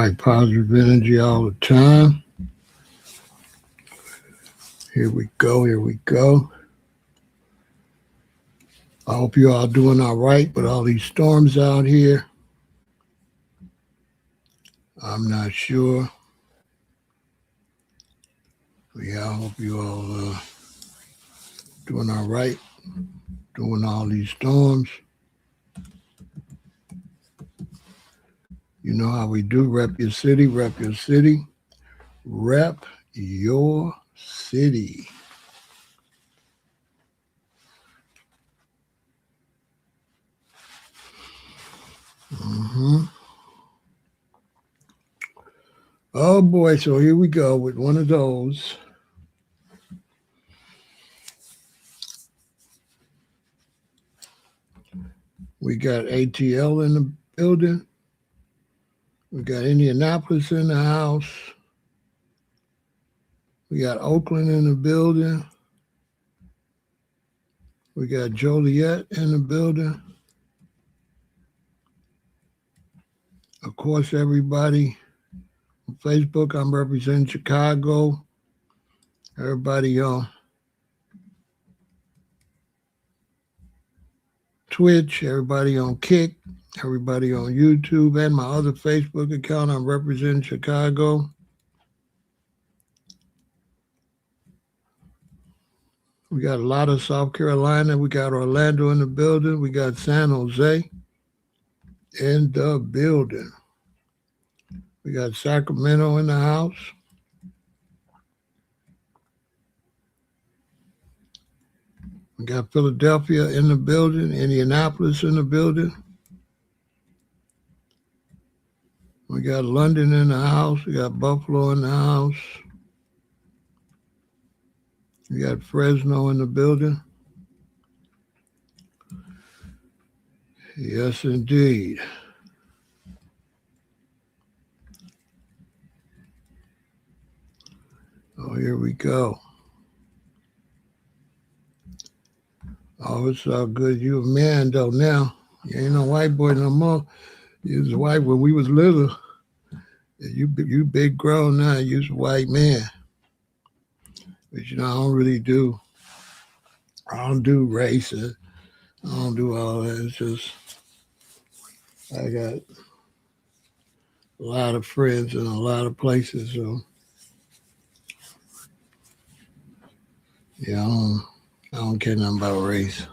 right, positive energy all the time. Here we go, here we go. I hope you all doing all right with all these storms out here. I'm not sure. Yeah, I hope you all doing all right, doing all these storms. You know how we do, rep your city, rep your city, rep your city. Oh boy, so here we go with one of those. We got ATL in the building. We got Indianapolis in the house. We got Oakland in the building. We got Joliet in the building. Of course, everybody on Facebook, I'm representing Chicago. Everybody on Twitch, everybody on Kick, everybody on YouTube, and my other Facebook account, I'm representing Chicago. We got a lot of South Carolina. We got Orlando in the building. We got San Jose in the building. We got Sacramento in the house. We got Philadelphia in the building, Indianapolis in the building. We got London in the house. We got Buffalo in the house. We got Fresno in the building. Yes, indeed. Oh, here we go. Oh, it's all good. You a man, though, now. You ain't no white boy no more. You was white when we was little. You big grown now. You was a white man. But, you know, I don't do race. I don't do all that. It's just, I got a lot of friends in a lot of places. So, yeah, I don't care nothing about race.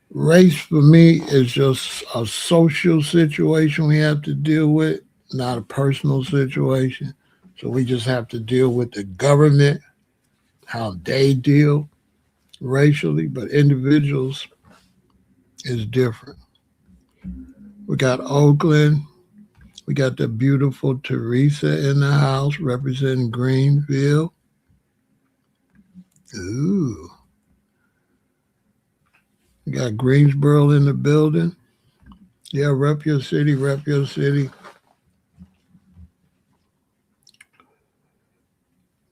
Race for me is just a social situation we have to deal with, not a personal situation. So we just have to deal with the government, how they deal racially, but individuals is different. We got Oakland. We got the beautiful Teresa in the house representing Greenville. Ooh. We got Greensboro in the building. Yeah, rep your city, rep your city.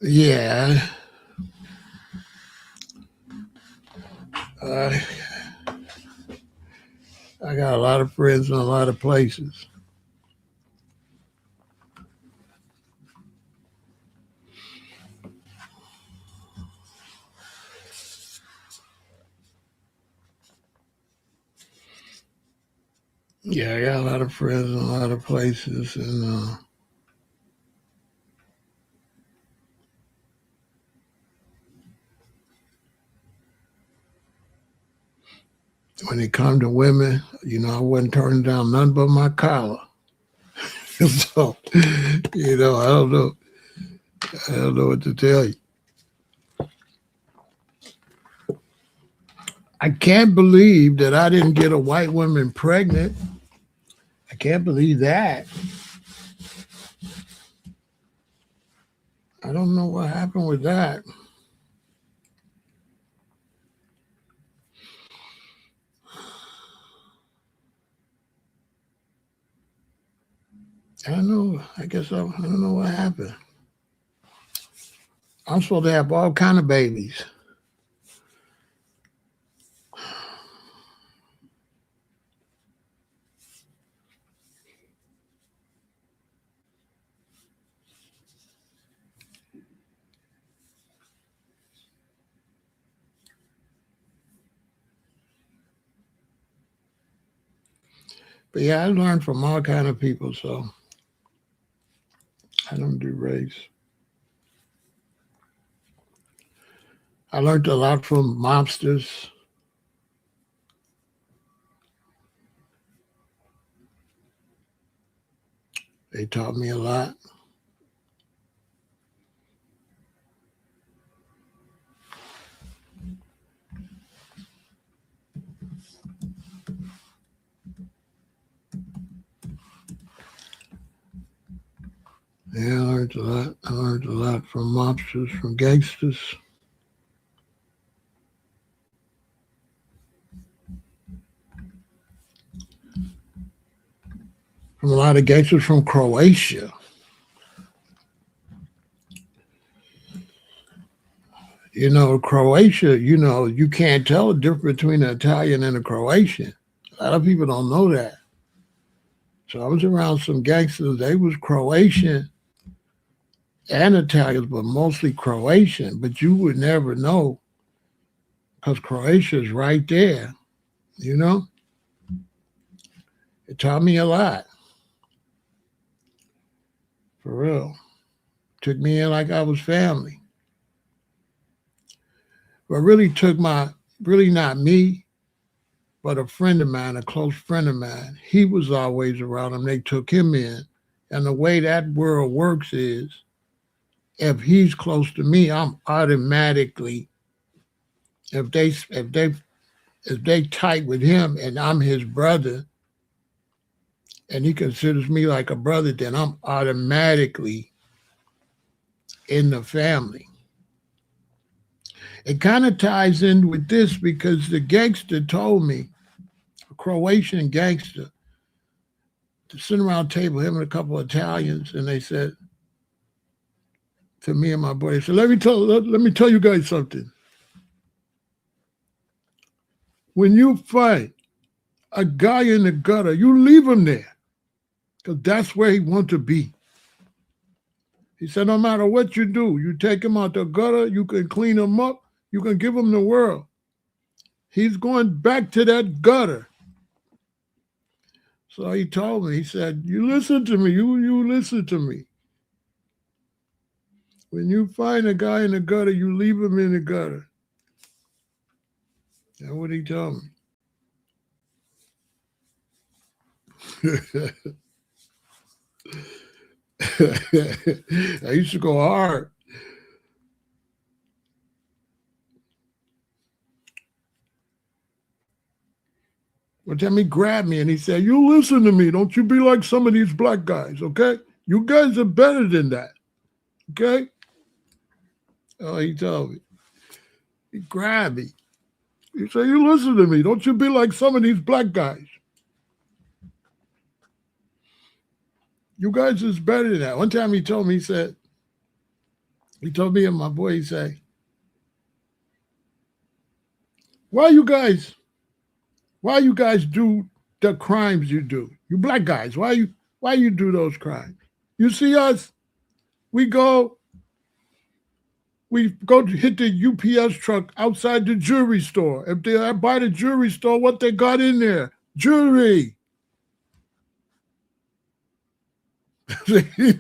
Yeah. I got a lot of friends in a lot of places. Yeah, I got a lot of friends in a lot of places, and when it comes to women, you know, I wasn't turning down none but my collar. So, you know, I don't know what to tell you. I can't believe that I didn't get a white woman pregnant. I can't believe that. I don't know what happened with that. I don't know. I don't know what happened. I'm supposed to have all kind of babies. But yeah, I learned from all kind of people, so I don't do race. I learned a lot from mobsters. They taught me a lot. Yeah, I learned a lot. I learned a lot from mobsters, from gangsters. From a lot of gangsters from Croatia. Croatia, you can't tell the difference between an Italian and a Croatian. A lot of people don't know that. So I was around some gangsters. They was Croatian and Italians, but mostly Croatian. But you would never know because Croatia is right there. It taught me a lot. For real. Took me in like I was family. But really not me, but a friend of mine, a close friend of mine. He was always around them. They took him in. And the way that world works is if he's close to me, I'm automatically, if they tight with him and I'm his brother and he considers me like a brother, then I'm automatically in the family. It kind of ties in with this because the gangster told me, a Croatian gangster, to sit around a table, him and a couple of Italians, and they said to me and my boy, they said, let me tell you guys something. When you find a guy in the gutter, you leave him there because that's where he wants to be. He said, no matter what you do, you take him out the gutter, you can clean him up, you can give him the world. He's going back to that gutter. So he told me, he said, you listen to me, you listen to me. When you find a guy in the gutter, you leave him in the gutter. That's what he told me. I used to go hard. One time he grabbed me and he said, you listen to me. Don't you be like some of these black guys, okay? You guys are better than that, okay? Oh, he told me. He grabbed me. He said, you listen to me. Don't you be like some of these black guys. You guys is better than that. One time he told me, he told me and my boy, he said, why you guys do the crimes you do? You black guys, why you do those crimes? You see us, we go to hit the UPS truck outside the jewelry store. If they buy the jewelry store, what they got in there? Jewelry. He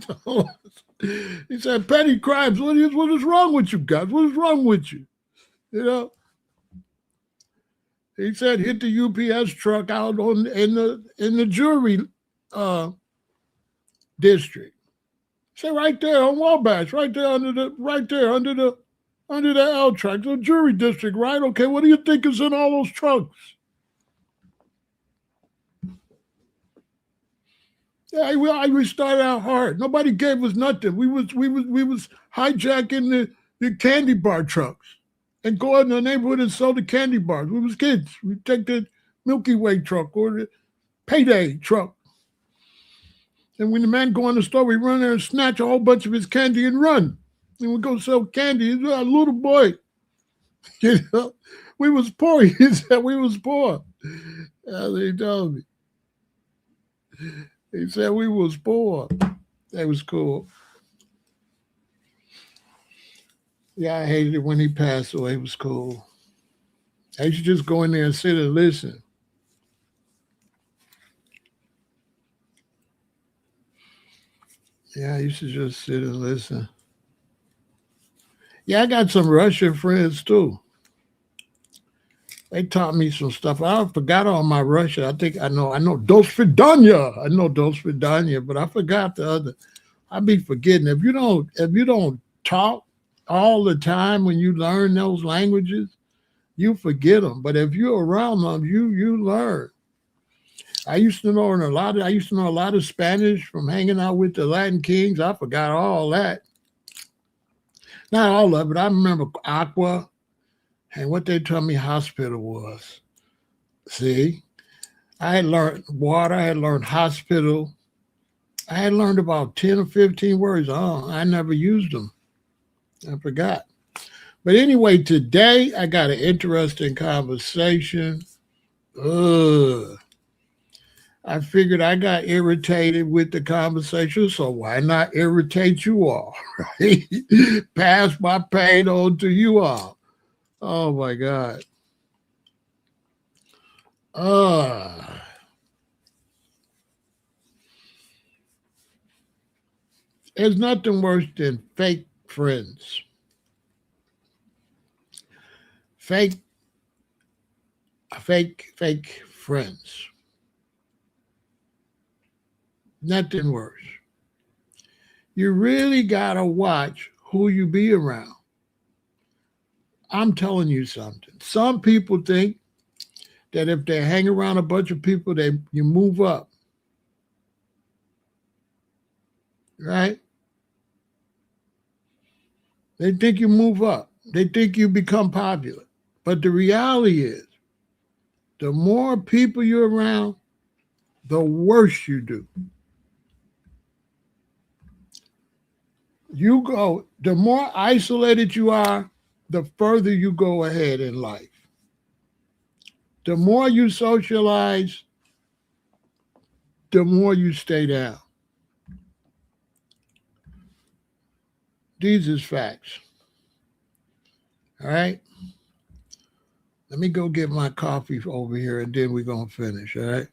said, petty crimes. What is wrong with you guys? What is wrong with you? He said, hit the UPS truck out in the jewelry district. Say right there on Wabash, right there under the L track, the jewelry district, right? Okay, what do you think is in all those trunks? Yeah, we started out hard. Nobody gave us nothing. We was hijacking the candy bar trucks and go in the neighborhood and sell the candy bars. We was kids. We take the Milky Way truck or the Payday truck. And when the man go in the store, we run there and snatch a whole bunch of his candy and run. And we go sell candy. He's a little boy. We was poor. He said we was poor. That's he told me. He said we was poor. That was cool. Yeah, I hated it when he passed away. It was cool. I used to just go in there and sit and listen. Yeah, I used to just sit and listen. Yeah, I got some Russian friends too. They taught me some stuff. I forgot all my Russian. I know Dos Vidanya. I know Dos Vidanya, but I forgot the other. I be forgetting. If you don't talk all the time when you learn those languages, you forget them. But if you're around them, you learn. I used to know a lot of Spanish from hanging out with the Latin Kings. I forgot all that. Not all of it. I remember aqua and what they told me hospital was. See, I had learned water. I had learned hospital. I had learned about 10 or 15 words. Oh, I never used them. I forgot. But anyway, today I got an interesting conversation. Ugh. I figured I got irritated with the conversation, so why not irritate you all, right? Pass my pain on to you all. Oh my God. Uh, there's nothing worse than fake friends. Fake, fake friends. Nothing worse. You really got to watch who you be around. I'm telling you something. Some people think that if they hang around a bunch of people, you move up, right? They think you move up. They think you become popular. But the reality is, the more people you're around, the worse you do. The more isolated you are, the further you go ahead in life. The more you socialize, the more you stay down. These is facts. All right? Let me go get my coffee over here and then we're going to finish. All right?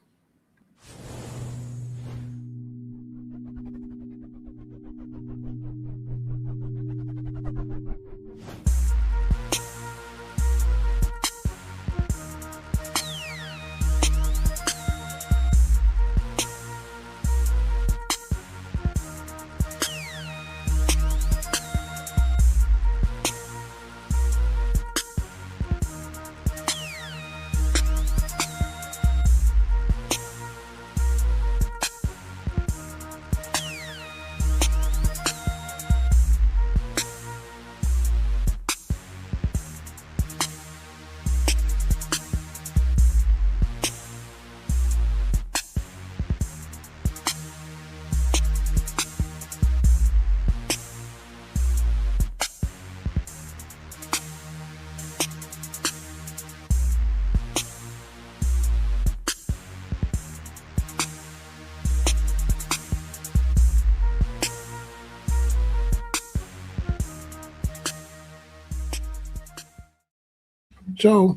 So,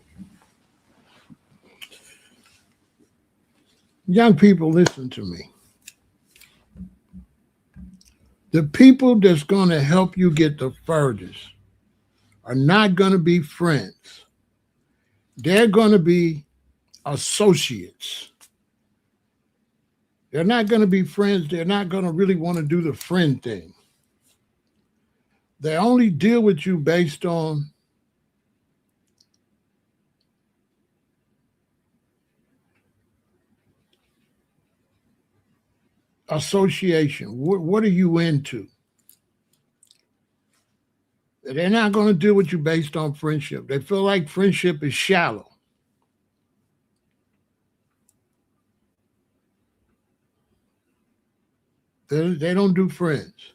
young people, listen to me. The people that's going to help you get the furthest are not going to be friends. They're going to be associates. They're not going to be friends. They're not going to really want to do the friend thing. They only deal with you based on association. What are you into? They're not going to deal with you based on friendship. They feel like friendship is shallow. They don't do friends.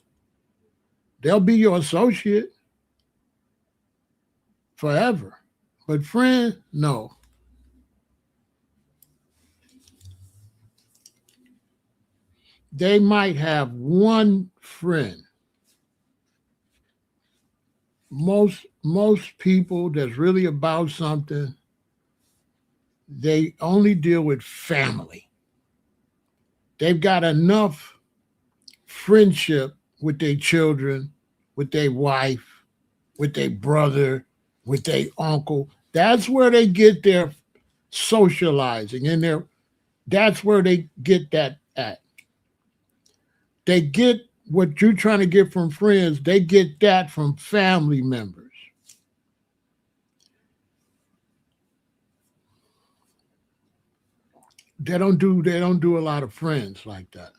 They'll be your associate forever. But friend, no. They might have one friend. Most people that's really about something, they only deal with family. They've got enough friendship with their children, with their wife, with their brother, with their uncle. That's where they get their socializing and that's where they get that at. They get what you're trying to get from friends, they get that from family members. They don't do a lot of friends like that.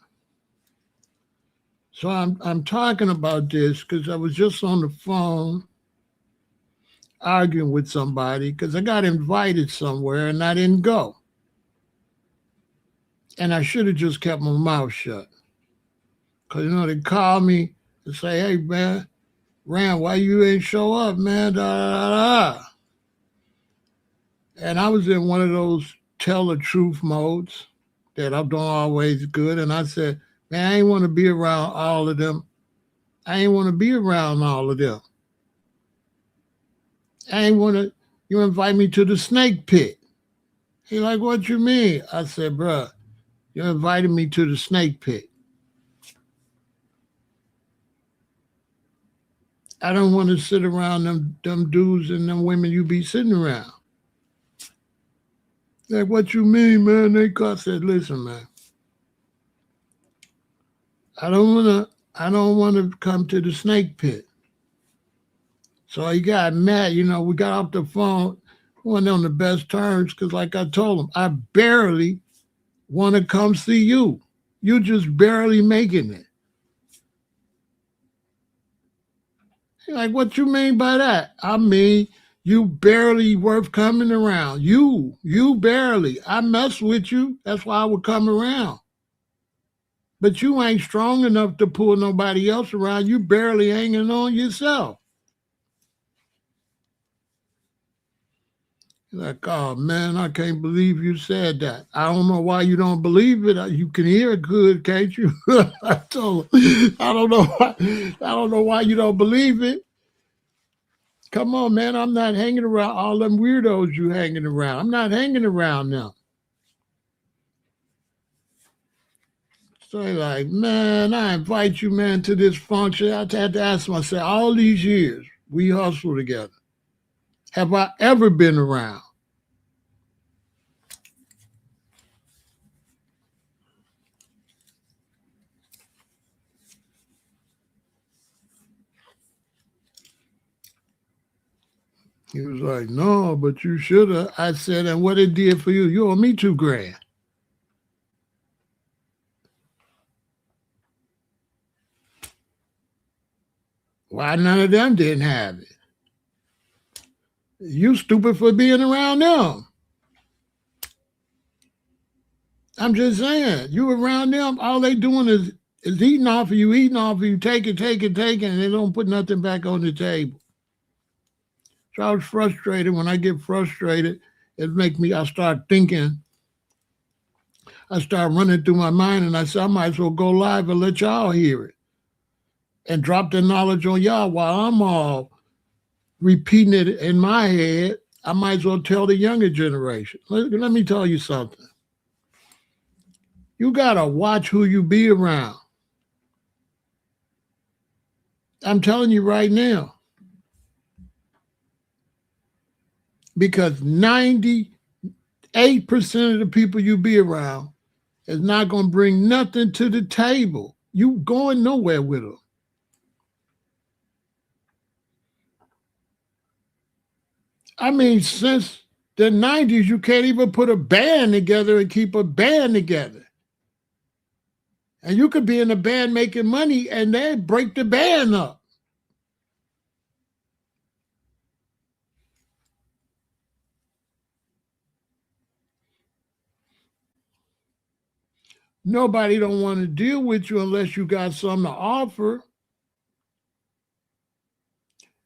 So I'm talking about this because I was just on the phone arguing with somebody because I got invited somewhere and I didn't go. And I should have just kept my mouth shut. Because, they call me and say, hey, man, Rand, why you ain't show up, man? Da, da, da, da. And I was in one of those tell the truth modes that I'm doing always good. And I said, man, I ain't want to be around all of them. I ain't want to be around all of them. I ain't want to, you invite me to the snake pit. He like, what you mean? I said, bruh, you invited me to the snake pit. I don't want to sit around them dudes and them women you be sitting around. Like, what you mean, man? I said, listen, man, I don't wanna come to the snake pit. So he got mad, we got off the phone, wasn't on the best terms, because like I told him, I barely want to come see you. You just barely making it. He's like, what you mean by that? I mean, you barely worth coming around. You barely. I mess with you. That's why I would come around. But you ain't strong enough to pull nobody else around. You barely hanging on yourself. Like, oh man, I can't believe you said that. I don't know why you don't believe it. You can hear it good, can't you? I told him, I don't know why you don't believe it. Come on, man. I'm not hanging around all them weirdos you hanging around. I'm not hanging around now. So they like, man, I invite you, man, to this function. I had to ask myself, all these years we hustle together. Have I ever been around? He was like, no, but you should have. I said, and what it did for you? You owe me $2,000. Why none of them didn't have it? You stupid for being around them. I'm just saying, you around them, all they doing is eating off of you, take it, and they don't put nothing back on the table. So I was frustrated. When I get frustrated, I start thinking, I start running through my mind, and I said, I might as well go live and let y'all hear it and drop the knowledge on y'all while I'm all repeating it in my head. I might as well tell the younger generation. Let me tell you something. You got to watch who you be around. I'm telling you right now. Because 98% of the people you be around is not going to bring nothing to the table. You going nowhere with them. I mean, since the 90s, you can't even put a band together and keep a band together. And you could be in a band making money and they break the band up. Nobody don't want to deal with you unless you got something to offer.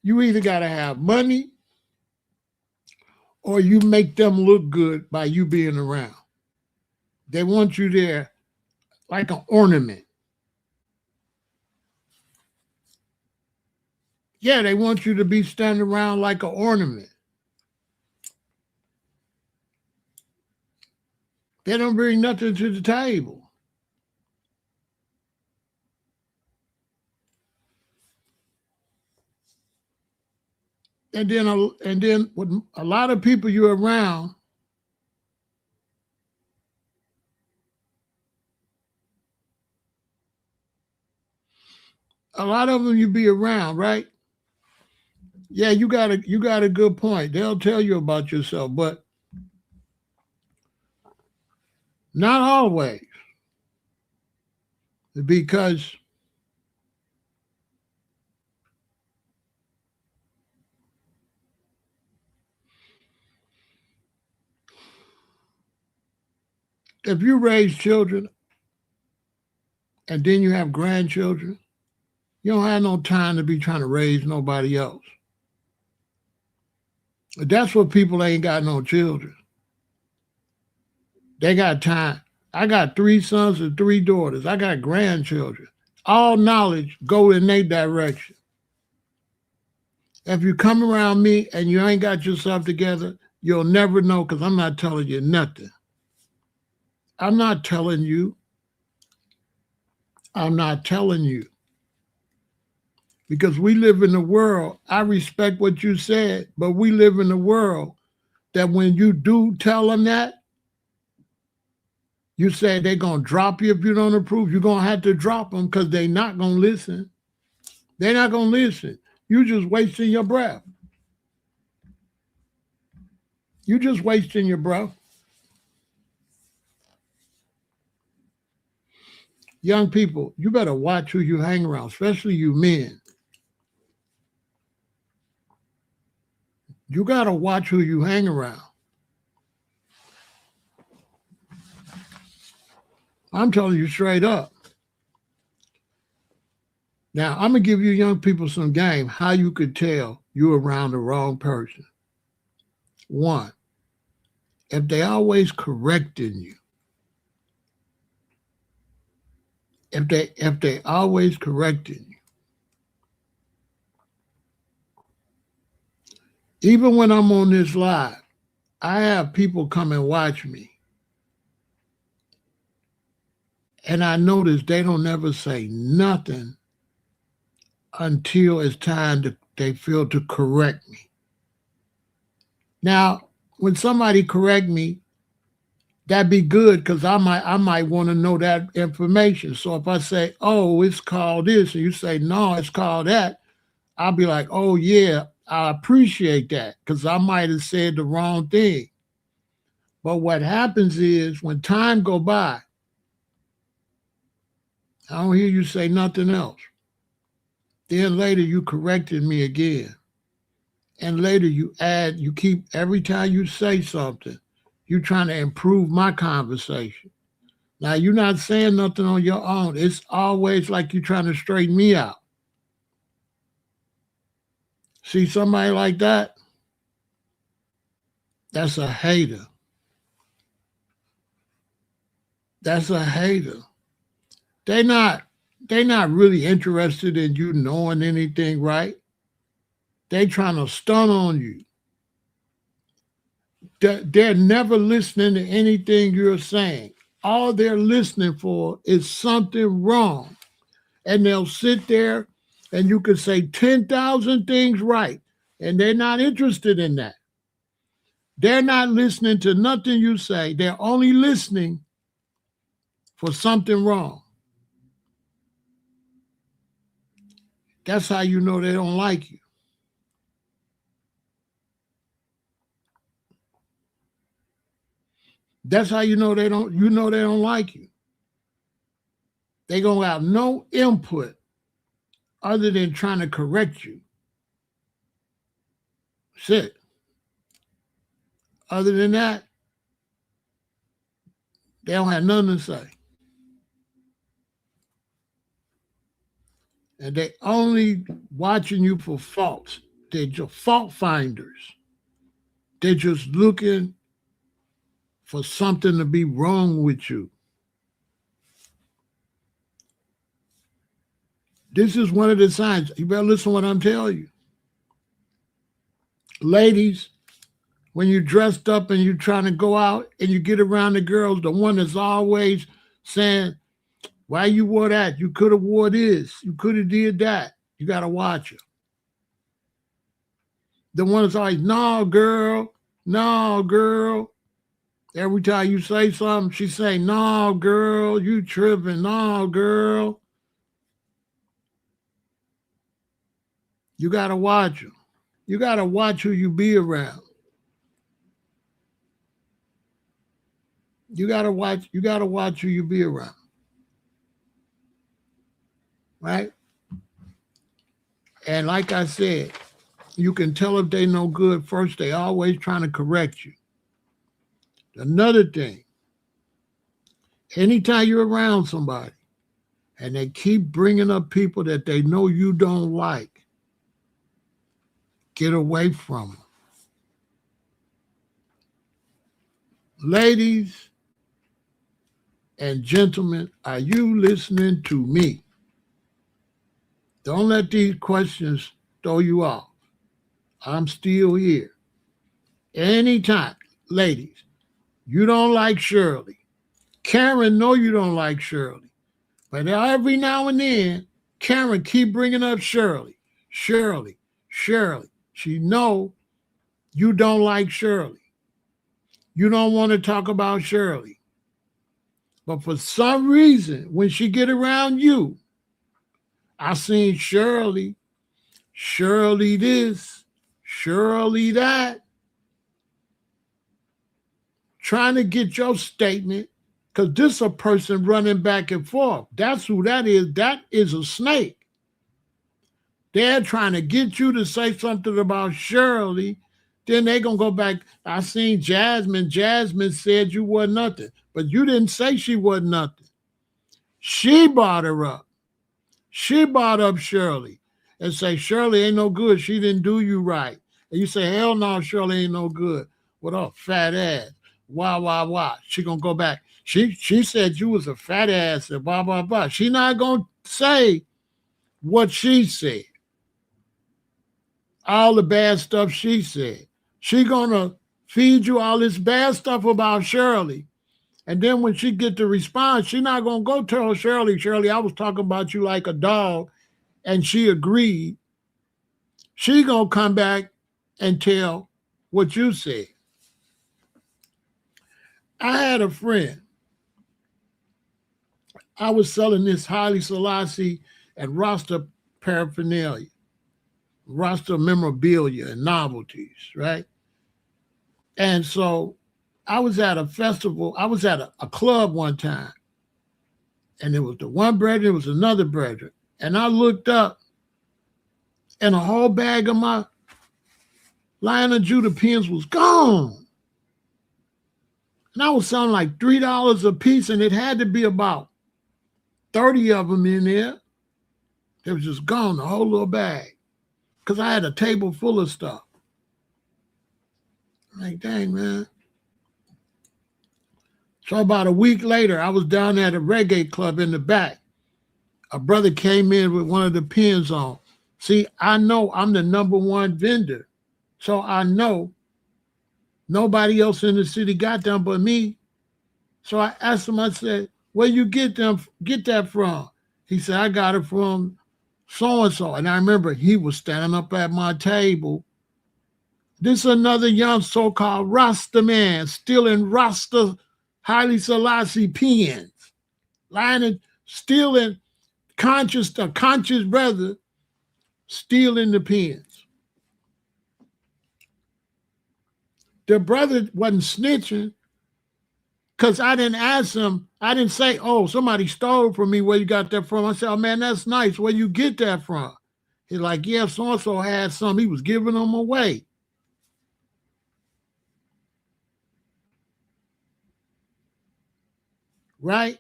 You either got to have money or you make them look good by you being around. They want you there like an ornament. Yeah, they want you to be standing around like an ornament. They don't bring nothing to the table. And then with a lot of people you're around, a lot of them you be around, right? Yeah, you got a good point. They'll tell you about yourself, but not always. Because if you raise children and then you have grandchildren, you don't have no time to be trying to raise nobody else. That's what people ain't got no children. They got time. I got 3 sons and 3 daughters. I got grandchildren. All knowledge go in their direction. If you come around me and you ain't got yourself together, you'll never know because I'm not telling you nothing. I'm not telling you. I'm not telling you. Because we live in a world, I respect what you said, but we live in a world that when you do tell them that, you say they're going to drop you if you don't approve. You're going to have to drop them because they're not going to listen. They're not going to listen. You're just wasting your breath. You're just wasting your breath. Young people, you better watch who you hang around, especially you men. You got to watch who you hang around. I'm telling you straight up. Now, I'm going to give you young people some game how you could tell you're around the wrong person. 1, if they always correcting you, if they always correcting you, even when I'm on this live, I have people come and watch me. And I notice they don't ever say nothing until it's time they feel to correct me. Now, when somebody correct me, that'd be good because I might want to know that information. So if I say, oh, it's called this, and you say, no, it's called that, I'll be like, oh, yeah, I appreciate that because I might have said the wrong thing. But what happens is when time go by, I don't hear you say nothing else. Then later you corrected me again. And later you keep, every time you say something, you're trying to improve my conversation. Now, you're not saying nothing on your own. It's always like you're trying to straighten me out. See somebody like that? That's a hater. That's a hater. They're not really interested in you knowing anything, right? They trying to stun on you. They're never listening to anything you're saying. All they're listening for is something wrong. And they'll sit there and you can say 10,000 things right. And they're not interested in that. They're not listening to nothing you say. They're only listening for something wrong. That's how you know they don't like you. That's how you know they don't like you. They gonna have no input other than trying to correct you. That's it. Other than that, they don't have nothing to say. And they only watching you for faults. They're just fault finders. They're just looking for something to be wrong with you. This is one of the signs. You better listen to what I'm telling you. Ladies, when you're dressed up and you're trying to go out and you get around the girls, the one that's always saying, why you wore that? You could have wore this. You could have did that. You got to watch her. The one that's always, no, girl, no, girl. Every time you say something, she say, no, girl, you tripping, no, girl. You got to watch them. You got to watch who you be around. You got to watch who you be around. Right? And like I said, you can tell if they no good first. They always trying to correct you. Another thing, anytime you're around somebody and they keep bringing up people that they know you don't like, get away from them. Ladies and gentlemen, are you listening to me? Don't let these questions throw you off. I'm still here. Anytime, ladies, you don't like Shirley. Karen, know you don't like Shirley. But every now and then, Karen keep bringing up Shirley. Shirley. She know you don't like Shirley. You don't want to talk about Shirley. But for some reason, when she get around you, I seen Shirley this, Shirley that, trying to get your statement, because this a person running back and forth. That's who that is. That is a snake. They're trying to get you to say something about Shirley. Then they going to go back. I seen Jasmine. Jasmine said you wasn't nothing. But you didn't say she wasn't nothing. She brought her up. She brought up Shirley and say, Shirley ain't no good. She didn't do you right. And you say, hell no, Shirley ain't no good. What up, fat ass? Why? She going to go back. She said you was a fat ass and blah, blah, blah. She not going to say what she said. All the bad stuff she said. She going to feed you all this bad stuff about Shirley. And then when she get the response, she not going to go tell Shirley, I was talking about you like a dog, and she agreed. She going to come back and tell what you said. I had a friend. I was selling this Haile Selassie and Rasta paraphernalia, Rasta memorabilia and novelties, right? And so I was at a festival. I was at a club one time, and there was the one brother, there was another brother. And I looked up, and a whole bag of my Lionel Judah pens was gone. And I was selling like $3 a piece, and it had to be about 30 of them in there. It was just gone, the whole little bag, because I had a table full of stuff. I'm like, dang, man. So about a week later, I was down at a reggae club in the back. A brother came in with one of the pens on. See, I know I'm the number one vendor. So I know nobody else in the city got them but me. So I asked him, I said, where you get that from? He said, I got it from so-and-so. And I remember he was standing up at my table. This is another young so-called Rasta man stealing Rasta Haile Selassie pens. Stealing a conscious brother stealing the pens. The brother wasn't snitching because I didn't ask him. I didn't say, oh, somebody stole from me. Where you got that from? I said, oh, man, that's nice. Where you get that from? He's like, yeah, so-and-so had some. He was giving them away. Right?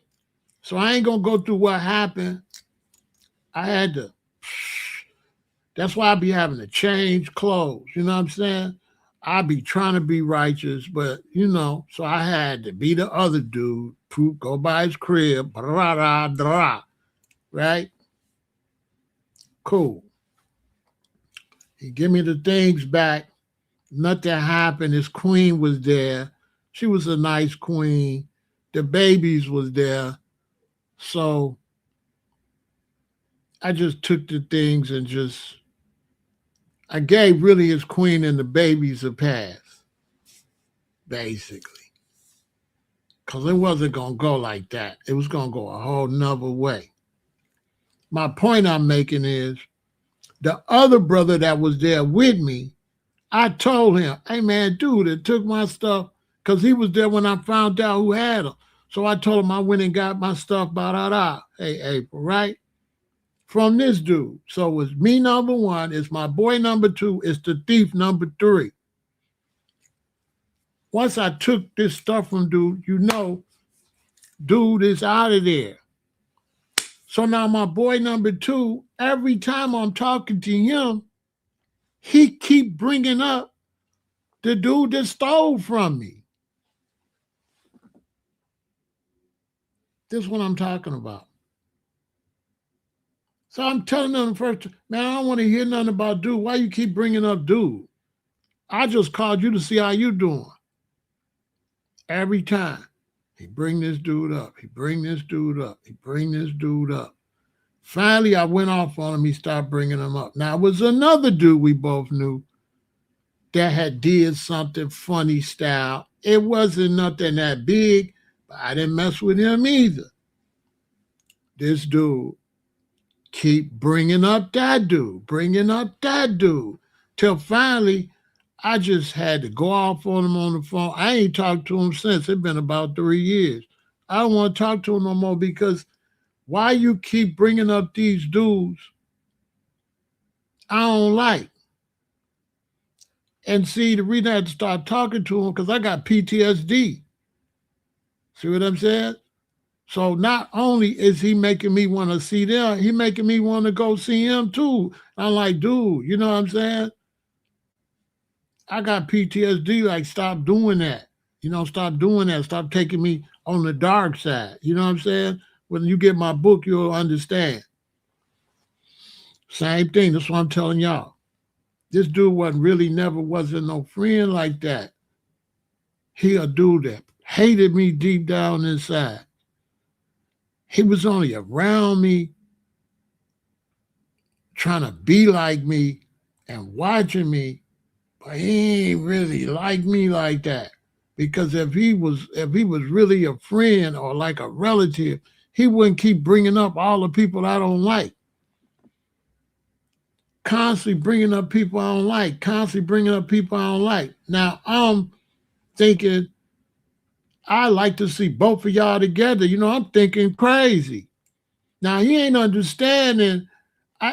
So I ain't going to go through what happened. I had to. That's why I be having to change clothes. You know what I'm saying? I be trying to be righteous, but, so I had to be the other dude, go by his crib, right? Cool. He give me the things back. Nothing happened. His queen was there. She was a nice queen. The babies was there. So I just took the things and just I gave really his queen and the babies a pass, basically. Because it wasn't going to go like that. It was going to go a whole nother way. My point I'm making is the other brother that was there with me, I told him, hey man, dude, it took my stuff because he was there when I found out who had them. So I told him I went and got my stuff, Hey, April, right? From this dude. So it's me number one, it's my boy number two, it's the thief number three. Once I took this stuff from dude, dude is out of there. So now my boy number two, every time I'm talking to him, he keep bringing up the dude that stole from me. This is what I'm talking about. So I'm telling them first, man, I don't want to hear nothing about dude. Why you keep bringing up dude? I just called you to see how you doing. Every time he bring this dude up, he bring this dude up, he bring this dude up. Finally, I went off on him. He started bringing him up. Now, it was another dude we both knew that had did something funny style. It wasn't nothing that big, but I didn't mess with him either. This dude keep bringing up that dude, till finally I just had to go off on him on the phone. I ain't talked to him since. It's been about 3 years. I don't want to talk to him no more because why you keep bringing up these dudes I don't like. And see, the reason I had to start talking to him because I got PTSD. See what I'm saying? So not only is he making me want to see them, he making me want to go see him too. I'm like, dude, you know what I'm saying? I got PTSD, like, stop doing that. Stop doing that. Stop taking me on the dark side. You know what I'm saying? When you get my book, you'll understand. Same thing. That's what I'm telling y'all. This dude wasn't no friend like that. He a dude that hated me deep down inside. He was only around me, trying to be like me and watching me, but he ain't really like me like that. Because if he was really a friend or like a relative, he wouldn't keep bringing up all the people I don't like. Constantly bringing up people I don't like. Now I'm thinking, I like to see both of y'all together. I'm thinking crazy. Now he ain't understanding.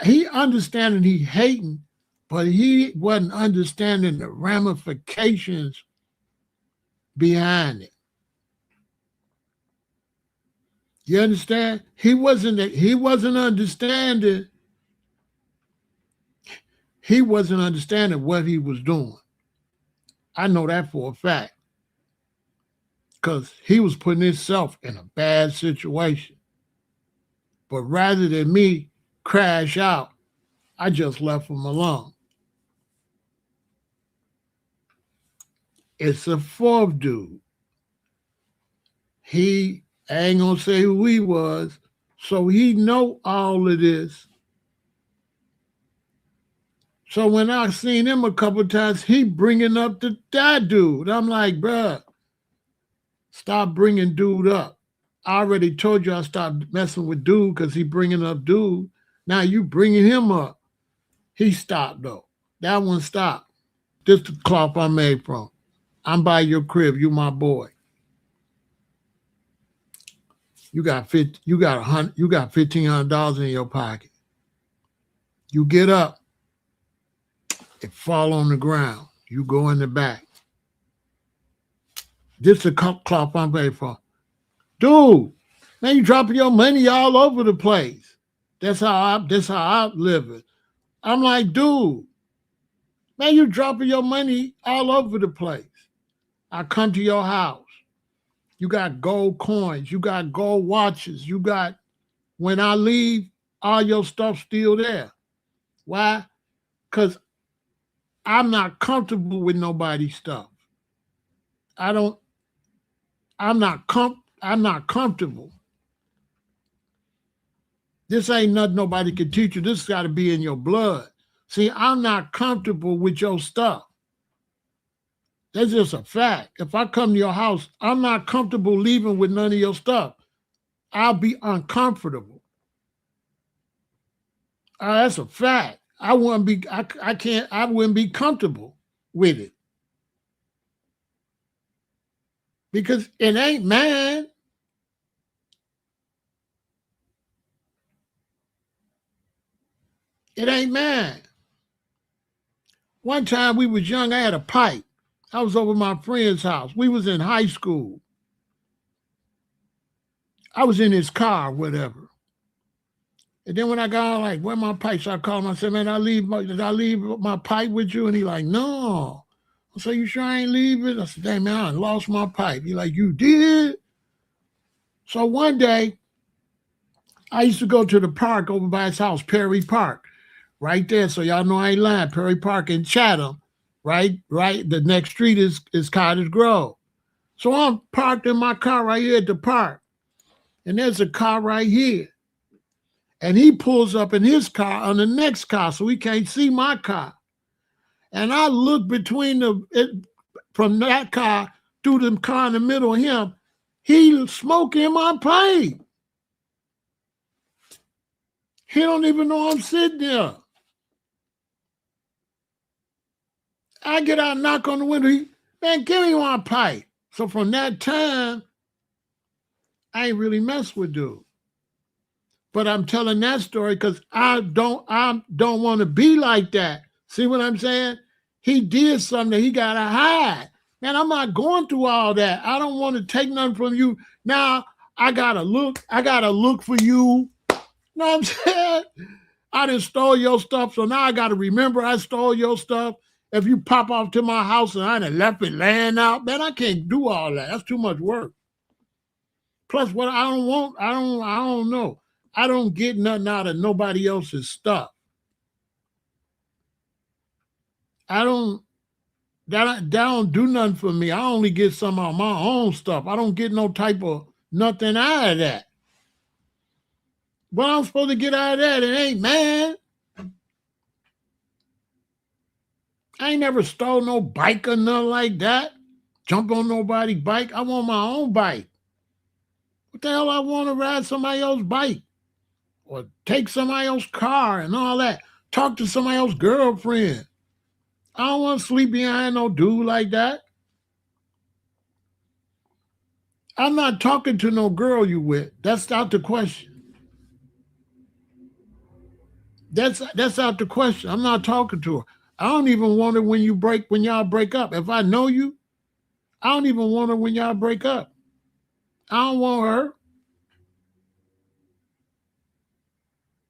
He understanding he hating, but he wasn't understanding the ramifications behind it. You understand? He wasn't understanding. He wasn't understanding what he was doing. I know that for a fact. Because he was putting himself in a bad situation. But rather than me crash out, I just left him alone. It's a fourth dude. I ain't gonna say who he was, so he know all of this. So when I seen him a couple times, he bringing up that dude. I'm like, bruh, stop bringing dude up. I already told you I stopped messing with dude because he bringing up dude. Now you bringing him up. He stopped though. That one stopped. This the cloth I made from. I'm by your crib. You my boy. You got $1,500 in your pocket. You get up. It fall on the ground. You go in the back. This the cloth I made from. Dude, man, you dropping your money all over the place. That's how I live it. I'm like, dude, man, you dropping your money all over the place. I come to your house. You got gold coins. You got gold watches. When I leave, all your stuff still there. Why? Because I'm not comfortable with nobody's stuff. I'm not comfortable. This ain't nothing nobody can teach you. This got to be in your blood. See, I'm not comfortable with your stuff. That's just a fact. If I come to your house, I'm not comfortable leaving with none of your stuff. I'll be uncomfortable. That's a fact. I wouldn't be. I wouldn't be comfortable with it because it ain't mine. It ain't mine. One time we was young, I had a pipe. I was over my friend's house. We was in high school. I was in his car, whatever. And then when I got out, like, where my pipe? So I called him. I said, man, did I leave my pipe with you? And he like, no. I said, you sure I ain't leave it? I said, dang, man, I lost my pipe. He like, you did? So one day, I used to go to the park over by his house, Perry Park, right there. So y'all know I ain't lying. Perry Park in Chatham, right? The next street is Cottage Grove. So I'm parked in my car right here at the park. And there's a car right here. And he pulls up in his car on the next car, so he can't see my car. And I look from that car through the car in the middle of him. He smoking my pipe. He don't even know I'm sitting there. I get out, knock on the window. Man, give me my pipe. So from that time, I ain't really messed with dude. But I'm telling that story because I don't want to be like that. See what I'm saying? He did something that he got to hide. Man, I'm not going through all that. I don't want to take nothing from you. Now, I got to look for you. You know what I'm saying? I done stole your stuff, so now I got to remember I stole your stuff. If you pop off to my house and I done left it laying out, man, I can't do all that. That's too much work. Plus, what I don't know. I don't get nothing out of nobody else's stuff. That don't do nothing for me. I only get some of my own stuff. I don't get no type of nothing out of that. What I'm supposed to get out of that, it ain't mine. I ain't never stole no bike or nothing like that. Jump on nobody's bike. I want my own bike. What the hell I want to ride somebody else's bike? Or take somebody else's car and all that. Talk to somebody else's girlfriend. I don't want to sleep behind no dude like that. I'm not talking to no girl you with. That's out the question. That's out the question. I'm not talking to her. I don't even want her when y'all break up. If I know you, I don't even want her when y'all break up. I don't want her.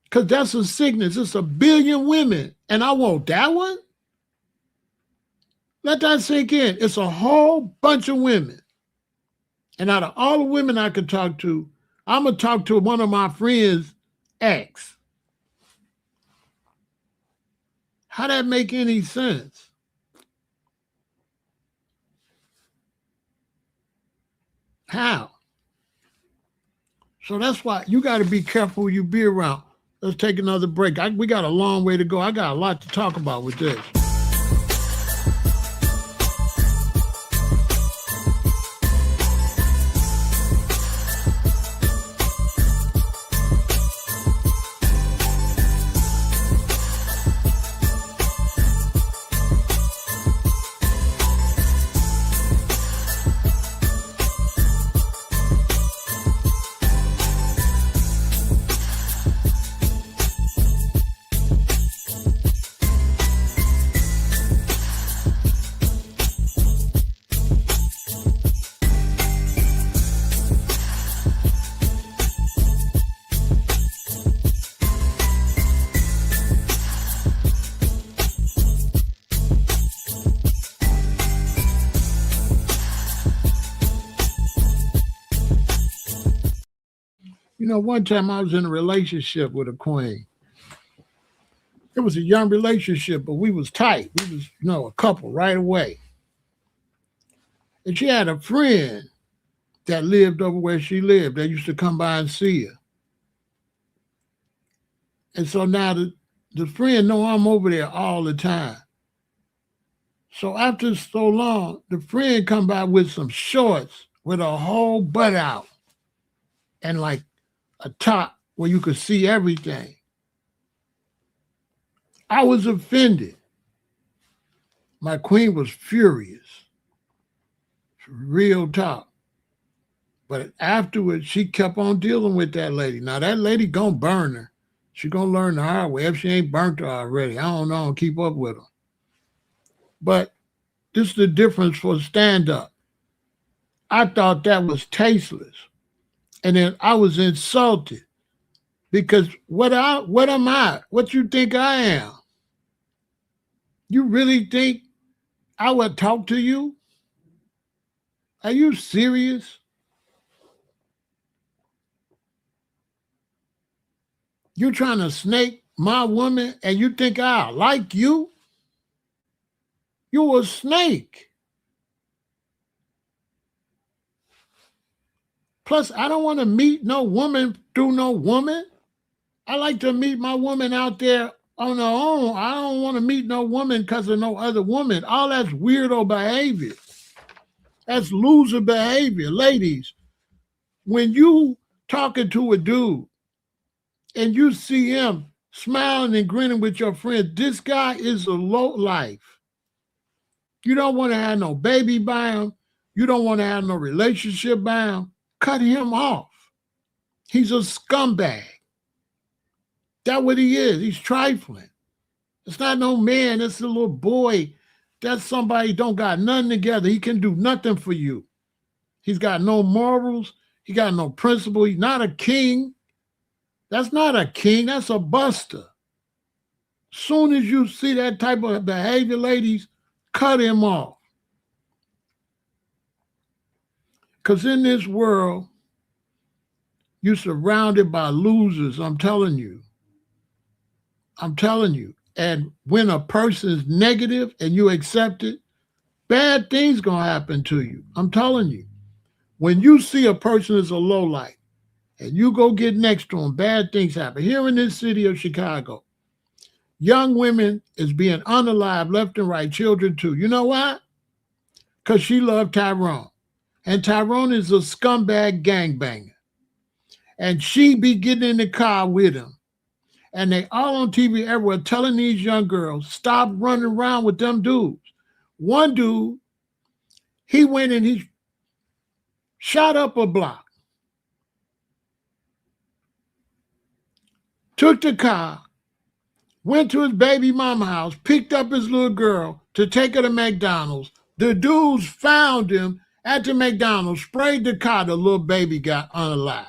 Because that's a sickness. It's 1 billion women. And I want that one? Let that sink in. It's a whole bunch of women. And out of all the women I could talk to, I'm going to talk to one of my friends' ex. How that make any sense? How? So that's why you got to be careful who you be around. Let's take another break. We got a long way to go. I got a lot to talk about with this. You know, one time I was in a relationship with a queen. It was a young relationship, but we was tight. We was, a couple right away. And she had a friend that lived over where she lived. They used to come by and see her. And so now The friend know I'm over there all the time. So after so long, the friend come by with some shorts with a whole butt out and like a top where you could see everything. I was offended. My queen was furious. Real talk. But afterwards, she kept on dealing with that lady. Now that lady gonna burn her. She gonna learn the hard way. If she ain't burnt her already, I don't know. I don't keep up with her. But this is the difference for stand-up. I thought that was tasteless. And then I was insulted because what am I? What you think I am? You really think I would talk to you? Are you serious? You trying to snake my woman and you think I like you? You a snake. Plus, I don't want to meet no woman through no woman. I like to meet my woman out there on her own. I don't want to meet no woman because of no other woman. All that's weirdo behavior. That's loser behavior. Ladies, when you talking to a dude and you see him smiling and grinning with your friend, this guy is a low life. You don't want to have no baby by him. You don't want to have no relationship by him. Cut him off. He's a scumbag. That's what he is. He's trifling. It's not no man. It's a little boy. That's somebody don't got nothing together. He can do nothing for you. He's got no morals. He got no principle. He's not a king. That's not a king. That's a buster. Soon as you see that type of behavior, ladies, cut him off. Because in this world, you're surrounded by losers. I'm telling you. I'm telling you. And when a person's negative and you accept it, bad things gonna happen to you. I'm telling you. When you see a person as a lowlight and you go get next to them, bad things happen. Here in this city of Chicago, young women is being unalived left and right, children too. You know why? Because she loved Tyrone. And Tyrone is a scumbag gangbanger. And she be getting in the car with him. And they all on TV everywhere telling these young girls, stop running around with them dudes. One dude, he went and he shot up a block, took the car, went to his baby mama house, picked up his little girl to take her to McDonald's. The dudes found him at the McDonald's, sprayed the car, the little baby got unalive.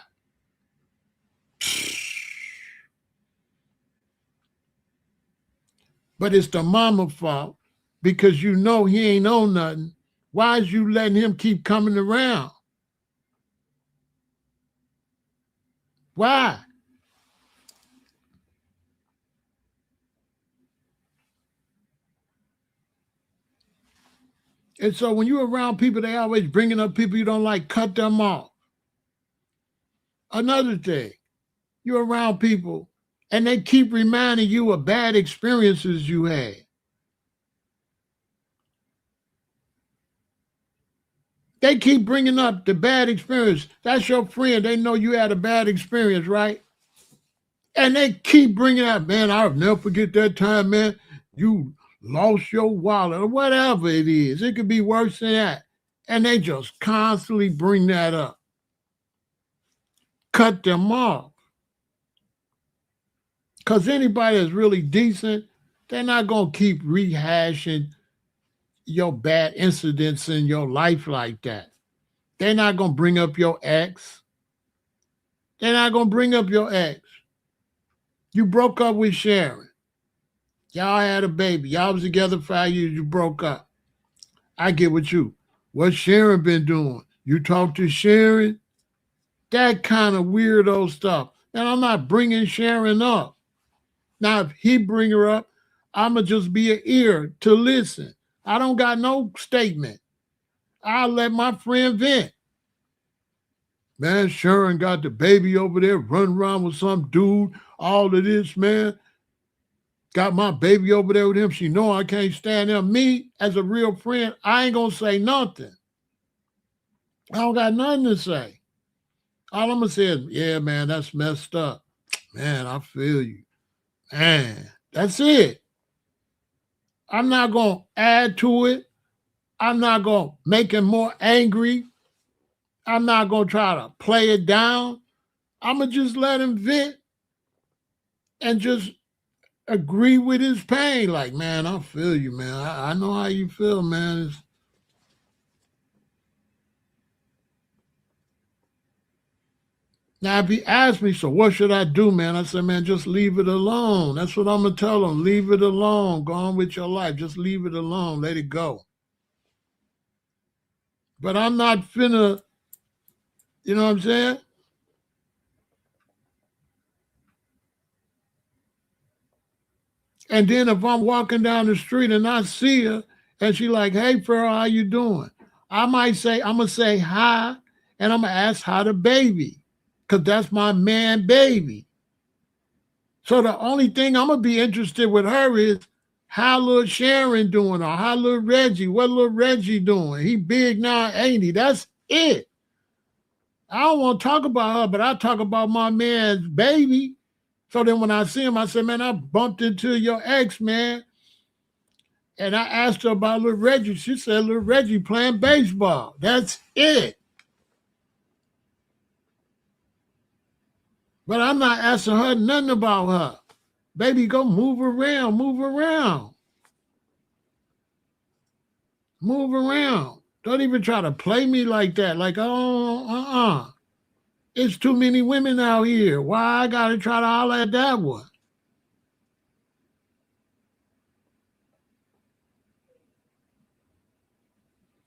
But it's the mama fault because you know he ain't on nothing. Why is you letting him keep coming around? Why? And so when you're around people, they always bringing up people you don't like, cut them off. Another thing, you're around people and they keep reminding you of bad experiences you had. They keep bringing up the bad experience. That's your friend. They know you had a bad experience, right? And they keep bringing up, man, I'll never forget that time, man. You lost your wallet or whatever it is. It could be worse than that. And they just constantly bring that up. Cut them off. Because anybody that's really decent, they're not going to keep rehashing your bad incidents in your life like that. They're not going to bring up your ex. They're not going to bring up your ex. You broke up with Sharon. Y'all had a baby. Y'all was together 5 years. You broke up. I get with you. What's Sharon been doing? You talk to Sharon? That kind of weirdo stuff. And I'm not bringing Sharon up. Now, if he bring her up, I'm going to just be an ear to listen. I don't got no statement. I'll let my friend vent. Man, Sharon got the baby over there running around with some dude. All of this, man. Got my baby over there with him. She know I can't stand him. Me, as a real friend, I ain't going to say nothing. I don't got nothing to say. All I'm going to say is, yeah, man, that's messed up. Man, I feel you. Man, that's it. I'm not going to add to it. I'm not going to make him more angry. I'm not going to try to play it down. I'm going to just let him vent and just agree with his pain. Like, man, I feel you, man. I know how you feel, man. Now, if he asked me, so what should I do, man? I said, man, just leave it alone. That's what I'm going to tell him. Leave it alone. Go on with your life. Just leave it alone. Let it go. But I'm not finna, you know what I'm saying? And then if I'm walking down the street and I see her and she like, hey, Pharaoh, how you doing? I might say, I'm going to say hi, and I'm going to ask how the baby, because that's my man baby. So the only thing I'm going to be interested with her is how little Sharon doing, or how little Reggie, what little Reggie doing? He big now, ain't he? That's it. I don't want to talk about her, but I talk about my man's baby. So then when I see him, I say, man, I bumped into your ex, man. And I asked her about little Reggie. She said little Reggie playing baseball. That's it. But I'm not asking her nothing about her. Baby, go move around, move around. Move around. Don't even try to play me like that. Like, oh, It's too many women out here. Why I gotta try to holler at that one?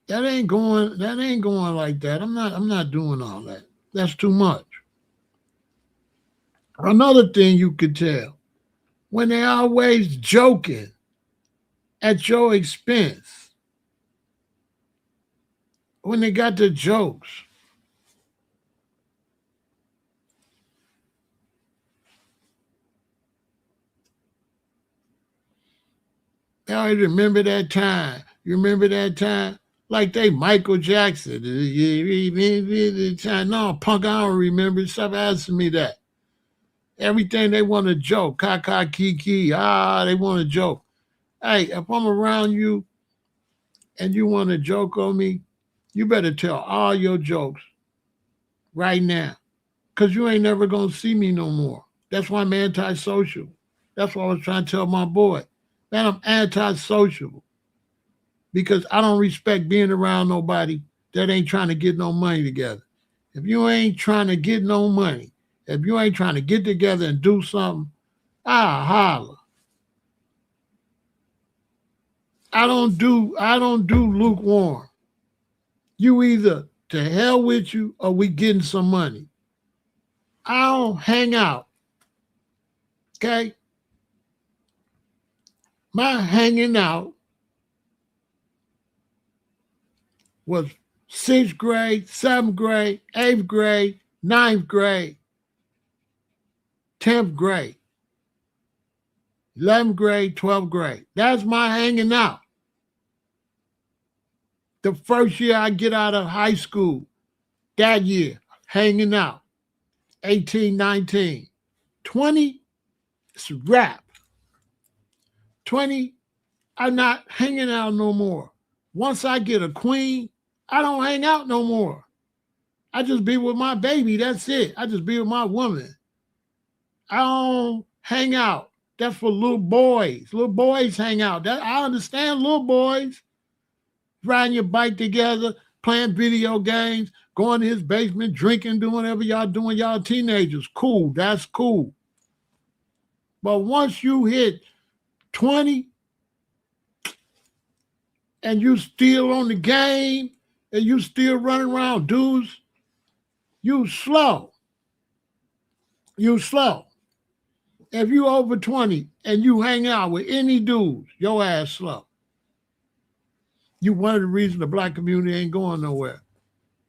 That ain't going like that. I'm not doing all that. That's too much. Another thing you could tell, when they always joking at your expense, when they got the jokes. I always remember that time. You remember that time? Like they Michael Jackson. No, punk, I don't remember. Stop asking me that. Everything they want to joke. Kaka kiki. They want to joke. Hey, if I'm around you and you want to joke on me, you better tell all your jokes right now. Because you ain't never going to see me no more. That's why I'm antisocial. That's what I was trying to tell my boy. Man, I'm antisocial. Because I don't respect being around nobody that ain't trying to get no money together. If you ain't trying to get no money, if you ain't trying to get together and do something, holler. I don't do lukewarm. You either to hell with you or we getting some money. I don't hang out. Okay? My hanging out was 6th grade, 7th grade, 8th grade, 9th grade, 10th grade, 11th grade, 12th grade. That's my hanging out. The first year I get out of high school, that year, hanging out. 18, 19. 20, it's a wrap. 20, I'm not hanging out no more. Once I get a queen, I don't hang out no more. I just be with my baby. That's it. I just be with my woman. I don't hang out. That's for little boys. Little boys hang out. I understand little boys. Riding your bike together, playing video games, going to his basement, drinking, doing whatever y'all doing. Y'all teenagers. Cool. That's cool. But once you hit 20 and you still on the game and you still running around dudes, you slow. You slow. If you over 20 and you hang out with any dudes, your ass slow. You one of the reasons the black community ain't going nowhere.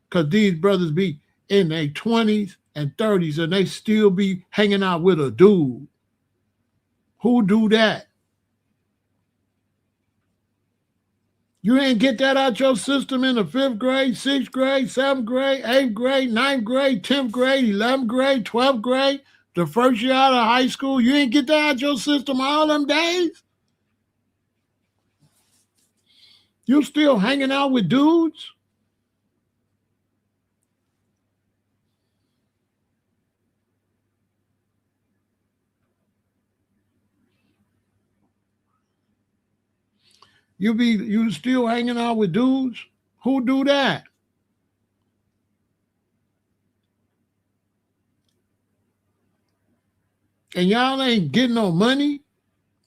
Because these brothers be in their 20s and 30s and they still be hanging out with a dude. Who do that? You didn't get that out your system in the 5th grade, 6th grade, 7th grade, 8th grade, 9th grade, 10th grade, 11th grade, 12th grade, the first year out of high school. You didn't get that out your system all them days. You still hanging out with dudes? You still hanging out with dudes? Who do that? And y'all ain't getting no money?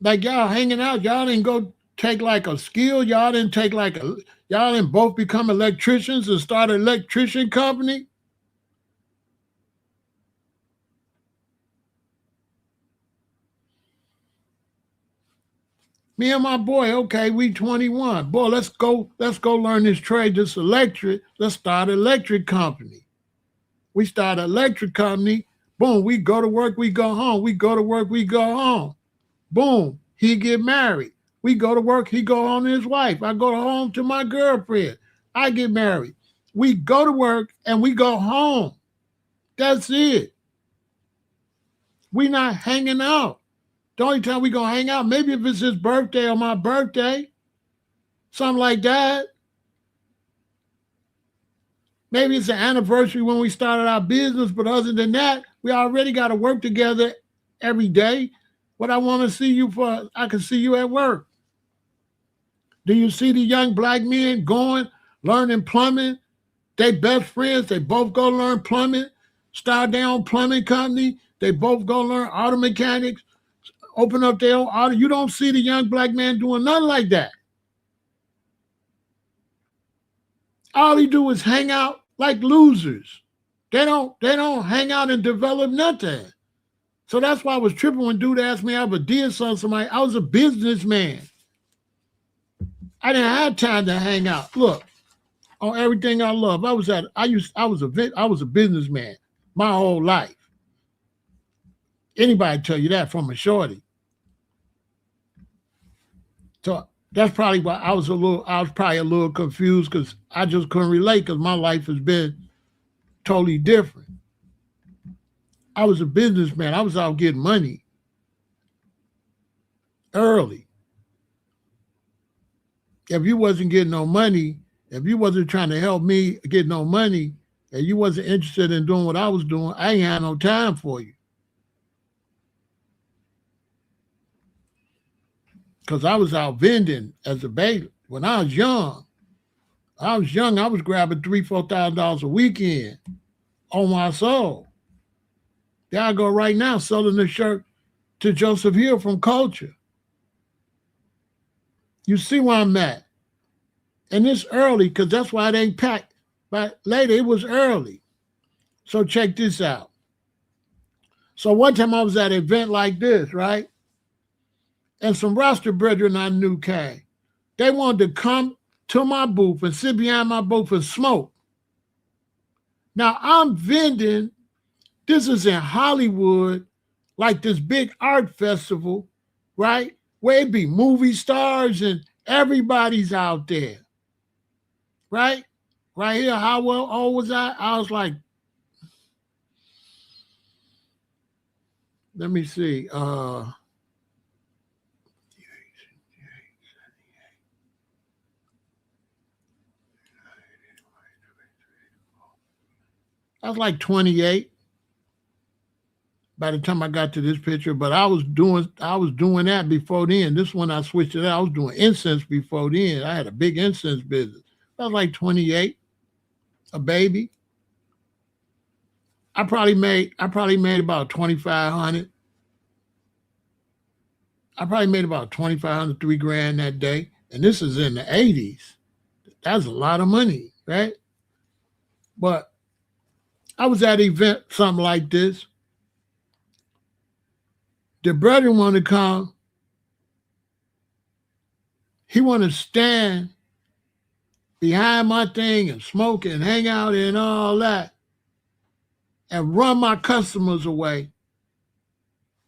Like y'all hanging out, y'all didn't go take like a skill, y'all didn't both become electricians and start an electrician company? Me and my boy, okay, we 21. Boy, let's go learn this trade, this electric. Let's start an electric company. We start an electric company. Boom, we go to work, we go home. We go to work, we go home. Boom, he get married. We go to work, he go home to his wife. I go home to my girlfriend. I get married. We go to work and we go home. That's it. We not hanging out. The only time we gonna hang out, maybe if it's his birthday or my birthday, something like that. Maybe it's an anniversary when we started our business, but other than that, we already got to work together every day. What I want to see you for, I can see you at work. Do you see the young black men going, learning plumbing? They best friends, they both go learn plumbing, start their own plumbing company. They both go learn auto mechanics, open up their own auto. You don't see the young black man doing nothing like that. All he do is hang out like losers. They don't hang out and develop nothing. So that's why I was tripping when dude asked me I ever did somebody. I was a businessman. I didn't have time to hang out. Look, on everything I love, I was a businessman my whole life. Anybody tell you that from a shorty. So that's probably why I was probably a little confused because I just couldn't relate because my life has been totally different. I was a businessman. I was out getting money early. If you wasn't getting no money, if you wasn't trying to help me get no money, and you wasn't interested in doing what I was doing, I ain't had no time for you. Because I was out vending as a baby. When I was young, I was grabbing $3,000, $4,000 a weekend on my soul. There I go right now selling the shirt to Joseph Hill from Culture. You see where I'm at. And it's early because that's why it ain't packed. But later it was early. So check this out. So one time I was at an event like this, right? And some roster brethren I knew came. They wanted to come to my booth and sit behind my booth and smoke. Now I'm vending. This is in Hollywood, like this big art festival, right? Where it be movie stars and everybody's out there, right? Right here, how old was I? I was like, let me see. I was like 28 by the time I got to this picture, but I was doing that before then. This one I switched it out. I was doing incense before then. I had a big incense business. I was like 28, a baby. I probably made about 2,500. I probably made about 2,500, $3,000 that day. And this is in the 80s. That's a lot of money, right? But I was at an event, something like this. The brother wanted to come. He wanted to stand behind my thing and smoke and hang out and all that and run my customers away.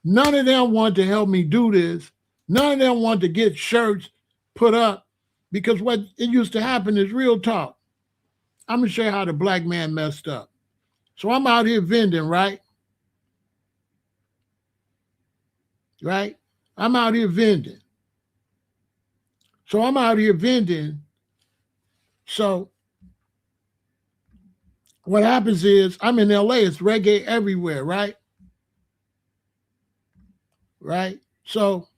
None of them wanted to help me do this. None of them wanted to get shirts put up Because what it used to happen is real talk. I'm going to show you how the black man messed up. So I'm out here vending, right? Right? I'm out here vending. So I'm out here vending. So what happens is I'm in LA, it's reggae everywhere, right? Right? So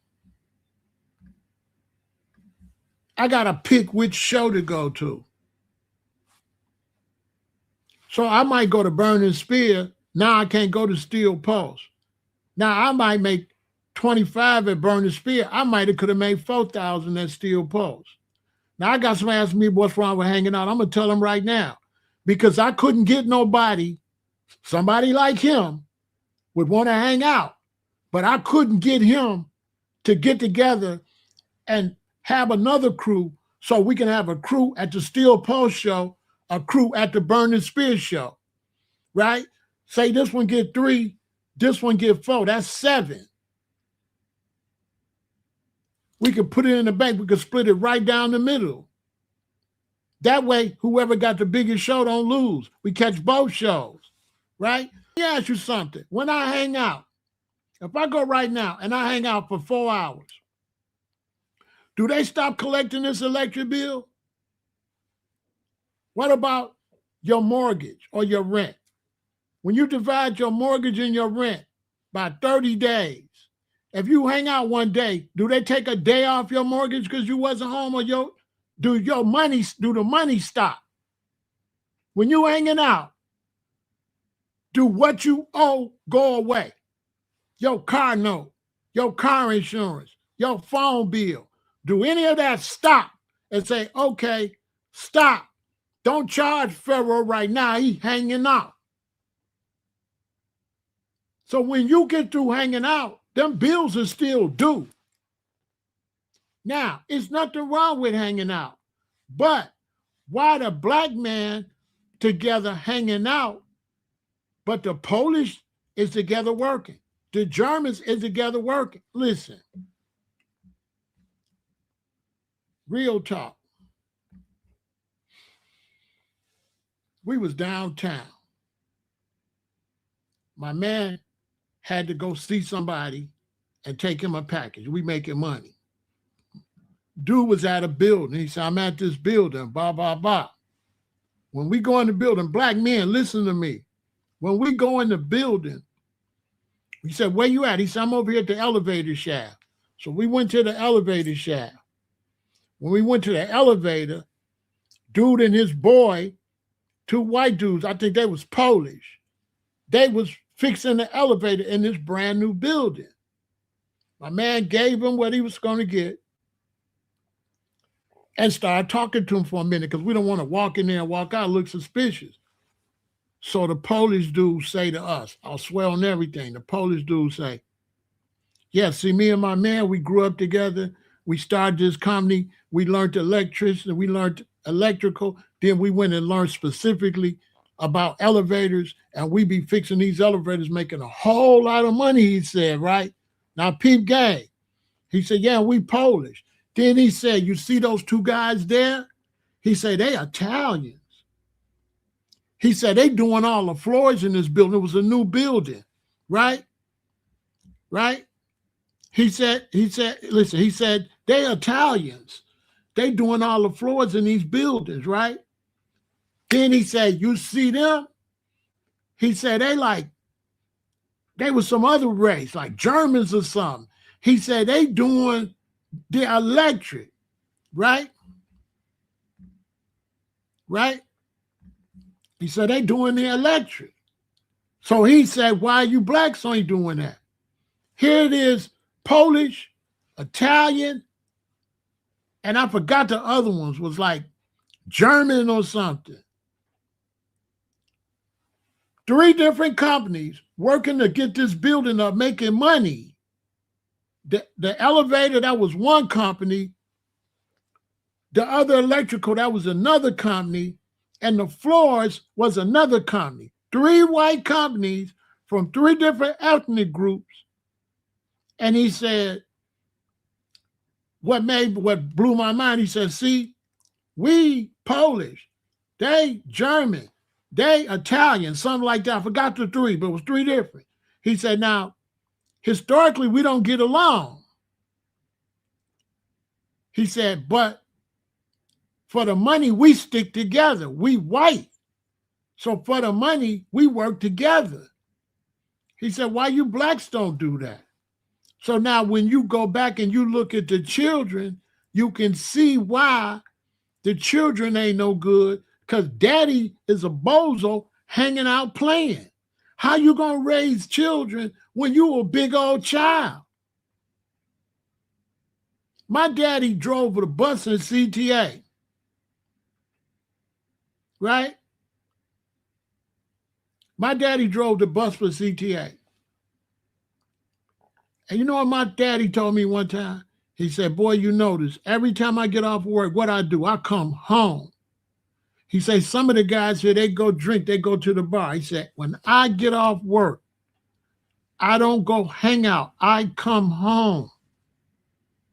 I got to pick which show to go to. So I might go to Burning Spear. Now I can't go to Steel Pulse. Now I might make 25 at Burning Spear. I might have could have made 4,000 at Steel Pulse. Now I got somebody asking me what's wrong with hanging out. I'm gonna tell them right now, because I couldn't get nobody. Somebody like him would want to hang out, but I couldn't get him to get together and have another crew so we can have a crew at the Steel Pulse show, a crew at the Burning Spear show, right? Say this one get 3, this one get 4. That's 7. We could put it in the bank. We could split it right down the middle. That way, whoever got the biggest show don't lose. We catch both shows, right? Let me ask you something. When I hang out, if I go right now and I hang out for 4 hours, do they stop collecting this electric bill? What about your mortgage or your rent? When you divide your mortgage and your rent by 30 days, if you hang out one day, do they take a day off your mortgage because you wasn't home, or do the money stop? When you hanging out, do what you owe go away? Your car note, your car insurance, your phone bill, do any of that stop and say, okay, stop. Don't charge Pharaoh right now. He's hanging out. So when you get through hanging out, them bills are still due. Now, it's nothing wrong with hanging out, but why the black man together hanging out, but the Polish is together working? The Germans is together working. Listen, real talk. We was downtown. My man had to go see somebody and take him a package. We making money. Dude was at a building. He said, I'm at this building, blah, blah, blah. When we go in the building, black men, listen to me. When we go in the building, he said, where you at? He said, I'm over here at the elevator shaft. So we went to the elevator shaft. When we went to the elevator, dude and his boy, 2 white dudes, I think they was Polish, they was fixing the elevator in this brand new building. My man gave him what he was going to get and started talking to him for a minute, because we don't want to walk in there and walk out, look suspicious. So the Polish dude say to us, I'll swear on everything, the Polish dude say, yeah, see, me and my man, we grew up together. We started this company. We learned electricity. We learned electrical. Then we went and learned specifically about elevators, and we be fixing these elevators, making a whole lot of money, he said, right? Now, peep gang. He said, yeah, we Polish. Then he said, you see those 2 guys there? He said, they Italians. He said, they doing all the floors in this building. It was a new building, right? Right? He said, listen, he said, they Italians. They doing all the floors in these buildings, right? Then he said, you see them? He said, they was some other race, like Germans or something. He said, they doing the electric, right? Right? He said, they doing the electric. So he said, why you blacks ain't doing that? Here it is, Polish, Italian, and I forgot the other ones was like German or something. 3 different companies working to get this building up, making money. The elevator, that was one company. The other electrical, that was another company. And the floors was another company. 3 white companies from 3 different ethnic groups. And he said, what blew my mind, he said, see, we Polish, they German, they Italian, something like that. I forgot the three, but it was three different. He said, now, historically, we don't get along. He said, but for the money, we stick together. We white. So for the money, we work together. He said, why you blacks don't do that? So now when you go back and you look at the children, you can see why the children ain't no good, because daddy is a bozo hanging out playing. How you going to raise children when you a big old child? My daddy drove the bus in CTA, right? My daddy drove the bus for CTA. And you know what my daddy told me one time? He said, boy, you notice, every time I get off work, what I do, I come home. He said, some of the guys here, they go drink, they go to the bar. He said, when I get off work, I don't go hang out. I come home.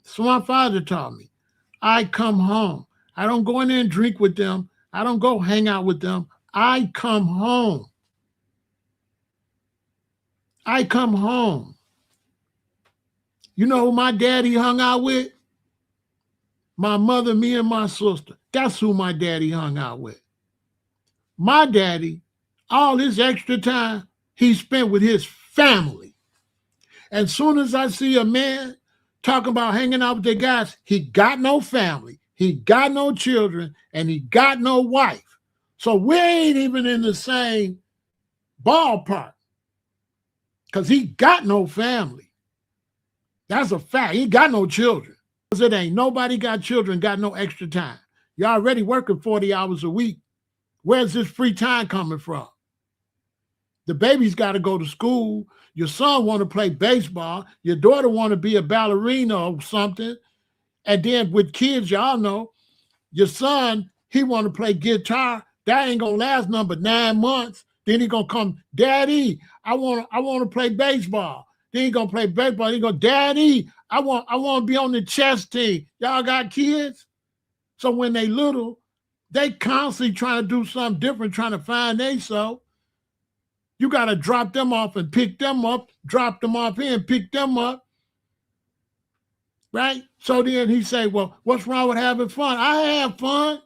So my father taught me. I come home. I don't go in there and drink with them. I don't go hang out with them. I come home. I come home. You know who my daddy hung out with? My mother, me, and my sister. That's who my daddy hung out with. My daddy, all his extra time, he spent with his family. And soon as I see a man talking about hanging out with the guys, he got no family, he got no children, and he got no wife. So we ain't even in the same ballpark because he got no family. That's a fact. He got no children. Because it ain't nobody got children, got no extra time. You're already working 40 hours a week. Where's this free time coming from? The baby's got to go to school. Your son want to play baseball. Your daughter want to be a ballerina or something. And then with kids, y'all know, your son, he want to play guitar. That ain't going to last number 9 months. Then he going to come, Daddy, I want to play baseball. Then he going to play baseball. He go, Daddy, I want to be on the chess team. Y'all got kids? So when they little, they constantly trying to do something different, trying to find themselves. You got to drop them off and pick them up, drop them off here and pick them up, right? So then he say, well, what's wrong with having fun? I have fun.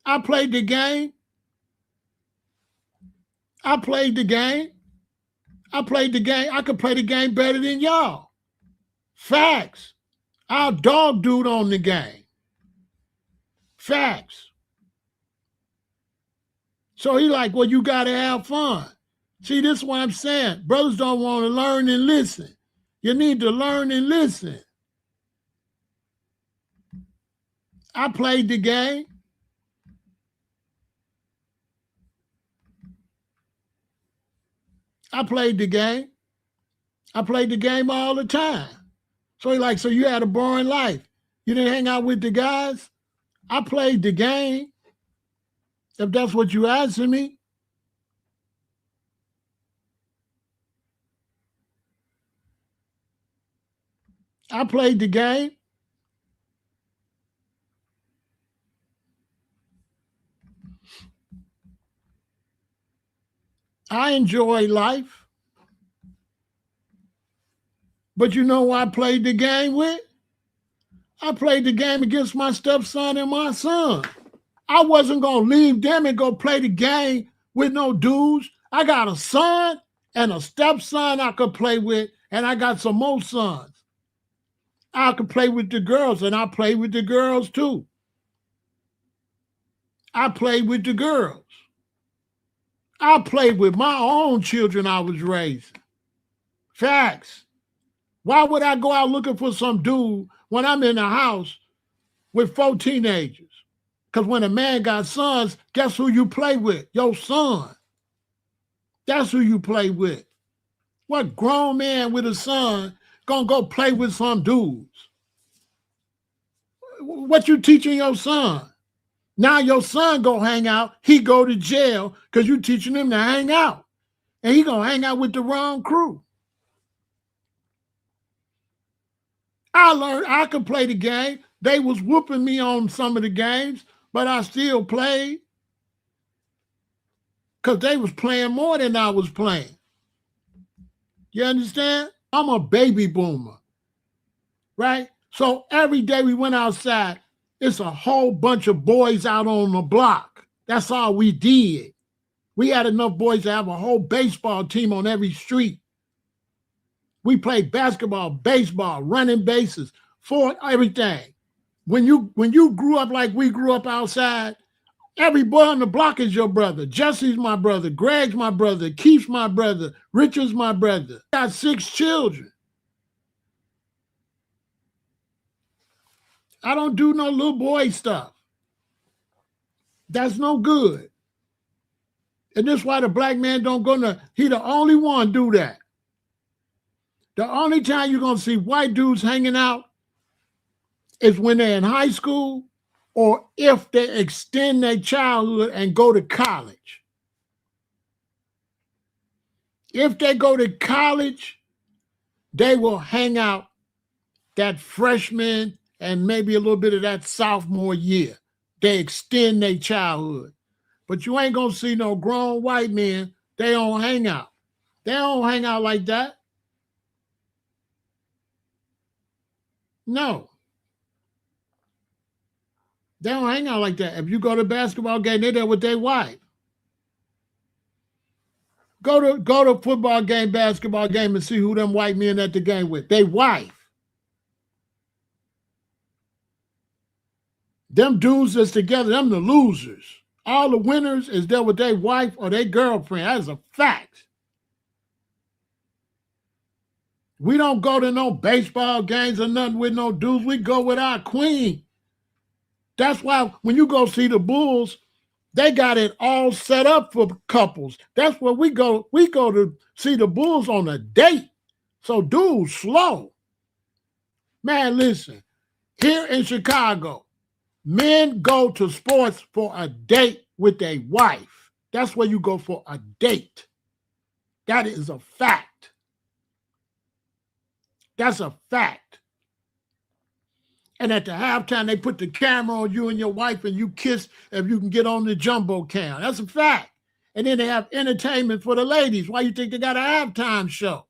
I played the game. I played the game. I played the game. I could play the game better than y'all. Facts. I'll dog dude on the game. Facts. So he like, well, you got to have fun. See, this is what I'm saying. Brothers don't want to learn and listen. You need to learn and listen. I played the game. I played the game. I played the game all the time. So he like, so you had a boring life. You didn't hang out with the guys? I played the game. If that's what you asking me. I played the game. I enjoy life. But you know who I played the game with? I played the game against my stepson and my son. I wasn't going to leave them and go play the game with no dudes. I got a son and a stepson I could play with, and I got some more sons. I could play with the girls, and I play with the girls too. I played with the girls. I played with my own children I was raising. Facts. Why would I go out looking for some dude when I'm in the house with 4 teenagers? Because when a man got sons, guess who you play with? Your son. That's who you play with. What grown man with a son gonna go play with some dudes? What you teaching your son? Now your son go hang out, he go to jail because you teaching him to hang out. And he gonna hang out with the wrong crew. I learned I could play the game. They was whooping me on some of the games, but I still played because they was playing more than I was playing. You understand? I'm a baby boomer, right? So every day we went outside, it's a whole bunch of boys out on the block. That's all we did. We had enough boys to have a whole baseball team on every street. We played basketball, baseball, running bases, for everything. When you grew up like we grew up outside, every boy on the block is your brother. Jesse's my brother. Greg's my brother. Keith's my brother. Richard's my brother. Got 6 children. I don't do no little boy stuff. That's no good. And this is why the black man don't go to, he the only one do that. The only time you're going to see white dudes hanging out is when they're in high school or if they extend their childhood and go to college. If they go to college, they will hang out that freshman and maybe a little bit of that sophomore year. They extend their childhood. But you ain't going to see no grown white men. They don't hang out. They don't hang out like that. No. They don't hang out like that. If you go to a basketball game, they're there with their wife. Go to football game, basketball game, and see who them white men at the game with. They wife. Them dudes that's together, them the losers. All the winners is there with their wife or their girlfriend. That is a fact. We don't go to no baseball games or nothing with no dudes. We go with our queen. That's why when you go see the Bulls, they got it all set up for couples. That's where we go. We go to see the Bulls on a date. So dudes, slow. Man, listen. Here in Chicago, men go to sports for a date with a wife. That's where you go for a date. That is a fact. That's a fact. And at the halftime, they put the camera on you and your wife and you kiss if you can get on the jumbo cam. That's a fact. And then they have entertainment for the ladies. Why you think they got a halftime show?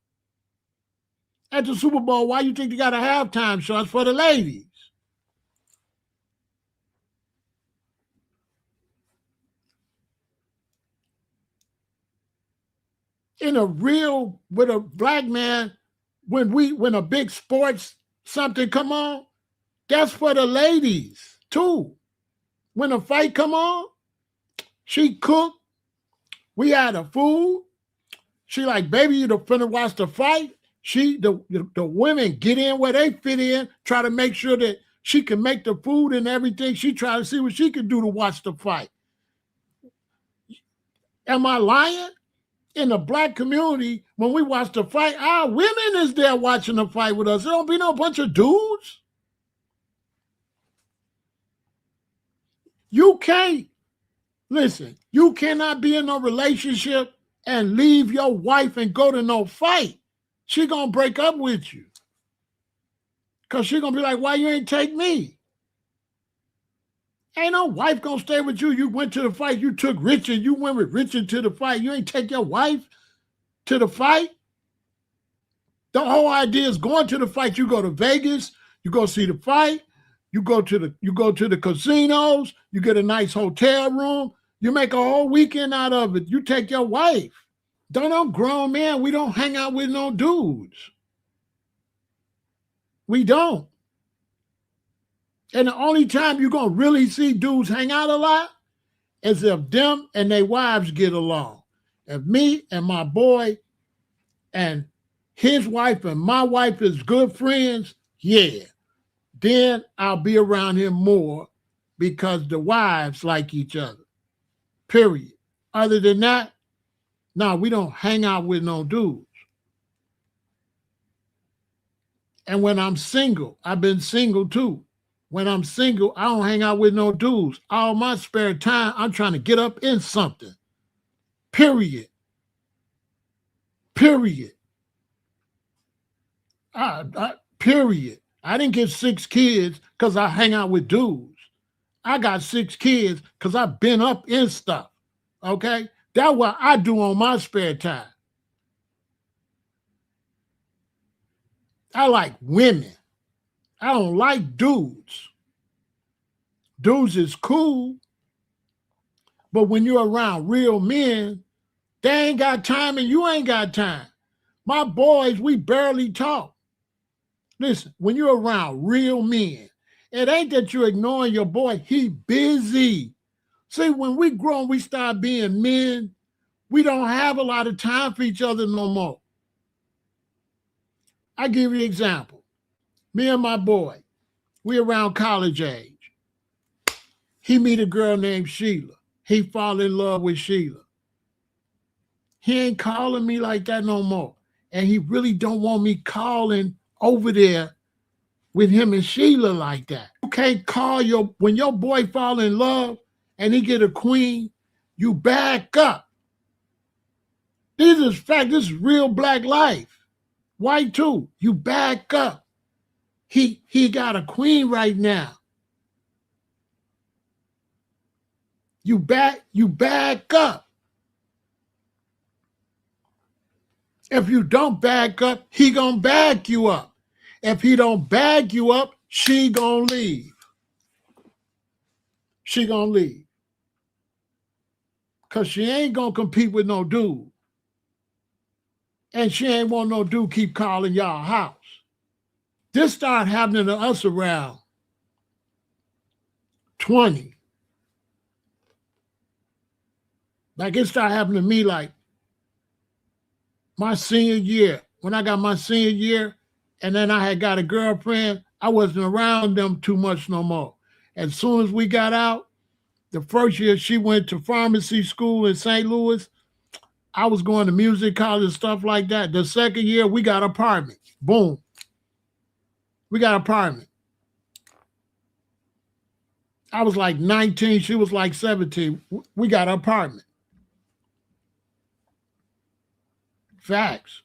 At the Super Bowl, why you think they got a halftime show? It's for the ladies. With a black man, when a big sports something come on, that's for the ladies too. When a fight come on, she cooked. We had the food. She like, baby, you finna watch the fight. The women get in where they fit in, try to make sure that she can make the food and everything. She try to see what she can do to watch the fight. Am I lying? In the black community, when we watch the fight, our women is there watching the fight with us. There don't be no bunch of dudes. You can't, listen, you cannot be in a relationship and leave your wife and go to no fight. She gonna break up with you. Because she gonna be like, why you ain't take me? Ain't no wife gonna stay with you. You went to the fight. You took Richard. You went with Richard to the fight. You ain't take your wife to the fight. The whole idea is going to the fight. You go to Vegas. You go see the fight. You go to the casinos. You get a nice hotel room. You make a whole weekend out of it. You take your wife. Don't know grown man. We don't hang out with no dudes. We don't. And the only time you're going to really see dudes hang out a lot is if them and their wives get along. If me and my boy and his wife and my wife is good friends, yeah, then I'll be around him more because the wives like each other, period. Other than that, no, we don't hang out with no dudes. And when I'm single, I've been single too. When I'm single, I don't hang out with no dudes. All my spare time, I'm trying to get up in something. Period. Period. Period. I didn't get 6 kids because I hang out with dudes. I got 6 kids because I've been up in stuff. Okay? That's what I do on my spare time. I like women. I don't like dudes. Dudes is cool, but when you're around real men, they ain't got time and you ain't got time. My boys, we barely talk. Listen, when you're around real men, it ain't that you're ignoring your boy. He busy. See, when we grow and we start being men, we don't have a lot of time for each other no more. I give you an example. Me and my boy, we around college age. He meet a girl named Sheila. He fall in love with Sheila. He ain't calling me like that no more. And he really don't want me calling over there with him and Sheila like that. You can't call when your boy fall in love and he get a queen, you back up. This is fact. This is real black life. White too. You back up. He got a queen right now. You back up. If you don't back up, he gonna back you up. If he don't back you up, she gonna leave. She gonna leave. Because she ain't gonna compete with no dude. And she ain't want no dude keep calling y'all house. This started happening to us around 20. Like it started happening to me like my senior year. When I got my senior year and then I had got a girlfriend, I wasn't around them too much no more. As soon as we got out, the first year she went to pharmacy school in St. Louis. I was going to music college and stuff like that. The second year, we got an apartment. Boom. We got an apartment. I was like 19. She was like 17. We got an apartment. Facts.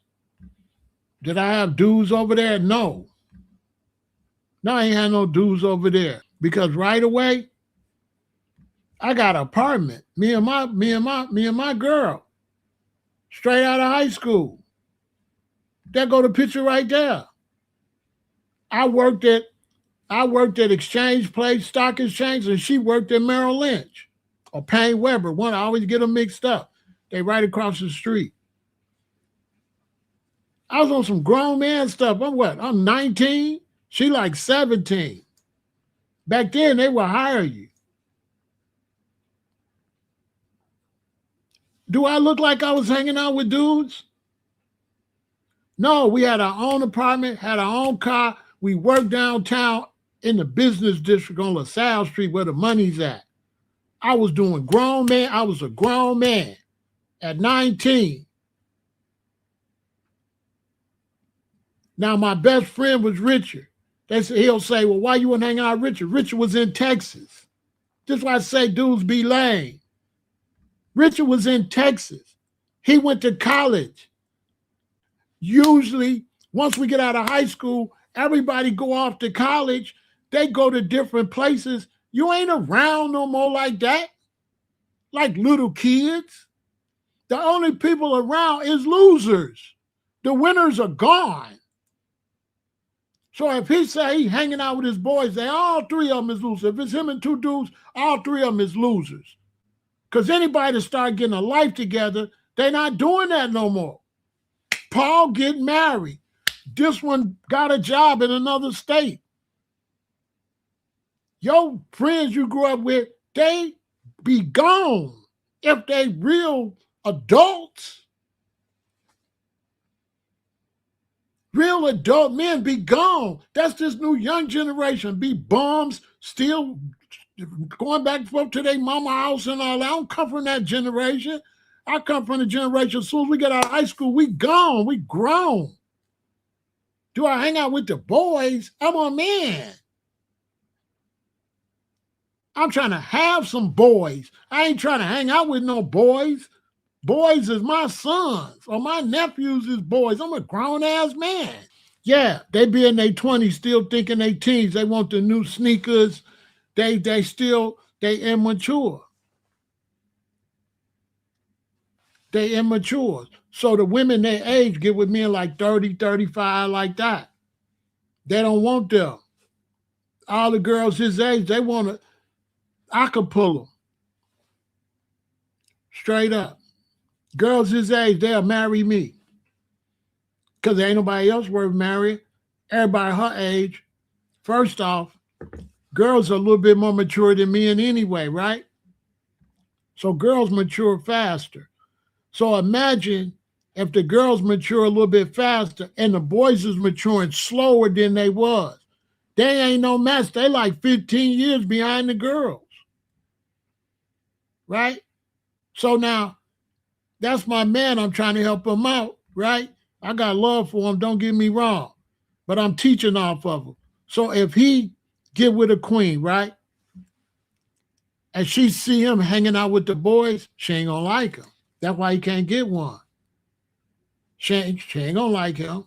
Did I have dudes over there? No. No, I ain't had no dudes over there. Because right away, I got an apartment. Me and my girl. Straight out of high school. There go the picture right there. I worked at Exchange Place, Stock Exchange, and she worked at Merrill Lynch or Payne Weber. One, I always get them mixed up. They right across the street. I was on some grown man stuff. I'm 19. She like 17. Back then, they would hire you. Do I look like I was hanging out with dudes? No, we had our own apartment, had our own car. We worked downtown in the business district on LaSalle Street where the money's at. I was doing grown man. I was a grown man at 19. Now, my best friend was Richard. He'll say, well, why you weren't hanging out with Richard? Richard was in Texas. That's why I say dudes be lame. Richard was in Texas. He went to college. Usually, once we get out of high school, everybody go off to college. They go to different places. You ain't around no more like that, like little kids. The only people around is losers. The winners are gone. So if he say he hanging out with his boys, all 3 of them is losers. If it's him and 2 dudes, all 3 of them is losers. Because anybody that start getting a life together, they're not doing that no more. Paul getting married. This one got a job in another state. Your friends you grew up with, they be gone if they real adults. Real adult men be gone. That's this new young generation. Be bums, still going back and forth to their mama house and all that. I don't come from that generation. I come from the generation, as soon as we get out of high school, we gone. We grown. Do I hang out with the boys? I'm a man. I'm trying to have some boys. I ain't trying to hang out with no boys. Boys is my sons or my nephews is boys. I'm a grown-ass man. Yeah, they be in their 20s still thinking they teens. They want the new sneakers. They immature. They immature. So the women their age get with men like 30, 35, like that. They don't want them. All the girls his age, they want to, I could pull them straight up. Girls his age, they'll marry me because there ain't nobody else worth marrying. Everybody her age. First off, girls are a little bit more mature than men anyway, right? So girls mature faster. So imagine if the girls mature a little bit faster and the boys is maturing slower than they was. They ain't no match. They like 15 years behind the girls, right? So now that's my man. I'm trying to help him out, right? I got love for him. Don't get me wrong, but I'm teaching off of him. So if he get with a queen, right, and she see him hanging out with the boys, she ain't gonna like him. That's why he can't get one. She ain't gonna like him.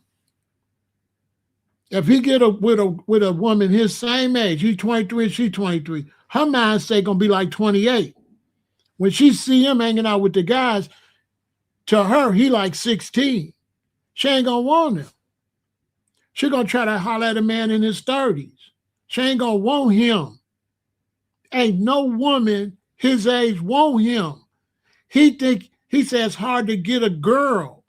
If he get with a woman his same age, he's 23 and she's 23, her mindset gonna be like 28. When she see him hanging out with the guys, to her, he like 16. She ain't gonna want him. She gonna try to holler at a man in his 30s. She ain't gonna want him. Ain't no woman his age want him. He says it's hard to get a girl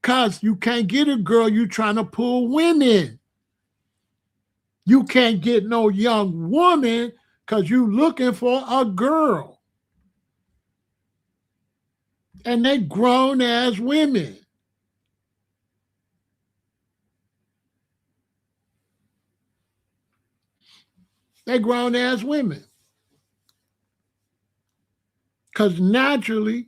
because you can't get a girl, you trying to pull women. You can't get no young woman because you looking for a girl. And they grown as women. They grown as women. Because naturally,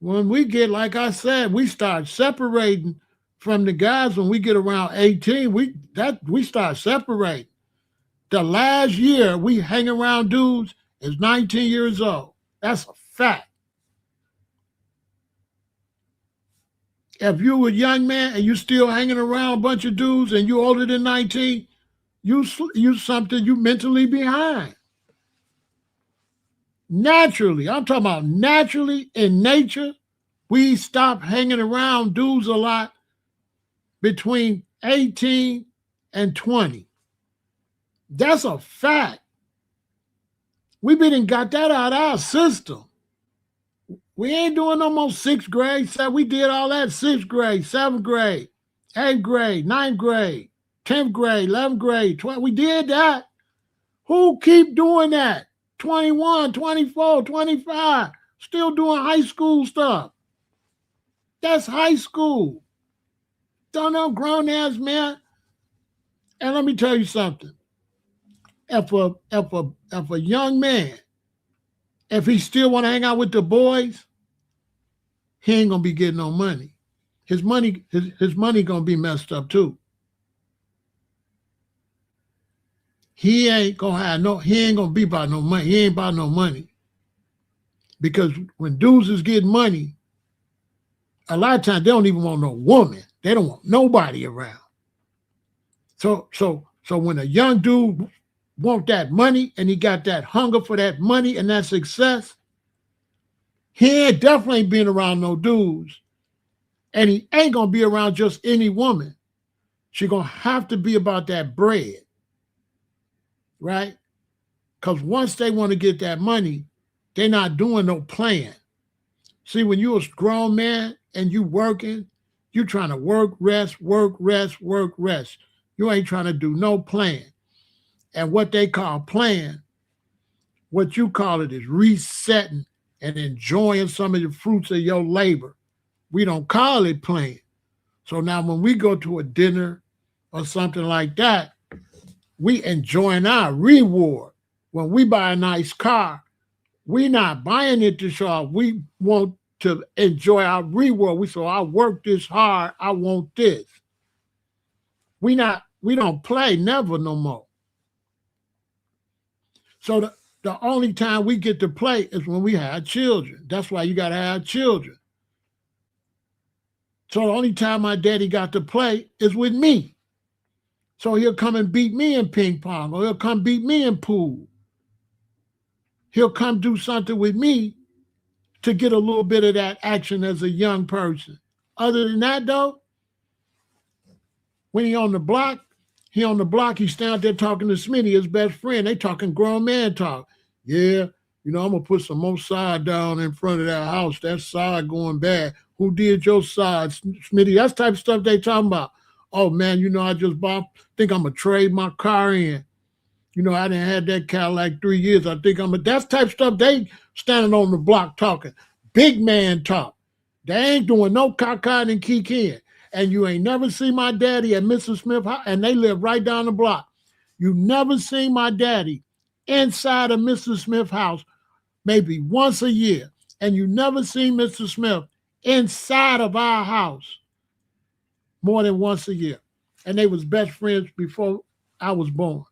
when we get, like I said, we start separating from the guys when we get around 18, we start separating. The last year we hang around dudes is 19 years old. That's a fact. If you a young man and you still hanging around a bunch of dudes and you older than 19, you something you mentally behind. Naturally, I'm talking about naturally in nature, we stop hanging around dudes a lot between 18 and 20. That's a fact. We been got that out of our system. We ain't doing no more sixth grade. So we did all that sixth grade, seventh grade, eighth grade, ninth grade, 10th grade, 11th grade, 12th. We did that. Who keep doing that? 21, 24, 25, still doing high school stuff. That's high school. Don't know grown ass man. And let me tell you something. If a young man, if he still want to hang out with the boys, he ain't gonna be getting no money. His money gonna be messed up too. He ain't gonna be about no money. He ain't about no money. Because when dudes is getting money, a lot of times they don't even want no woman. They don't want nobody around. So when a young dude want that money and he got that hunger for that money and that success, he ain't definitely been around no dudes. And he ain't gonna be around just any woman. She gonna have to be about that bread, right? Because once they want to get that money, they're not doing no plan. See, when you're a grown man and you working, you trying to work, rest, work, rest, work, rest. You ain't trying to do no plan. And what they call plan, what you call it is resetting and enjoying some of the fruits of your labor. We don't call it plan. So now when we go to a dinner or something like that, we enjoying our reward. When we buy a nice car, we not buying it to show off. We want to enjoy our reward. We say, I worked this hard, I want this. We don't play never no more. So the only time we get to play is when we have children. That's why you got to have children. So the only time my daddy got to play is with me. So he'll come and beat me in ping pong, or he'll come beat me in pool. He'll come do something with me to get a little bit of that action as a young person. Other than that, though, when he on the block, he's standing there talking to Smitty, his best friend. They talking grown man talk. Yeah, I'm going to put some more sod down in front of that house. That sod going bad. Who did your sod, Smitty? That's the type of stuff they talking about. Oh, man, I just think I'm going to trade my car in. I didn't have that Cadillac 3 years. I think that's type of stuff they standing on the block talking. Big man talk. They ain't doing no cockeyed and kikiing. And you ain't never seen my daddy at Mrs. Smith house, and they live right down the block. You never seen my daddy inside of Mrs. Smith house maybe once a year. And you never seen Mr. Smith inside of our house more than once a year. And they was best friends before I was born.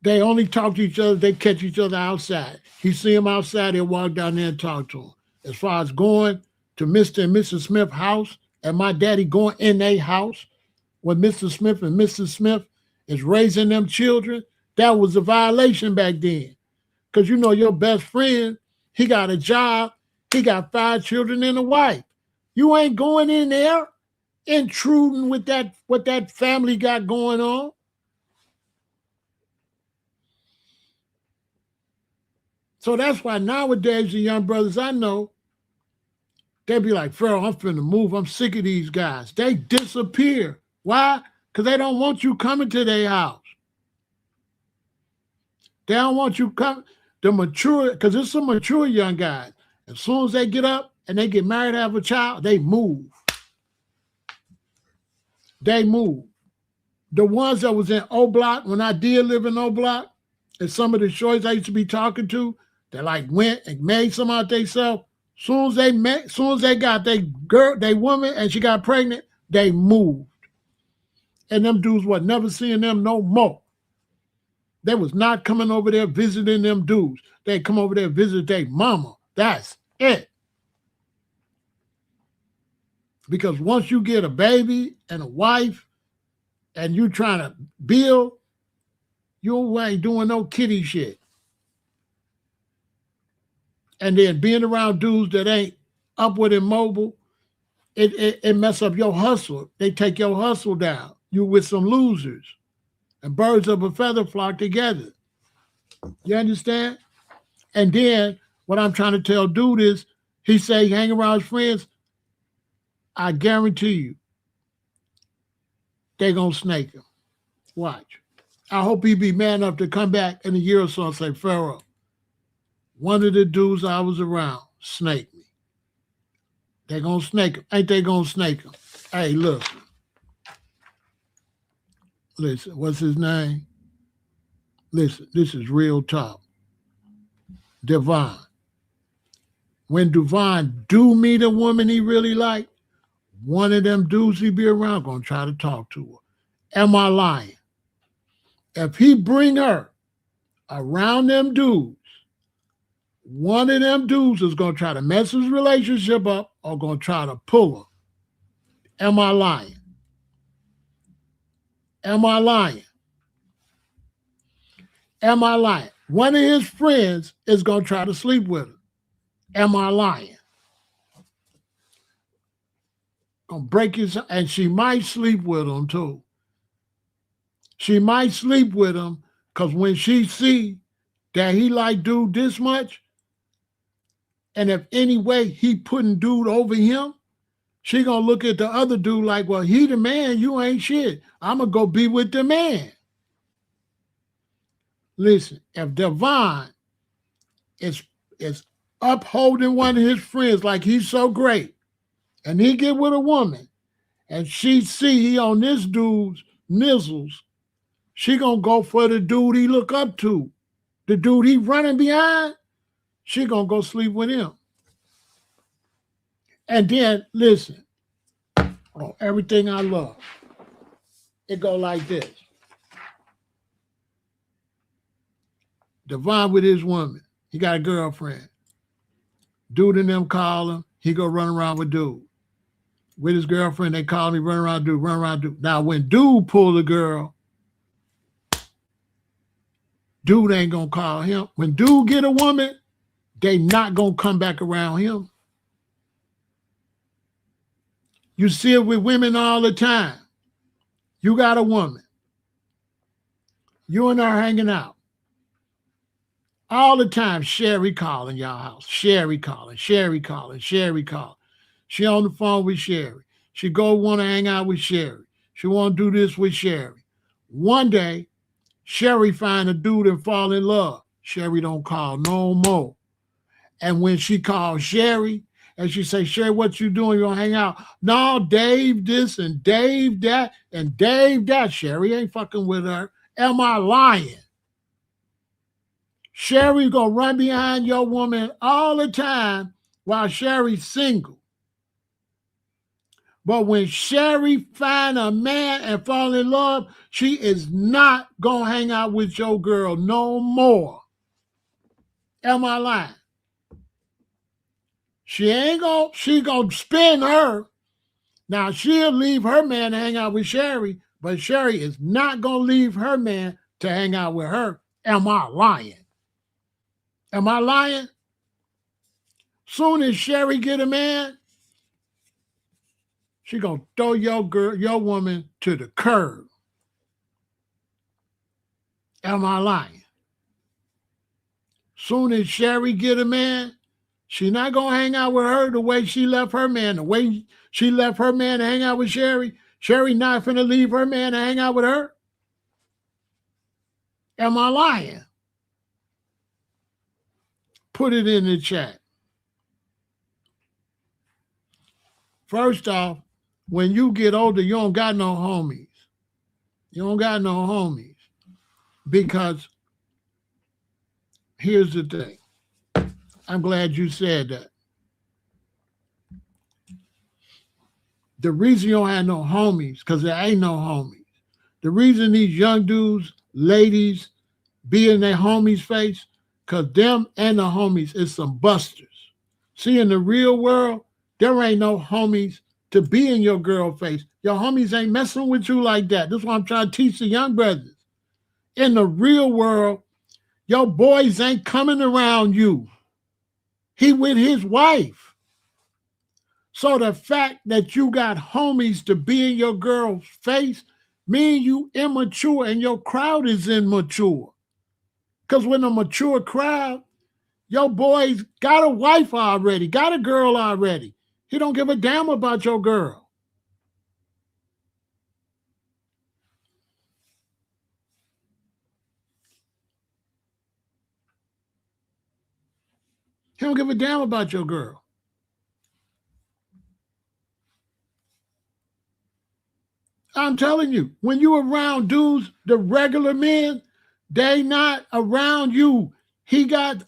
They only talk to each other. They catch each other outside. He see him outside. He'll walk down there and talk to him. As far as going to Mr. and Mrs. Smith house and my daddy going in their house when Mr. Smith and Mrs. Smith is raising them children, that was a violation back then. Because your best friend, he got a job. He got 5 children and a wife. You ain't going in there intruding with what that family got going on. So that's why nowadays the young brothers I know, they be like, Pharaoh, I'm finna move. I'm sick of these guys. They disappear. Why? Because they don't want you coming to their house. They don't want you coming. The mature, because it's some mature young guys. As soon as they get up and they get married, have a child, they move. They move. The ones that was in O Block, when I did live in O Block, and some of the shorts I used to be talking to, they like went and made some out themselves. Soon as they got they woman and she got pregnant, they moved. And them dudes were never seeing them no more. They was not coming over there visiting them dudes. They come over there visit their mama. That's it. Because once you get a baby and a wife and you trying to build, you ain't doing no kiddie shit. And then being around dudes that ain't upward and mobile, it mess up your hustle. They take your hustle down. You with some losers. And birds of a feather flock together. You understand? And then what I'm trying to tell dude is, he say he hang around his friends, I guarantee you, they gonna snake him. Watch. I hope he be man enough to come back in a year or so and say, Pharaoh, one of the dudes I was around snaked me. They gonna snake him. Ain't they gonna snake him? Hey, listen, what's his name? Listen, this is real talk. Devon. When Devon do meet a woman he really like, one of them dudes he be around gonna try to talk to her. Am I lying? If he bring her around them dudes, one of them dudes is gonna try to mess his relationship up or gonna try to pull her. Am I lying? Am I lying? Am I lying? One of his friends is gonna try to sleep with her. Am I lying? Gonna break his, and she might sleep with him too. She might sleep with him because when she see that he like dude this much, and if any way he putting dude over him, she gonna look at the other dude like, well, he the man, you ain't shit. I'm gonna go be with the man. Listen, if Devon is upholding one of his friends like he's so great, and he get with a woman, and she see he on this dude's nizzles, she gonna go for the dude he look up to. The dude he running behind, she gonna go sleep with him. And then, listen, on everything I love, it go like this. Devon with his woman, he got a girlfriend. Dude and them call him, he go run around with dude. with his girlfriend. They call me, run around dude, run around dude. Now, when dude pull the girl, dude ain't gonna call him. When dude get a woman, they not gonna come back around him. You see it with women all the time. You got a woman. You and her hanging out. All the time, Sherry calling y'all house. Sherry calling, Sherry calling, Sherry calling. She on the phone with Sherry. She go want to hang out with Sherry. She want to do this with Sherry. One day, Sherry find a dude and fall in love. Sherry don't call no more. And when she calls Sherry, and she say, Sherry, what you doing? You gonna hang out? No, Dave this and Dave that and Dave that. Sherry ain't fucking with her. Am I lying? Sherry gonna run behind your woman all the time while Sherry's single. But when Sherry find a man and fall in love, she is not gonna hang out with your girl no more. Am I lying? She gonna spin her. Now she'll leave her man to hang out with Sherry, but Sherry is not gonna leave her man to hang out with her. Am I lying? Am I lying? Soon as Sherry get a man, she gonna throw your woman to the curb. Am I lying? Soon as Sherry get a man, she not gonna hang out with her the way she left her man. The way she left her man to hang out with Sherry, Sherry not finna leave her man to hang out with her. Am I lying? Put it in the chat. First off, when you get older, you don't got no homies. You don't got no homies. Because here's the thing. I'm glad you said that. The reason you don't have no homies, because there ain't no homies. The reason these young dudes, ladies, be in their homies' face, because them and the homies is some busters. See, in the real world, there ain't no homies to be in your girl face. Your homies ain't messing with you like that. That's what I'm trying to teach the young brothers. In the real world, your boys ain't coming around you. He with his wife. So the fact that you got homies to be in your girl's face mean you immature and your crowd is immature. Because when a mature crowd, your boys got a wife already, got a girl already. He don't give a damn about your girl. He don't give a damn about your girl. I'm telling you, when you around dudes, the regular men, they not around you. He got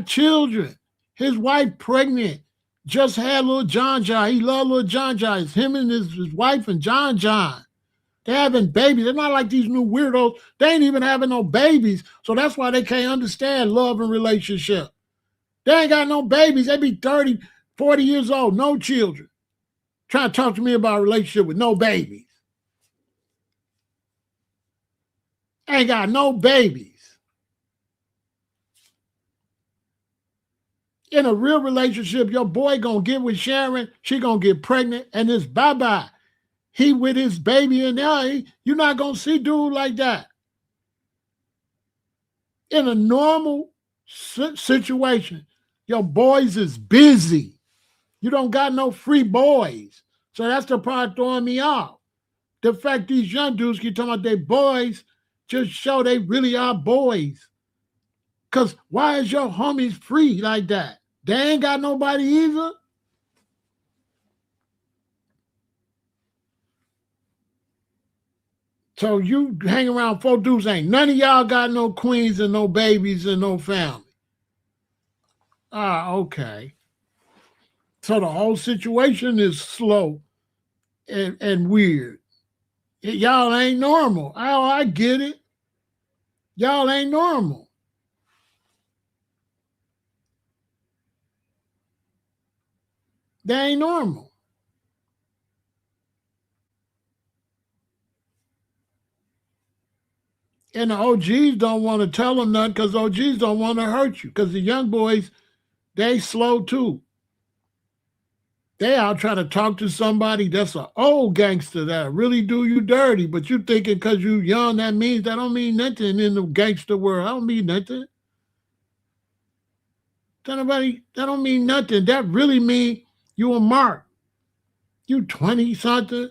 children. His wife pregnant. Just had little John John. He love little John John. It's him and his wife and John John. They're having babies. They're not like these new weirdos. They ain't even having no babies. So that's why they can't understand love and relationship. They ain't got no babies. They be 30, 40 years old, no children. Trying to talk to me about a relationship with no babies. Ain't got no babies. In a real relationship, your boy gonna get with Sharon, she gonna get pregnant, and it's bye-bye. He with his baby in there, you're not gonna see dude like that. In a normal situation, your boys is busy. You don't got no free boys. So that's the part throwing me off. The fact these young dudes keep talking about their boys just show they really are boys. Because why is your homies free like that? They ain't got nobody either. So you hang around 4 dudes, ain't none of y'all got no queens and no babies and no family. Ah, okay. So the whole situation is slow and weird. Y'all ain't normal. Oh, I get it. Y'all ain't normal. They ain't normal. And the OGs don't want to tell them nothing because OGs don't want to hurt you. Because the young boys, they slow too. They out trying to talk to somebody that's an old gangster that really do you dirty. But you thinking because you young, that don't mean nothing in the gangster world. That don't mean nothing. That don't mean nothing. That really mean you a mark. You 20 something.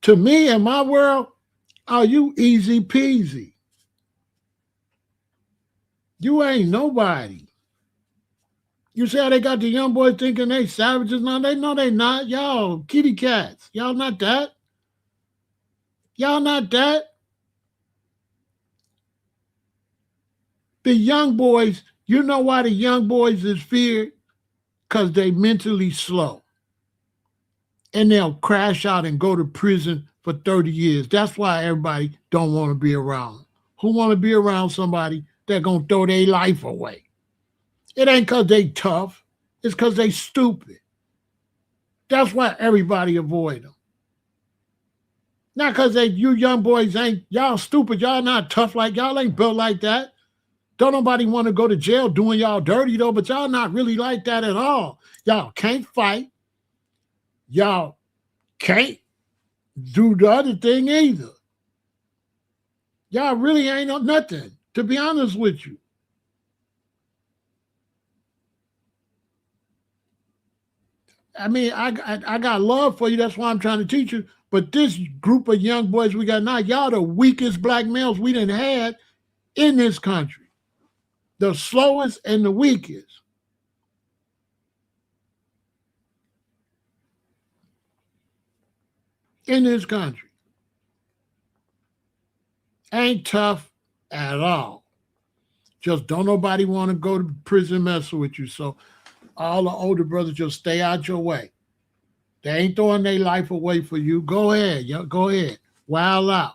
To me, in my world, oh, you easy peasy. You ain't nobody. You see how they got the young boys thinking they savages? No, they know they not. Y'all kitty cats. Y'all not that. Y'all not that. The young boys, you know why the young boys is feared? Because they mentally slow. And they'll crash out and go to prison for 30 years. That's why everybody don't want to be around. Who want to be around somebody that going to throw their life away? It ain't because they tough. It's because they stupid. That's why everybody avoid them. Not because you young boys y'all stupid. Y'all not tough like y'all ain't built like that. Don't nobody want to go to jail doing y'all dirty though, but y'all not really like that at all. Y'all can't fight. Y'all can't do the other thing either. Y'all really ain't nothing, to be honest with you. I mean, I got love for you. That's why I'm trying to teach you. But this group of young boys we got now, y'all the weakest black males we done had in this country. The slowest and the weakest. In this country. Ain't tough at all. Just don't nobody want to go to prison messing with you. So all the older brothers just stay out your way. They ain't throwing their life away for you. Go ahead. Go ahead. Wild out.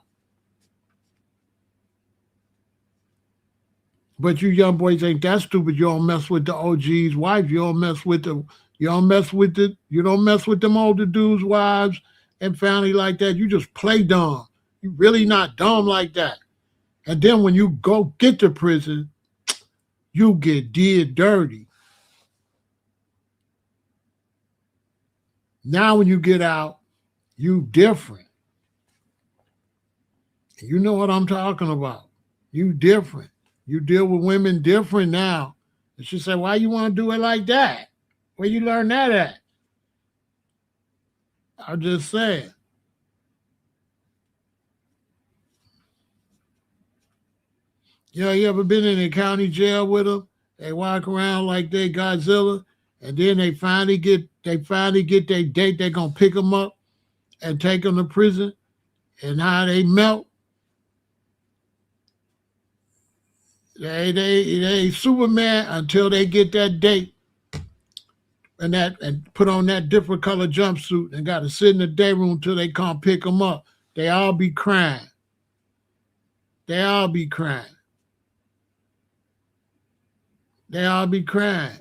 But you young boys ain't that stupid. You don't mess with the OG's wife. You don't mess with them older dudes' wives and family like that. You just play dumb. You really not dumb like that. And then when you go get to prison, you get did dirty. Now when you get out, you different. You know what I'm talking about. You different. You deal with women different now. And she said, why you want to do it like that? Where you learn that at? I'm just saying. You ever been in a county jail with them? They walk around like they Godzilla, and then they finally get their date. They're gonna pick them up and take them to prison, and how they melt. They Superman until they get that date and put on that different color jumpsuit and got to sit in the day room until they come pick them up. They all be crying. They all be crying. They all be crying.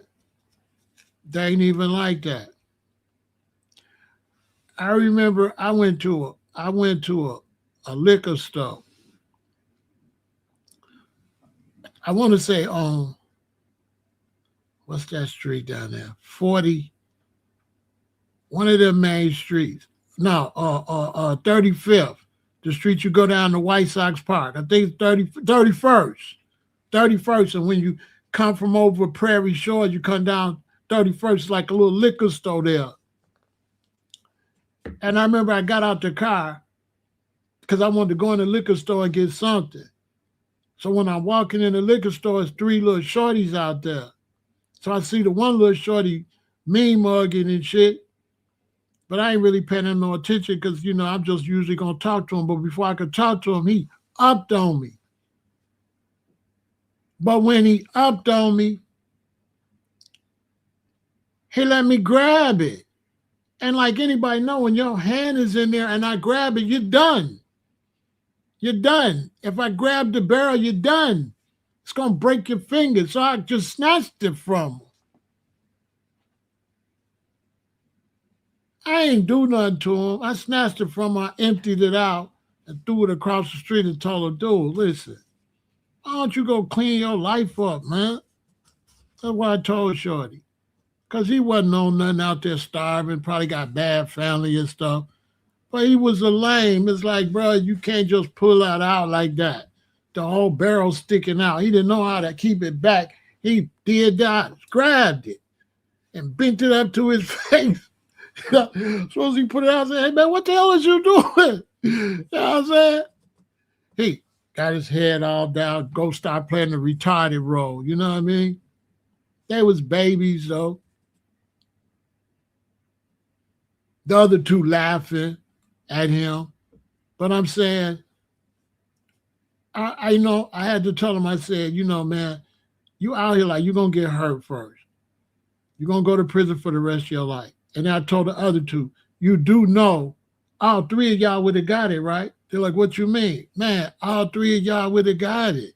They ain't even like that. I remember I went to a liquor store. I want to say on what's that street down there? 40, one of them main streets. No, 35th. The street you go down to White Sox Park. I think it's 31st. 31st. And when you come from over Prairie Shore, you come down 31st, like a little liquor store there. And I remember I got out the car because I wanted to go in the liquor store and get something. So when I'm walking in the liquor store, it's three little shorties out there. So I see the one little shorty mean mugging and shit. But I ain't really paying him no attention because, I'm just usually going to talk to him. But before I could talk to him, he upped on me. But when he upped on me, he let me grab it. And like anybody know, when your hand is in there and I grab it, you're done. You're done. If I grab the barrel, you're done. It's going to break your finger. So I just snatched it from him. I ain't do nothing to him. I snatched it from him, I emptied it out and threw it across the street and told him, dude, listen, Why don't you go clean your life up, man? That's what I told Shorty. Because he wasn't on nothing out there starving, probably got bad family and stuff. But he was a lame. It's like, bro, you can't just pull that out like that. The whole barrel sticking out. He didn't know how to keep it back. He did that, grabbed it, and bent it up to his face. Suppose he put it out and said, hey, man, what the hell is you doing? You know what I'm saying? He got his head all down, go start playing the retarded role. You know what I mean? They was babies, though. The other two laughing at him. But I'm saying, I know, I had to tell him, I said, you know, man, you out here like you're going to get hurt first. You're going to go to prison for the rest of your life. And I told the other two, you do know all three of y'all would have got it, right? They're like, what you mean? Man, all three of y'all would have got it.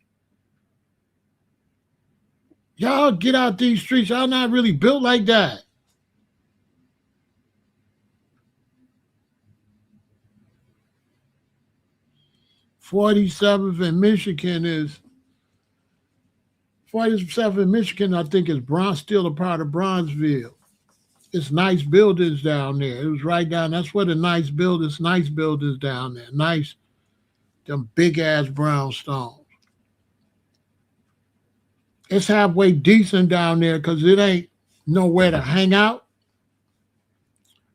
Y'all get out these streets. Y'all not really built like that. .47th in Michigan is 47th in Michigan, I think, is still a part of Bronzeville. It's nice buildings down there. It was right down. That's where the nice buildings down there. Nice, them big ass brownstones. It's halfway decent down there because it ain't nowhere to hang out.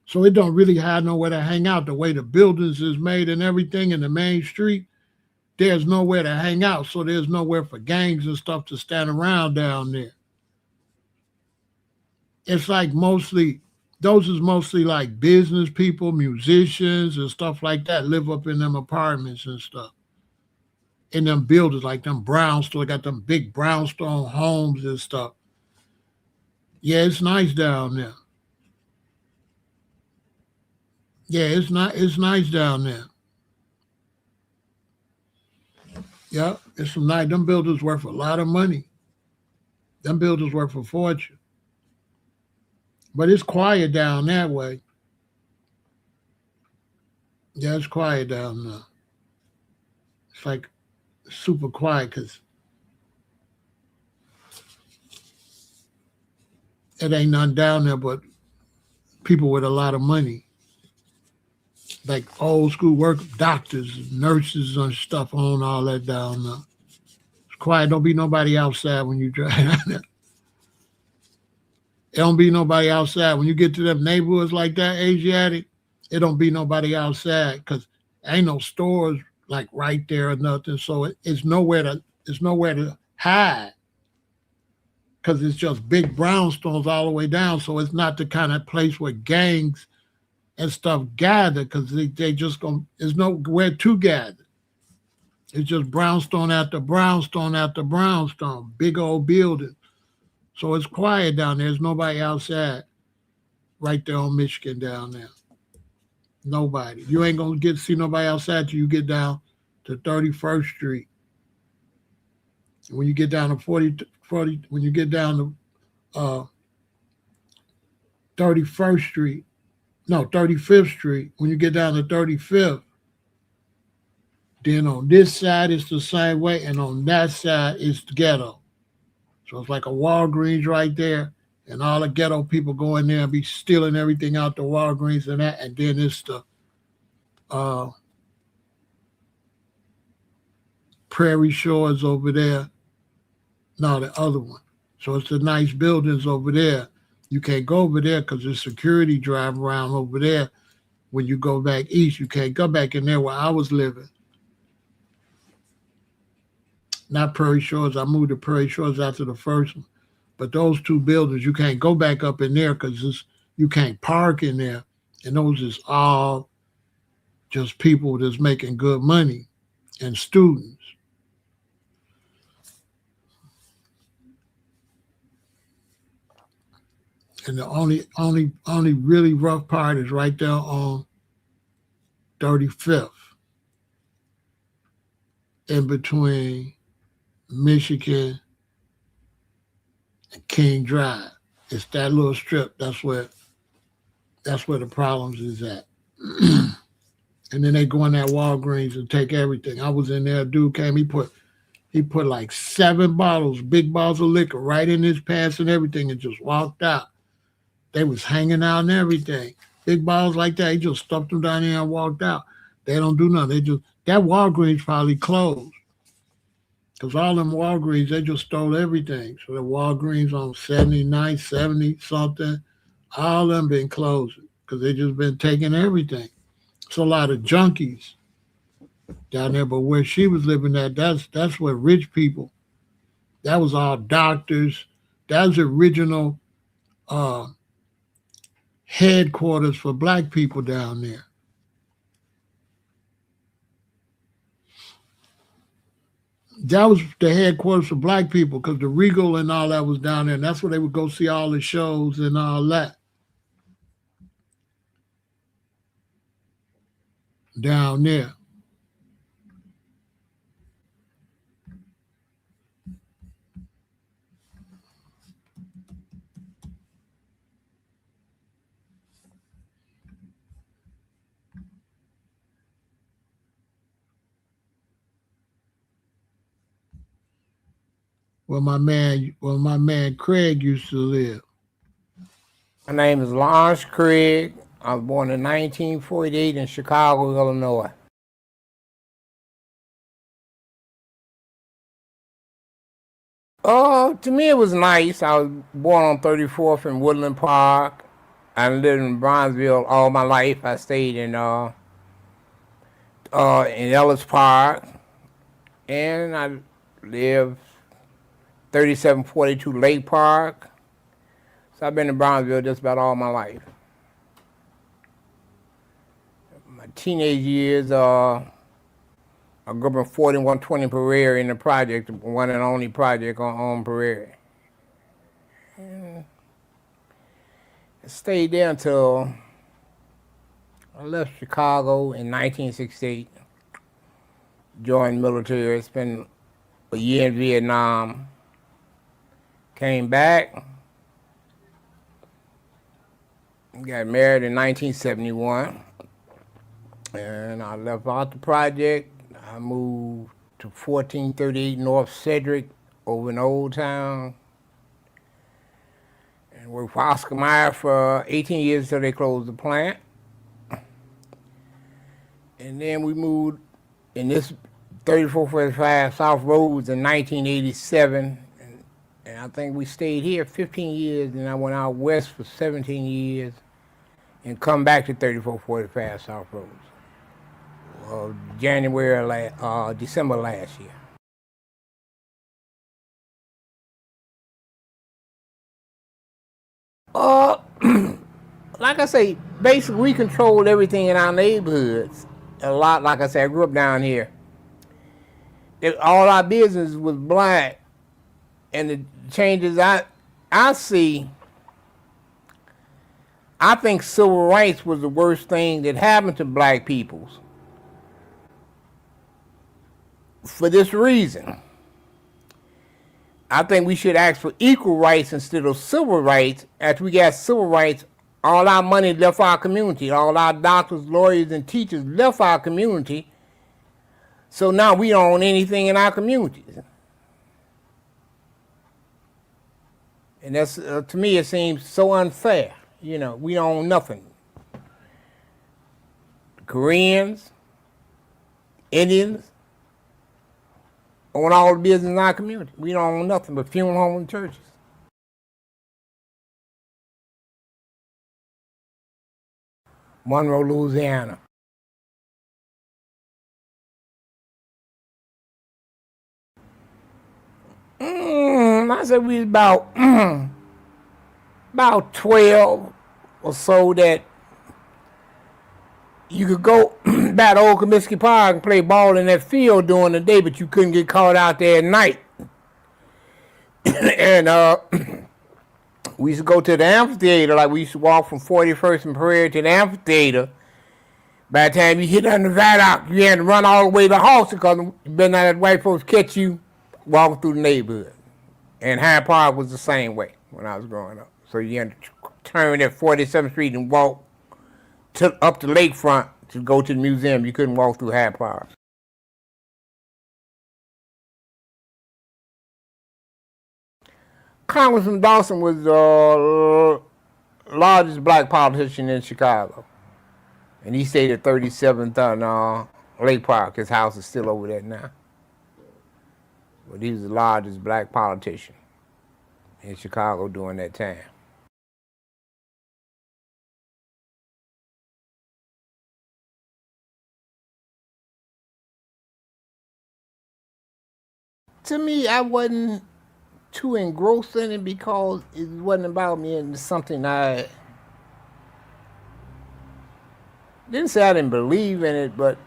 So it don't really have nowhere to hang out. The way the buildings is made and everything in the main street, there's nowhere to hang out. So there's nowhere for gangs and stuff to stand around down there. It's like those is mostly like business people, musicians and stuff like that live up in them apartments and stuff. In them buildings, like them brownstone, got them big brownstone homes and stuff. Yeah, it's nice down there. Yeah, it's nice down there. Yeah, it's some nice. Them buildings worth a lot of money. Them buildings worth a fortune. But it's quiet down that way. Yeah, it's quiet down there. It's like super quiet because it ain't none down there but people with a lot of money. Like old school work, doctors, nurses and stuff on all that down there. It's quiet. Don't be nobody outside when you drive down there. It don't be nobody outside. When you get to them neighborhoods like that, Asiatic, it don't be nobody outside because ain't no stores like right there or nothing. So it's nowhere to hide because it's just big brownstones all the way down. So it's not the kind of place where gangs and stuff gather because they just there's nowhere to gather. It's just brownstone after brownstone after brownstone, big old building. So it's quiet down there. There's nobody outside right there on Michigan down there. Nobody. You ain't going to get to see nobody outside till you get down to 31st Street. And when you get down to 40 when you get down to 31st Street, no, 35th Street, when you get down to 35th, then on this side it's the same way, and on that side it's the ghetto. So it's like a Walgreens right there, and all the ghetto people go in there and be stealing everything out the Walgreens and that, and then it's the Prairie Shores over there. No, the other one. So it's the nice buildings over there. You can't go over there because there's security drive around over there. When you go back east, you can't go back in there where I was living. Not Prairie Shores. I moved to Prairie Shores after the first one. But those two buildings, you can't go back up in there because you can't park in there. And those is all just people that's making good money and students. And the only really rough part is right there on 35th, in between Michigan and King Drive. It's that little strip. That's where the problems is at. And then they go in that Walgreens and take everything. I was in there. A dude came. He put like 7 bottles, big bottles of liquor, right in his pants and everything, and just walked out. They was hanging out and everything. Big bottles like that. He just stuffed them down there and walked out. They don't do nothing. They just that Walgreens probably closed. Because all them Walgreens, they just stole everything. So the Walgreens on 79, 70 something, all them been closing because they just been taking everything. It's a lot of junkies down there. But where she was living at, that's where rich people. That was all doctors. That was the original uh, headquarters for black people down there. That was the headquarters for black people because the Regal and all that was down there. And that's where they would go see all the shows and all that down there. Where my man Craig used to live. My name is Lawrence Craig. I was born in 1948 in Chicago, Illinois. To me it was nice. I was born on 34th in Woodland Park. I lived in Bronzeville all my life. I stayed in Ellis Park, and I lived 3742 Lake Park. So I've been in Bronzeville just about all my life. My teenage years, I grew up in 4120 Prairie in the project, one and only project on Prairie. And I stayed there until I left Chicago in 1968. Joined the military, spent a year in Vietnam. Came back, got married in 1971, and I left out the project. I moved to 1438 North Cedric over in Old Town, and worked for Oscar Mayer for 18 years until they closed the plant. And then we moved in this 3445 South Roads in 1987. And I think we stayed here 15 years, and I went out west for 17 years and come back to 3445 South Roads. December last year. Like I say, basically we controlled everything in our neighborhoods. A lot, like I said, I grew up down here. All our business was black. And the changes I see, I think civil rights was the worst thing that happened to black people. For this reason, I think we should ask for equal rights instead of civil rights. After we got civil rights, all our money left our community. All our doctors, lawyers, and teachers left our community. So now we don't own anything in our communities. And that's, to me, it seems so unfair. You know, we don't own nothing. Koreans, Indians, own all the business in our community. We don't own nothing but funeral homes and churches. Monroe, Louisiana. I said we was about 12 or so that you could go back to Old Comiskey Park and play ball in that field during the day, but you couldn't get caught out there at night. And we used to go to the amphitheater, like we used to walk from 41st and Prairie to the amphitheater. By the time you hit on the viaduct, you had to run all the way to Halston because you better not let white folks catch you walking through the neighborhood. And Hyde Park was the same way when I was growing up. So you had to turn at 47th Street and walk up the lakefront to go to the museum. You couldn't walk through Hyde Park. Congressman Dawson was the largest black politician in Chicago. And he stayed at 37th on Lake Park. His house is still over there now. But he was the largest black politician in Chicago during that time. To me, I wasn't too engrossed in it because it wasn't about me, and something I didn't say I didn't believe in it, but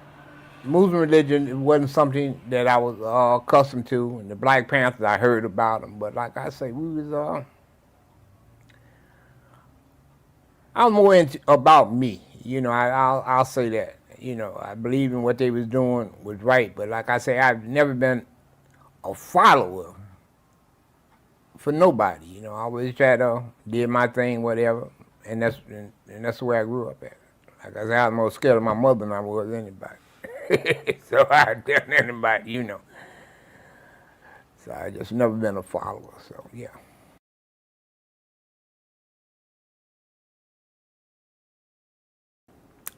Muslim religion, it wasn't something that I was accustomed to. And the Black Panthers, I heard about them, but like I say, I was more into about me. You know, I'll say that. You know, I believe in what they was doing was right, but like I say, I've never been a follower for nobody. You know, I always try to did my thing, whatever, and that's the way I grew up at. Like I said, I was more scared of my mother than I was anybody. So I tell anybody, you know. So I just never been a follower. So yeah.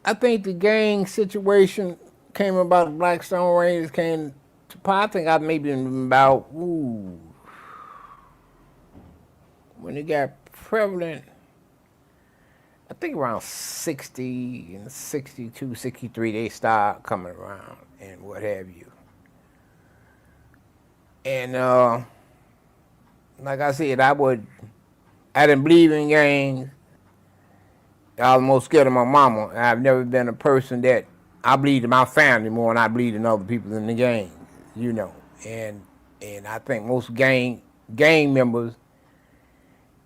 I think the gang situation came about. The Blackstone Rangers came to pot. I think I maybe about when it got prevalent. I think around 60 and 62, 63, they start coming around and what have you. And like I said, I didn't believe in gangs. I was most scared of my mama. I've never been a person that I believed in my family more than I believed in other people in the gang, you know. And I think most gang members,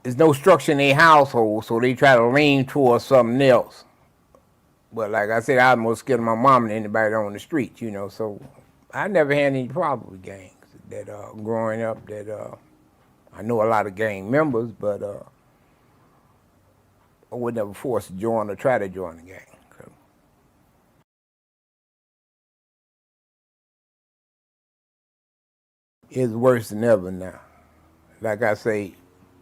there's no structure in their household, so they try to lean towards something else. But like I said, I was more scared of my mom than anybody on the street, you know. So I never had any problem with gangs. That growing up, that I know a lot of gang members, but I was never forced to join or try to join the gang. It's worse than ever now. Like I say,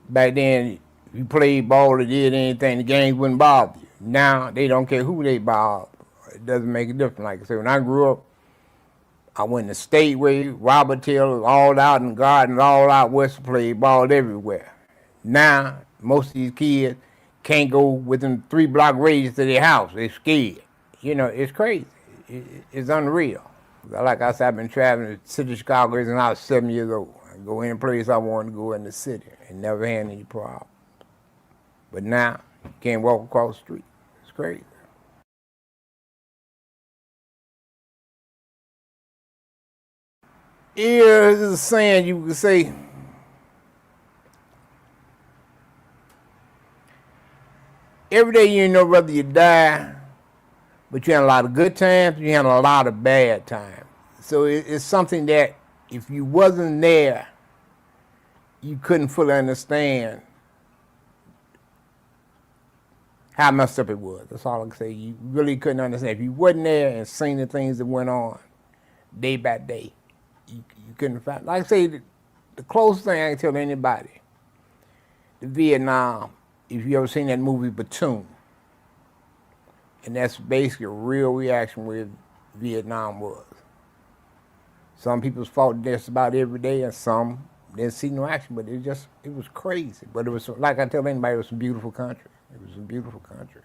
back then, if you played ball or did anything, the gangs wouldn't bother you. Now, they don't care who they bother. It doesn't make a difference. Like I said, when I grew up, I went to Stateway, Robert Hill, all out in the gardens, all out west, played ball everywhere. Now, most of these kids can't go within 3-block radius of their house. They're scared. You know, it's crazy. It's unreal. Like I said, I've been traveling the city of Chicago since I was 7 years old. I go any place I wanted to go in the city and never had any problem. But now, you can't walk across the street. It's crazy. Here is a saying you could say, every day you know whether you die, but you had a lot of good times, you had a lot of bad times. So it's something that if you wasn't there, you couldn't fully understand how messed up it was. That's all I can say. You really couldn't understand. If you wasn't there and seen the things that went on day by day, you couldn't find. Like I say, the closest thing I can tell anybody, the Vietnam, if you ever seen that movie Platoon, and that's basically a real reaction where Vietnam was. Some people fought just about every day, and some didn't see no action, but it was crazy. But it was, like I tell anybody, it was a beautiful country. It was a beautiful country.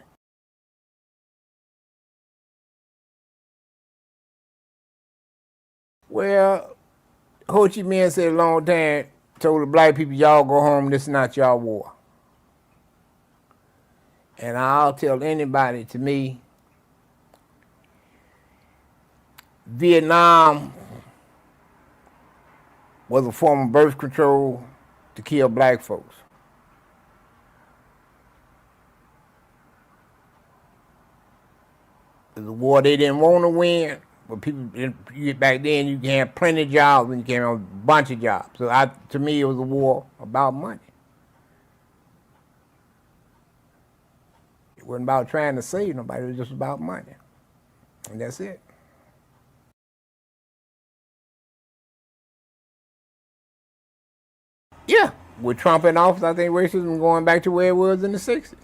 Well, Ho Chi Minh said a long time, told the black people, y'all go home, this is not y'all war. And I'll tell anybody, to me, Vietnam was a form of birth control to kill black folks. It was a war they didn't want to win, but people, back then, you can have plenty of jobs and you can have a bunch of jobs. So to me, it was a war about money. It wasn't about trying to save nobody, it was just about money. And that's it. Yeah, with Trump in office, I think racism going back to where it was in the 60s.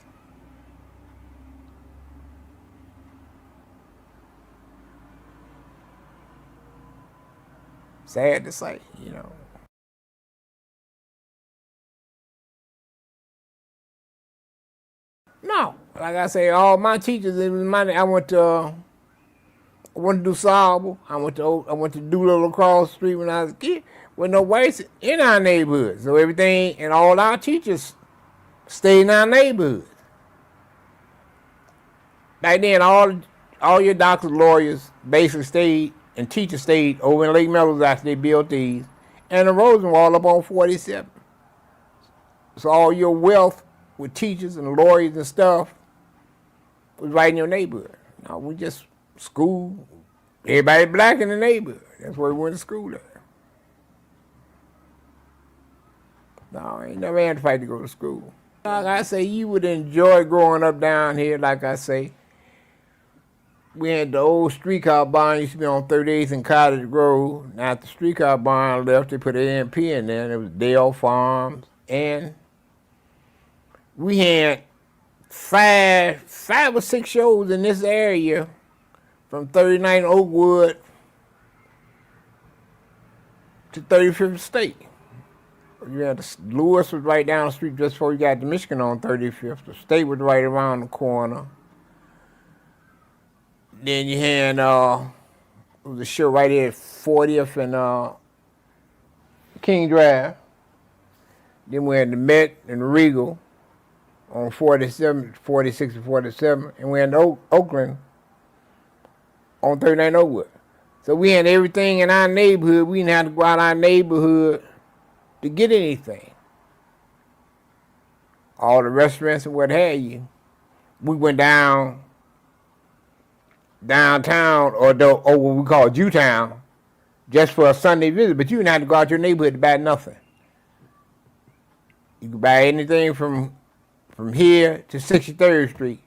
Sad to say, you know. No, like I say, all my teachers, it was money. I went to DuSable. I went to Doolittle across the street when I was a kid. With no whites in our neighborhood, so everything and all our teachers stayed in our neighborhood. Back then, all your doctors, lawyers, basically stayed, and teachers stayed over in Lake Meadows after they built these, and the Rosenwall up on 47. So all your wealth with teachers and lawyers and stuff was right in your neighborhood. No, we just school. Everybody black in the neighborhood. That's where we went to school at. No, I ain't never had to fight to go to school. Like I say, you would enjoy growing up down here. Like I say, we had the old streetcar barn used to be on 38th and Cottage Grove. Now, after the streetcar barn left, they put an A&P in there, and it was Dale Farms. And we had five or six shows in this area from 39 Oakwood to 35th State. You had Lewis was right down the street just before you got to Michigan on 35th. The State was right around the corner. Then you had it was a show right here at 40th and King Drive. Then we had the Met and the Regal on 47, 46 and 47. And we had the Oakland on 39 Oakwood. So we had everything in our neighborhood. We didn't have to go out our neighborhood to get anything. All the restaurants and what have you. We went downtown or what we call Jewtown just for a Sunday visit, but you didn't have to go out your neighborhood to buy nothing. You could buy anything from here to 63rd Street,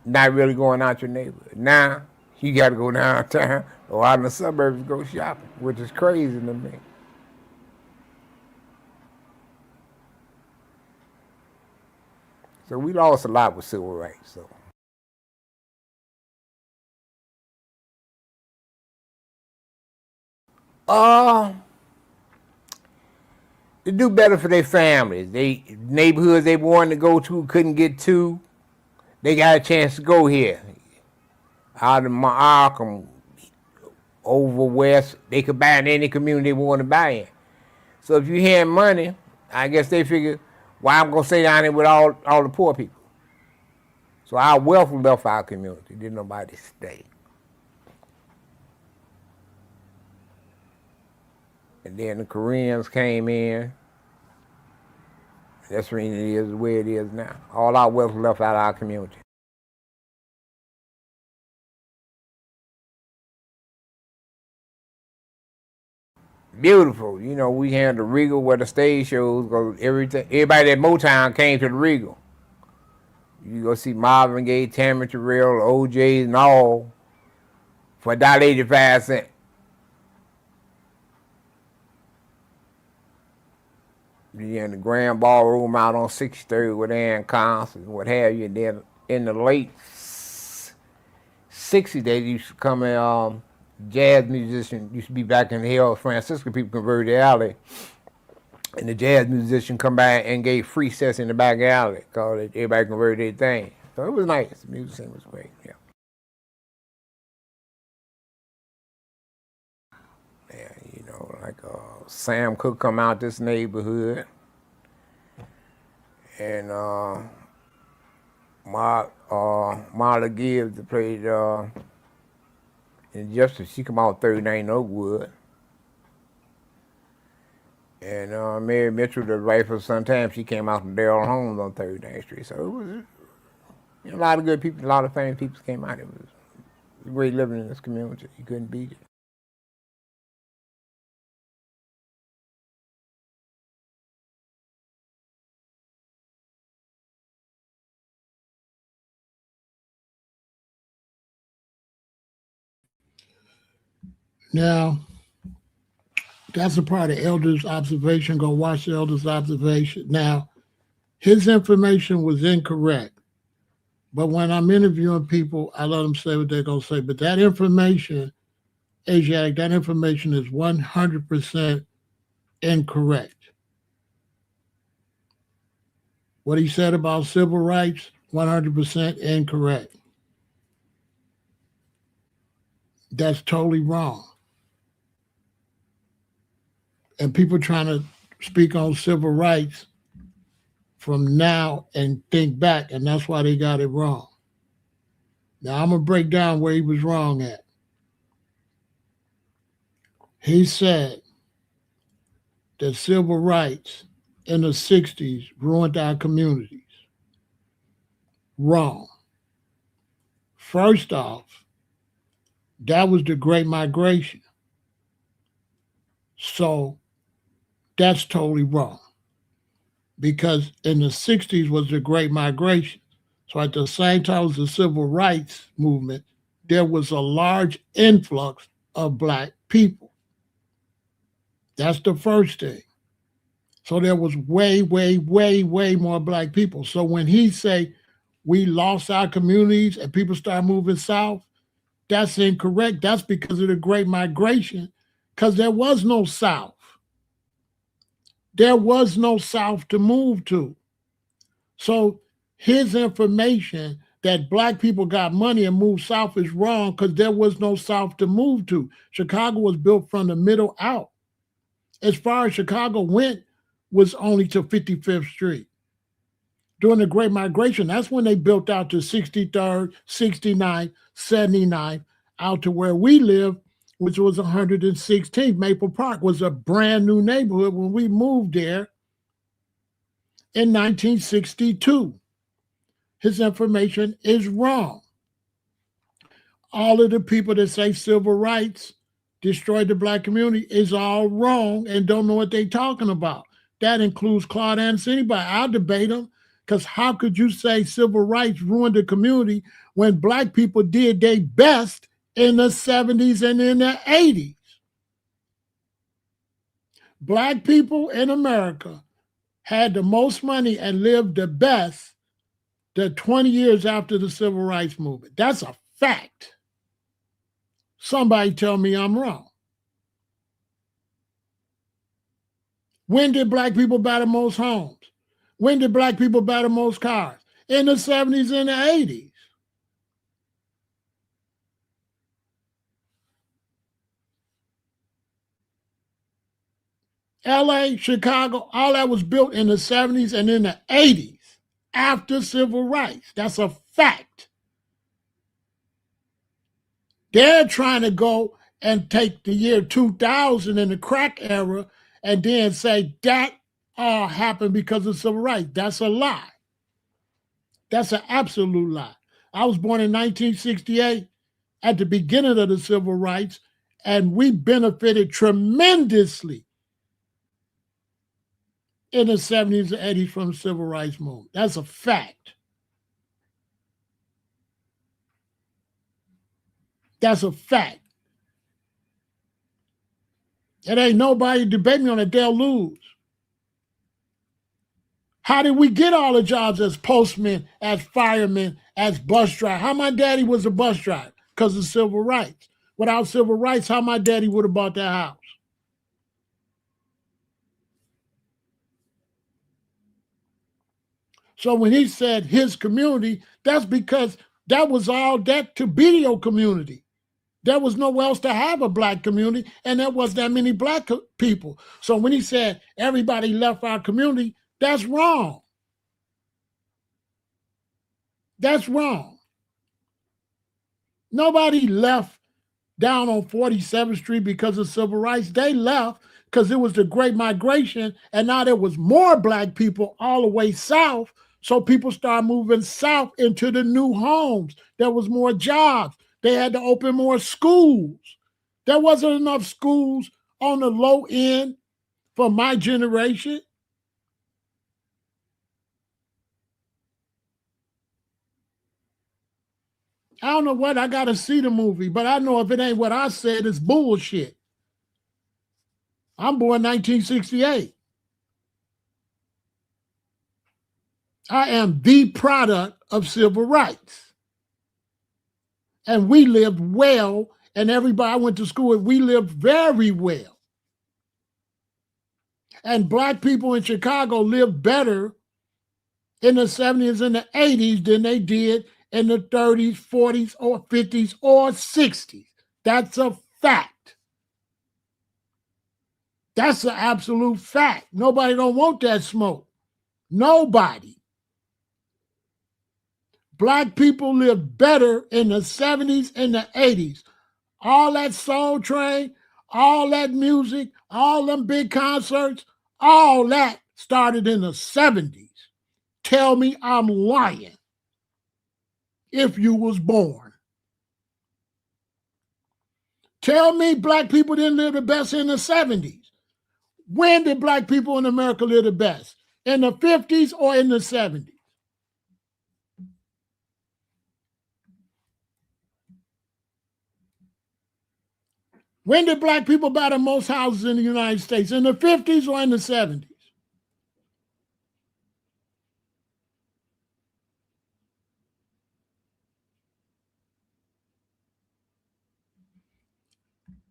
not really going out your neighborhood. Now, you got to go downtown or out in the suburbs to go shopping, which is crazy to me. So we lost a lot with civil rights. So. To do better for their families. They neighborhoods they wanted to go to couldn't get to. They got a chance to go here. Out of Markham, over west, they could buy in any community they wanted to buy in. So if you had money, I guess they figured, well, I'm gonna stay down here with all the poor people. So our wealth left our community. Didn't nobody stay. And then the Koreans came in. That's the reason it is the way it is now. All our wealth left out of our community. Beautiful. You know, we had the Regal where the stage shows go. Everybody at Motown came to the Regal. You go see Marvin Gaye, Tammy Terrell, OJ's, and all for $1.85. You in the Grand Ballroom out on 63rd with Ann Constance and what have you. And then in the late 60s, they used to come in, jazz musician used to be back in the Hill. Francisco people converted the alley. And the jazz musician come back and gave free sets in the back alley because everybody converted their thing. So it was nice. The music scene was great, yeah. Yeah, you know, like Sam Cooke come out this neighborhood. And Marla Gibbs played in Justice. She come out 39 Oakwood. And Mary Mitchell, the wife of Sometimes, she came out from Darrell Holmes on 39th Street. So it was a lot of good people, a lot of famous people came out. It was great living in this community. You couldn't beat it. Now, That's a part of Elder's observation. Go watch the Elder's observation. Now, his information was incorrect. But when I'm interviewing people, I let them say what they're going to say. But that information, Asiatic, that information is 100% incorrect. What he said about civil rights, 100% incorrect. That's totally wrong. And people trying to speak on civil rights from now and think back, and that's why they got it wrong. Now, I'm going to break down where he was wrong at. He said that civil rights in the 60s ruined our communities. Wrong. First off, that was the Great Migration. So that's totally wrong. Because in the 60s was the Great Migration. So at the same time as the civil rights movement, there was a large influx of Black people. That's the first thing. So there was way more Black people. So when he say we lost our communities and people start moving south, that's incorrect. That's because of the Great Migration, because there was no South. There was no South to move to. So his information that Black people got money and moved south is wrong because there was no South to move to. Chicago was built from the middle out. As far as Chicago went was only to 55th Street. During the Great Migration, that's when they built out to 63rd, 69th, 79th, out to where we live, which was 116th. Maple Park was a brand new neighborhood when we moved there in 1962. His information is wrong. All of the people that say civil rights destroyed the Black community is all wrong and don't know what they're talking about. That includes Claude Anderson. Anybody, I'll debate them. Because how could you say civil rights ruined the community when Black people did their best in the 70s and in the 80s? Black people in America had the most money and lived the best the 20 years after the civil rights movement. That's a fact. Somebody tell me I'm wrong. When did Black people buy the most homes? When did Black people buy the most cars? In the 70s and the 80s. LA, Chicago, all that was built in the 70s and in the 80s after civil rights. That's a fact. They're trying to go and take the year 2000 in the crack era and then say that all happened because of civil rights. That's a lie. That's an absolute lie. I was born in 1968 at the beginning of the civil rights, and we benefited tremendously in the 70s and 80s from the civil rights movement. That's a fact. That's a fact. It ain't nobody debating on it. They'll lose. How did we get all the jobs as postmen, as firemen, as bus drivers? How my daddy was a bus driver? Because of civil rights. Without civil rights, how my daddy would have bought that house? So when he said his community, that's because that was all that to be your community. There was nowhere else to have a Black community, and there was that many Black people. So when he said everybody left our community, that's wrong. That's wrong. Nobody left down on 47th Street because of civil rights. They left because it was the Great Migration, and now there was more Black people all the way south. So people started moving south into the new homes. There was more jobs. They had to open more schools. There wasn't enough schools on the low end for my generation. I don't know what, I got to see the movie, but I know if it ain't what I said, it's bullshit. I'm born 1968. I am the product of civil rights. And we lived well, and everybody I went to school with, we lived very well. And Black people in Chicago lived better in the 70s and the 80s than they did in the 30s, 40s, or 50s, or 60s. That's a fact. That's an absolute fact. Nobody don't want that smoke. Nobody. Black people lived better in the 70s and the 80s. All that Soul Train, all that music, all them big concerts, all that started in the 70s. Tell me I'm lying if you was born. Tell me Black people didn't live the best in the 70s. When did Black people in America live the best? In the 50s or in the 70s? When did Black people buy the most houses in the United States? In the 50s or in the 70s?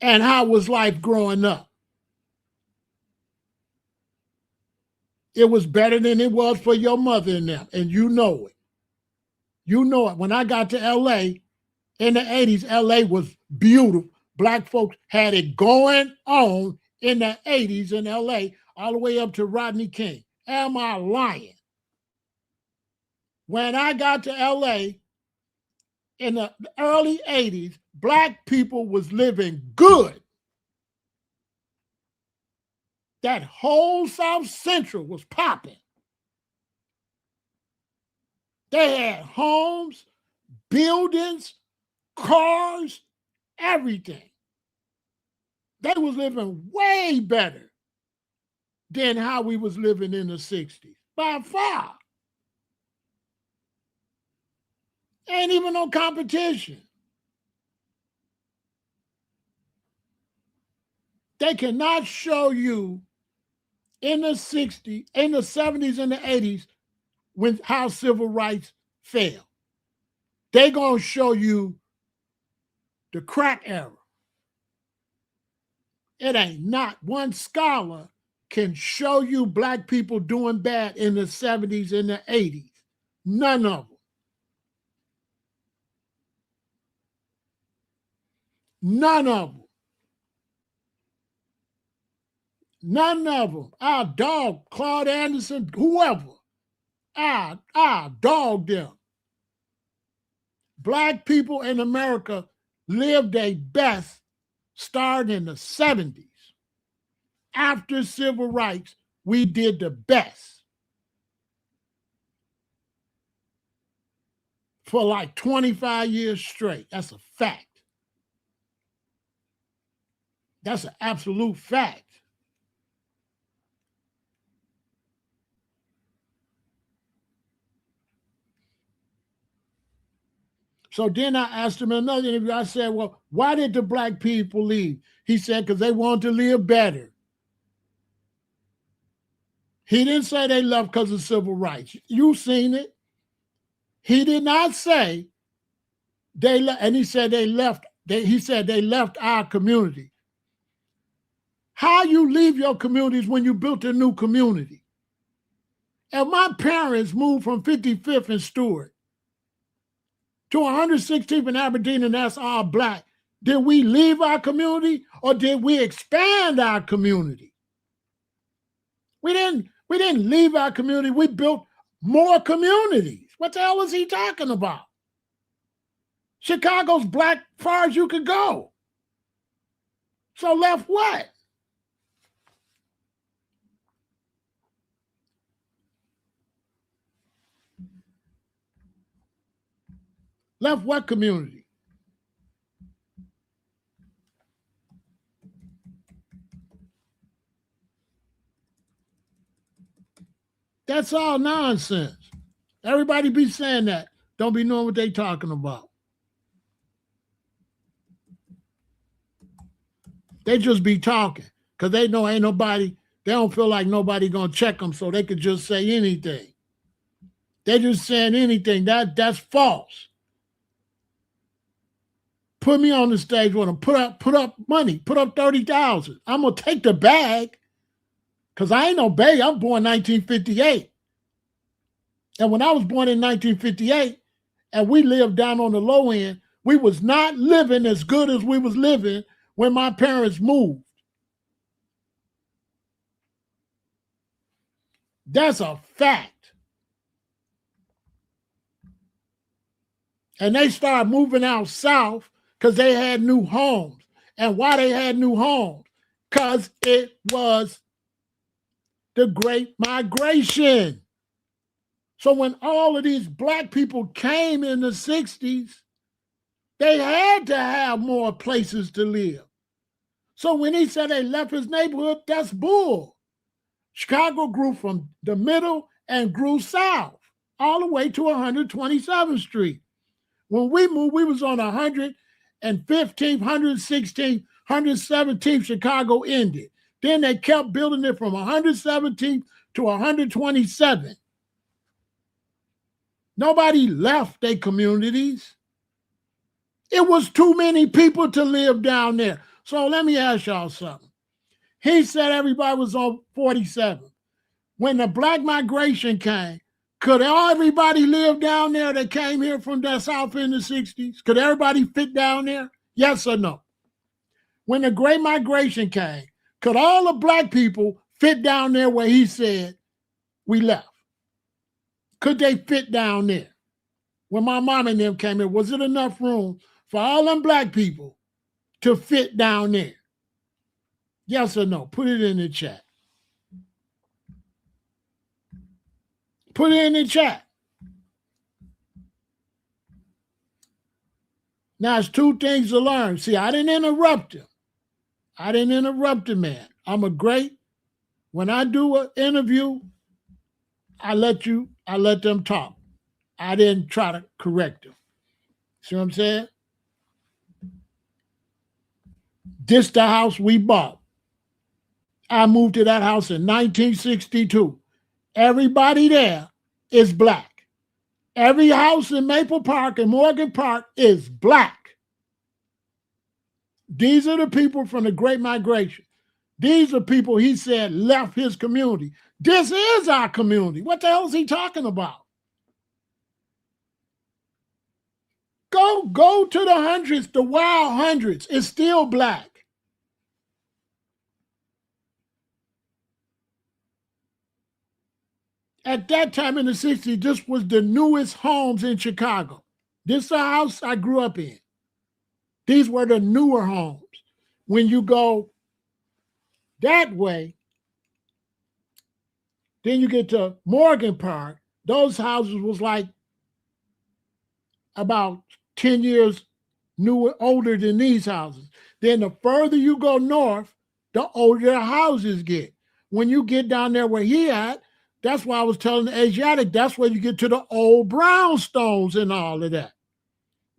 And how was life growing up? It was better than it was for your mother and them, and you know it. You know it. When I got to LA in the 80s, LA was beautiful. Black folks had it going on in the 80s in LA, all the way up to Rodney King. Am I lying? When I got to LA in the early 80s, Black people was living good. That whole South Central was popping. They had homes, buildings, cars, everything. They was living way better than how we was living in the 60s, by far. Ain't even no competition. They cannot show you in the 60s, in the 70s and the 80s when how civil rights failed. They gonna show you the crack era. It ain't not one scholar can show you Black people doing bad in the 70s and the 80s. None of them. None of them. None of them. Our dog, Claude Anderson, whoever, I dog them. Black people in America lived their best starting in the 70s. After civil rights, we did the best for like 25 years straight. That's a fact. That's an absolute fact. So then I asked him in another interview, I said, well, why did the Black people leave? He said, because they wanted to live better. He didn't say they left because of civil rights. You've seen it. He did not say they left, and he said they left. He said they left our community. How you leave your communities when you built a new community? And my parents moved from 55th and Stewart to 116th and Aberdeen, and that's all Black. Did we leave our community or did we expand our community? We didn't leave our community. We built more communities. What the hell is he talking about? Chicago's Black far as you could go. So left what? Left what community? That's all nonsense. Everybody be saying that. Don't be knowing what they talking about. They just be talking. because they know ain't nobody, they don't feel like nobody gonna check them, so they could just say anything. They just saying anything. That's false. Put me on the stage with them. Put up money. Put up 30,000. I'm gonna take the bag, because I ain't no baby. I'm born 1958. And when I was born in 1958, and we lived down on the low end, we was not living as good as we was living when my parents moved. That's a fact. And they started moving out south because they had new homes. And why they had new homes? Because it was the Great Migration. So when all of these black people came in the 60s, they had to have more places to live. So when he said they left his neighborhood, that's bull. Chicago grew from the middle and grew south all the way to 127th Street. When we moved, we was on 115th, 116th, 117th. Chicago ended. Then they kept building it from 117th to 127th. Nobody left their communities. It was too many people to live down there. So let me ask y'all something. He said everybody was on 47. When the black migration came, could everybody live down there that came here from the South in the 60s? Could everybody fit down there? Yes or no? When the Great Migration came, could all the black people fit down there where he said we left? Could they fit down there? When my mom and them came in, was it enough room for all them black people to fit down there? Yes or no? Put it in the chat. Put it in the chat. Now, it's two things to learn. See, I didn't interrupt him. I didn't interrupt the man. When I do an interview, I let them talk. I didn't try to correct them. See what I'm saying? This the house we bought. I moved to that house in 1962. Everybody there is black. Every house in Maple Park and Morgan Park is black. These are the people from the Great Migration. These are people he said left his community. This is our community. What the hell is he talking about? Go to the hundreds, the wild hundreds. It's still black. At that time in the 60s, this was the newest homes in Chicago. This is the house I grew up in. These were the newer homes. When you go that way, then you get to Morgan Park. Those houses was like about 10 years older than these houses. Then the further you go north, the older the houses get. When you get down there where he at, that's why I was telling the Asiatic, that's where you get to the old brownstones and all of that.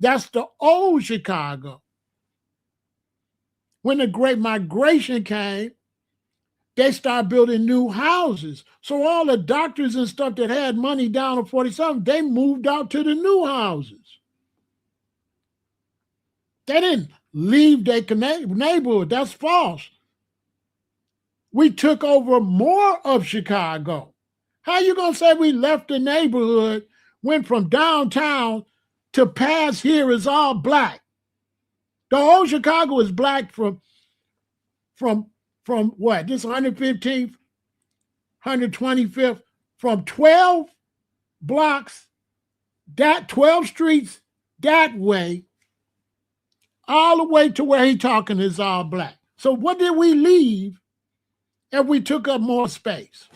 That's the old Chicago. When the Great Migration came, they started building new houses. So all the doctors and stuff that had money down on 47, they moved out to the new houses. They didn't leave their neighborhood. That's false. We took over more of Chicago. How you gonna say we left the neighborhood, went from downtown to past here is all black? The whole Chicago is black from what? This 115th, 125th, from 12 blocks, that 12 streets that way, all the way to where he talking is all black. So what did we leave if we took up more space?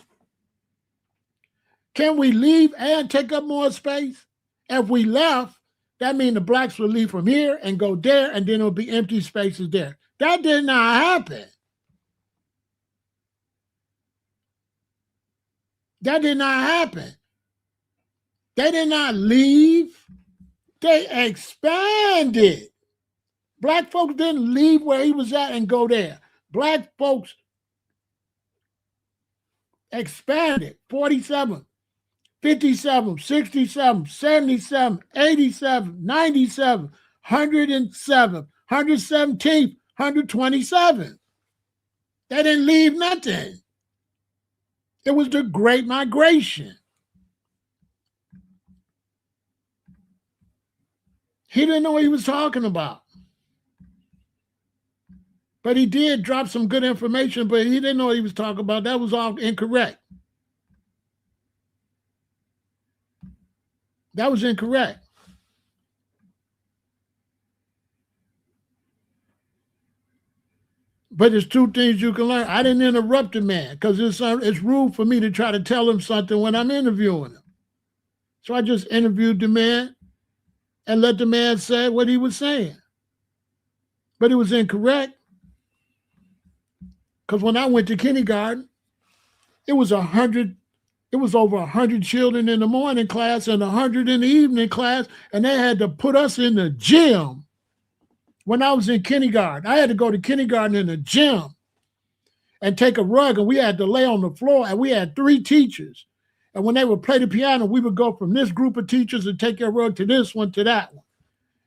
Can we leave and take up more space? If we left, that means the blacks will leave from here and go there, and then there'll be empty spaces there. That did not happen. That did not happen. They did not leave. They expanded. Black folks didn't leave where he was at and go there. Black folks expanded 47, 57, 67, 77, 87, 97, 107, 117, 127. They didn't leave nothing. It was the Great Migration. He didn't know what he was talking about. But he did drop some good information, but he didn't know what he was talking about. That was all incorrect. That was incorrect. But there's two things you can learn. I didn't interrupt the man because it's rude for me to try to tell him something when I'm interviewing him. So I just interviewed the man and let the man say what he was saying. But it was incorrect. Because when I went to kindergarten, it was over 100 children in the morning class and 100 in the evening class, and they had to put us in the gym. When I was in kindergarten, I had to go to kindergarten in the gym and take a rug, and we had to lay on the floor, and we had 3 teachers. And when they would play the piano, we would go from this group of teachers and take your rug to this one, to that one.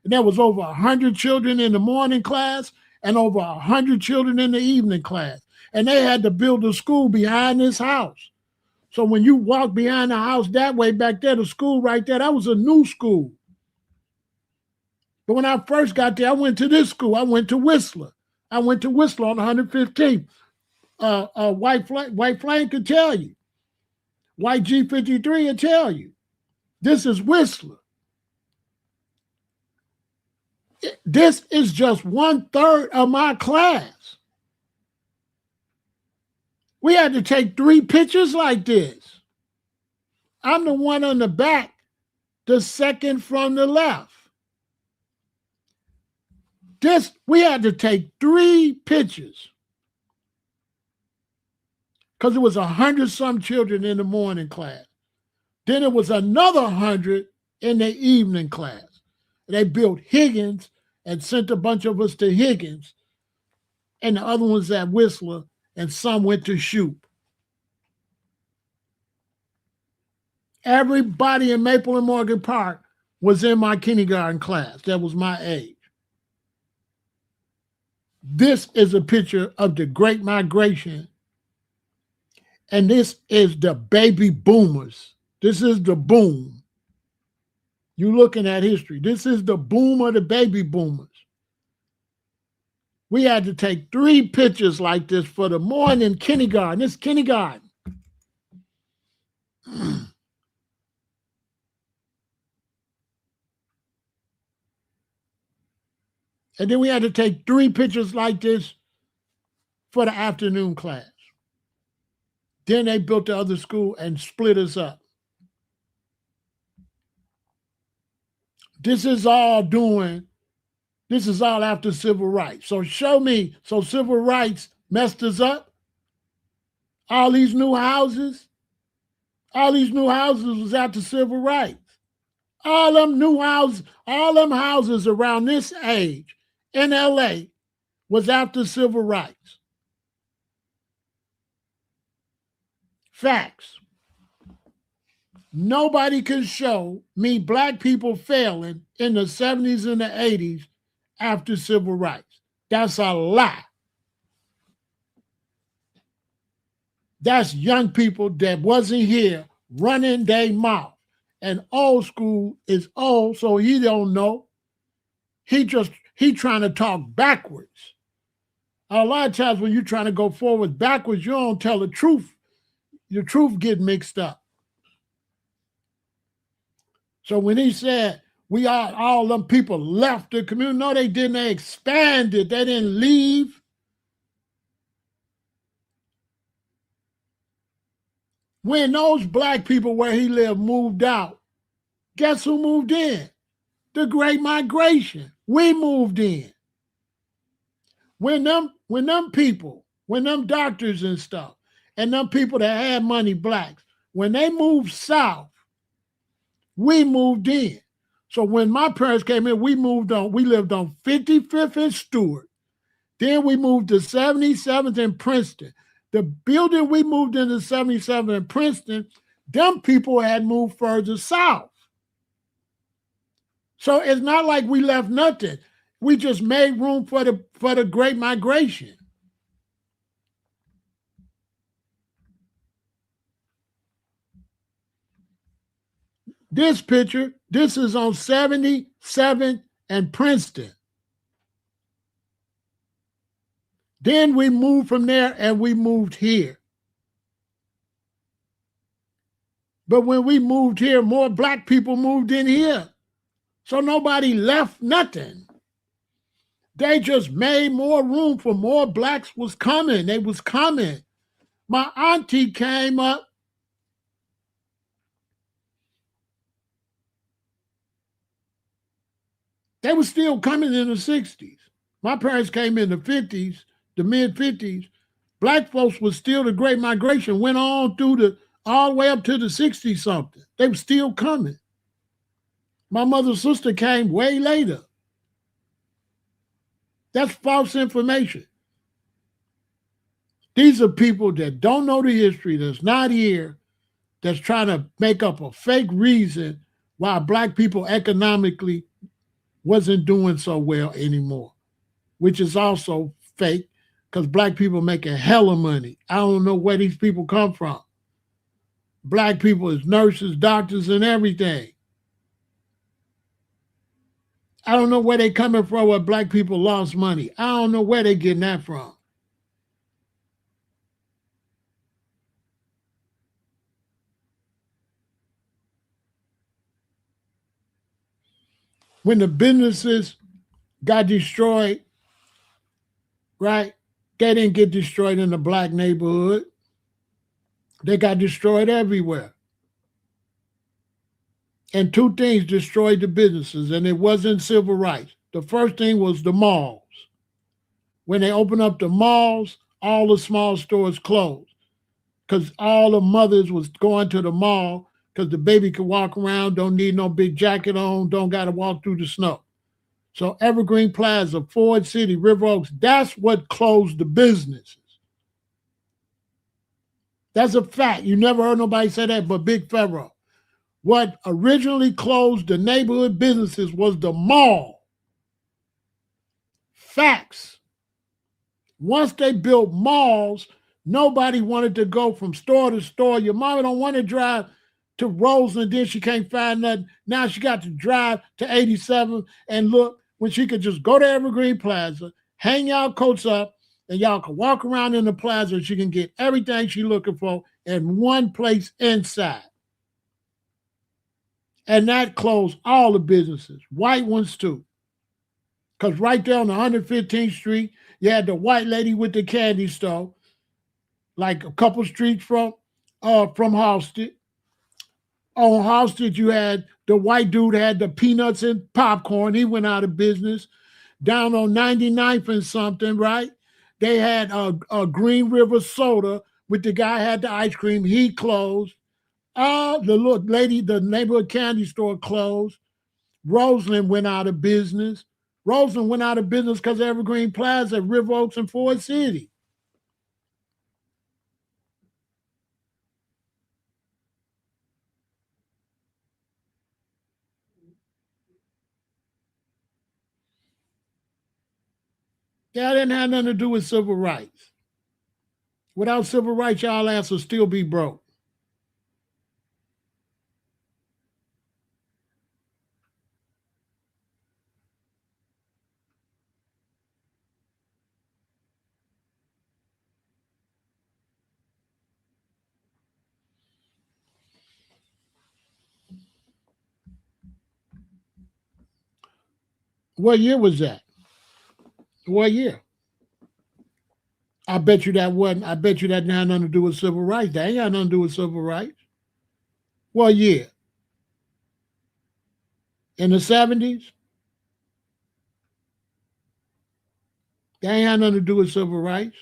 And there was over 100 children in the morning class and over 100 children in the evening class. And they had to build a school behind this house. So when you walk behind the house that way back there, the school right there, that was a new school. But when I first got there, I went to this school. I went to Whistler. I went to Whistler on 115th. White Flame could tell you. White G53 will tell you. This is Whistler. This is just 1/3 of my class. We had to take 3 pictures like this. I'm the one on the back, the second from the left. We had to take 3 pictures because it was 100-some children in the morning class. Then it was another 100 in the evening class. They built Higgins and sent a bunch of us to Higgins, and the other ones at Whistler, and some went to Shoup. Everybody in Maple and Morgan Park was in my kindergarten class. That was my age. This is a picture of the Great Migration, and this is the baby boomers. This is the boom. You're looking at history. This is the boom of the baby boomers. We had to take 3 pictures like this for the morning kindergarten. This kindergarten. And then we had to take 3 pictures like this for the afternoon class. Then they built the other school and split us up. This is all after civil rights. So show me, so civil rights messed us up? All these new houses was after civil rights. All them houses around this age in LA was after civil rights. Facts. Nobody can show me black people failing in the 70s and the 80s after civil rights. That's a lie. That's young people that wasn't here running their mouth. And old school is old, so he don't know. He trying to talk backwards. A lot of times when you're trying to go forward backwards, you don't tell the truth. Your truth get mixed up. So when he said all them people left the community, no, they didn't. They expanded. They didn't leave. When those black people where he lived moved out, guess who moved in? The Great Migration. We moved in. When them doctors and stuff, and them people that had money, blacks, when they moved south, we moved in. So when my parents came in, we lived on 55th and Stewart. Then we moved to 77th and Princeton. The building we moved into 77 in Princeton, them people had moved further south. So it's not like we left nothing. We just made room for the Great Migration. This picture, this is on 77 and Princeton. Then we moved from there and we moved here. But when we moved here, more black people moved in here. So nobody left nothing. They just made more room for more blacks was coming. They was coming. My auntie came up. They were still coming in the 60s. My parents came in the 50s, the mid 50s. Black folks was still the Great Migration, went on through all the way up to the 60s something. They were still coming. My mother's sister came way later. That's false information. These are people that don't know the history, that's not here, that's trying to make up a fake reason why black people economically wasn't doing so well anymore, which is also fake because black people making hella money. I don't know where these people come from. Black people is nurses, doctors, and everything. I don't know where they coming from where black people lost money. I don't know where they getting that from. When the businesses got destroyed, right? They didn't get destroyed in the black neighborhood. They got destroyed everywhere. And two things destroyed the businesses, and it wasn't civil rights. The first thing was the malls. When they opened up the malls, all the small stores closed because all the mothers was going to the mall because the baby could walk around, don't need no big jacket on, don't got to walk through the snow. So Evergreen Plaza, Ford City, River Oaks, that's what closed the businesses. That's a fact. You never heard nobody say that but Big Pharaoh. What originally closed the neighborhood businesses was the mall. Facts. Once they built malls, nobody wanted to go from store to store. Your mama don't want to drive to Roseland, then she can't find nothing. Now she got to drive to 87 and look when she could just go to Evergreen Plaza, hang y'all coats up, and y'all can walk around in the plaza and she can get everything she's looking for in one place inside. And that closed all the businesses, white ones too. Because right there on 115th Street, you had the white lady with the candy store, like a couple streets from Halsted. On Halsted, you had the white dude had the peanuts and popcorn. He went out of business. Down on 99th and something, right? They had a Green River soda with the guy had the ice cream. He closed. The little lady, the neighborhood candy store closed. Roseland went out of business. Roseland went out of business because of Evergreen Plaza, River Oaks, and Ford City. That didn't have nothing to do with civil rights. Without civil rights, y'all ass will still be broke. What year was that? What year? I bet you that wasn't. I bet you that didn't have nothing to do with civil rights. That ain't got nothing to do with civil rights. What year? In the 70s? That ain't had nothing to do with civil rights.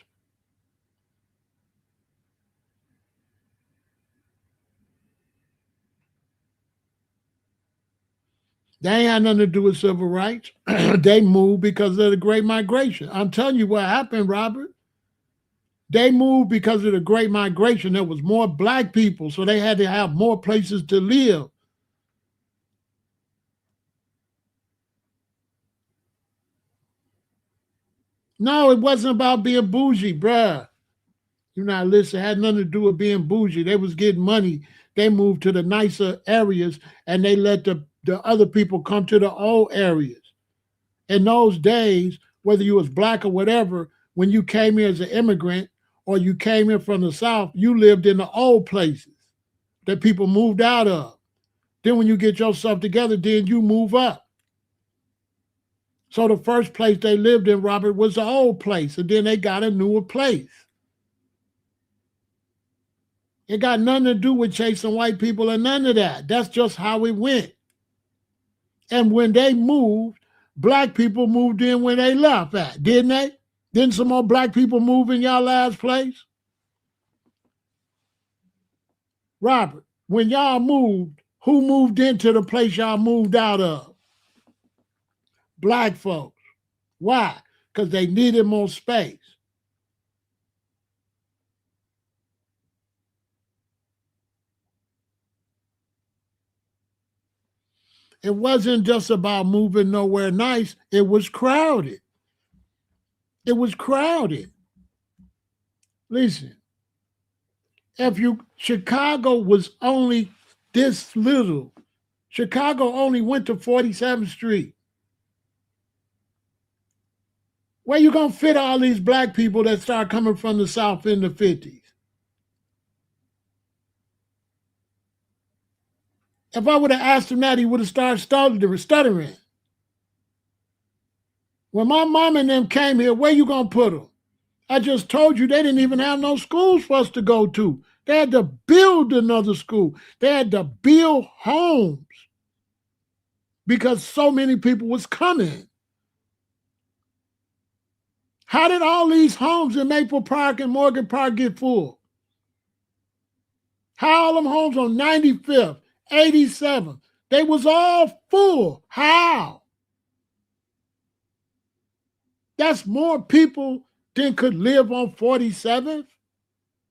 That ain't had nothing to do with civil rights. They moved because of the Great Migration. I'm telling you what happened, Robert. They moved because of the Great Migration. There was more black people, so they had to have more places to live. No, it wasn't about being bougie, bruh. You're not listening. It had nothing to do with being bougie. They was getting money. They moved to the nicer areas and they let the other people come to the old areas. In those days, whether you was black or whatever, when you came here as an immigrant or you came here from the South, you lived in the old places that people moved out of. Then when you get yourself together, then you move up. So the first place they lived in, Robert, was the old place, and then they got a newer place. It got nothing to do with chasing white people and none of that. That's just how it went. And when they moved, black people moved in when they left at, didn't they? Didn't some more black people move in y'all last place? Robert, when y'all moved, who moved into the place y'all moved out of? Black folks. Why? Because they needed more space. It wasn't just about moving nowhere nice. It was crowded. It was crowded. Listen, Chicago was only this little. Chicago only went to 47th Street. Where you gonna fit all these black people that start coming from the South in the 50s? If I would have asked him that, he would have started stuttering. When my mom and them came here, where you gonna put them? I just told you they didn't even have no schools for us to go to. They had to build another school. They had to build homes because so many people was coming. How did all these homes in Maple Park and Morgan Park get full? How all them homes on 95th, 87th, they was all full. How? That's more people than could live on 47th.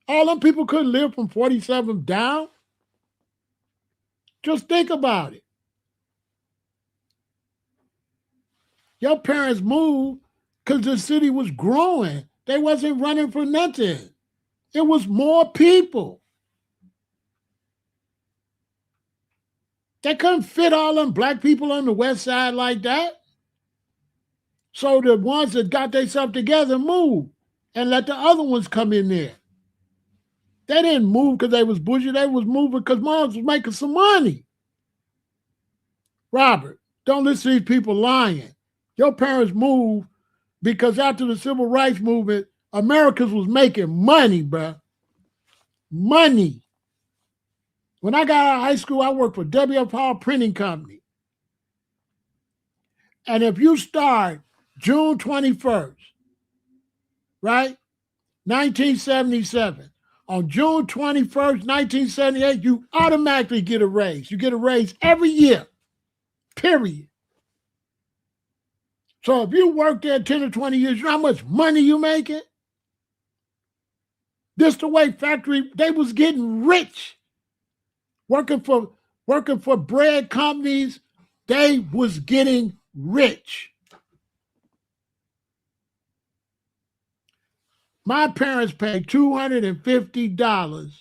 All them people couldn't live from 47th down. Just think about it. Your parents moved because the city was growing. They wasn't running for nothing. It was more people. They couldn't fit all them black people on the west side like that. So the ones that got themselves together moved and let the other ones come in there. They didn't move because they was bougie. They was moving because moms was making some money. Robert, don't listen to these people lying. Your parents moved because after the civil rights movement, Americans was making money, bruh. Money. When I got out of high school, I worked for W.F. Hall Printing Company. And if you start June 21st, right, 1977, on June 21st, 1978, you automatically get a raise. You get a raise every year, period. So if you work there 10 or 20 years, you know how much money you making? This the way factory, they was getting rich. Working for bread companies, they was getting rich. My parents paid $250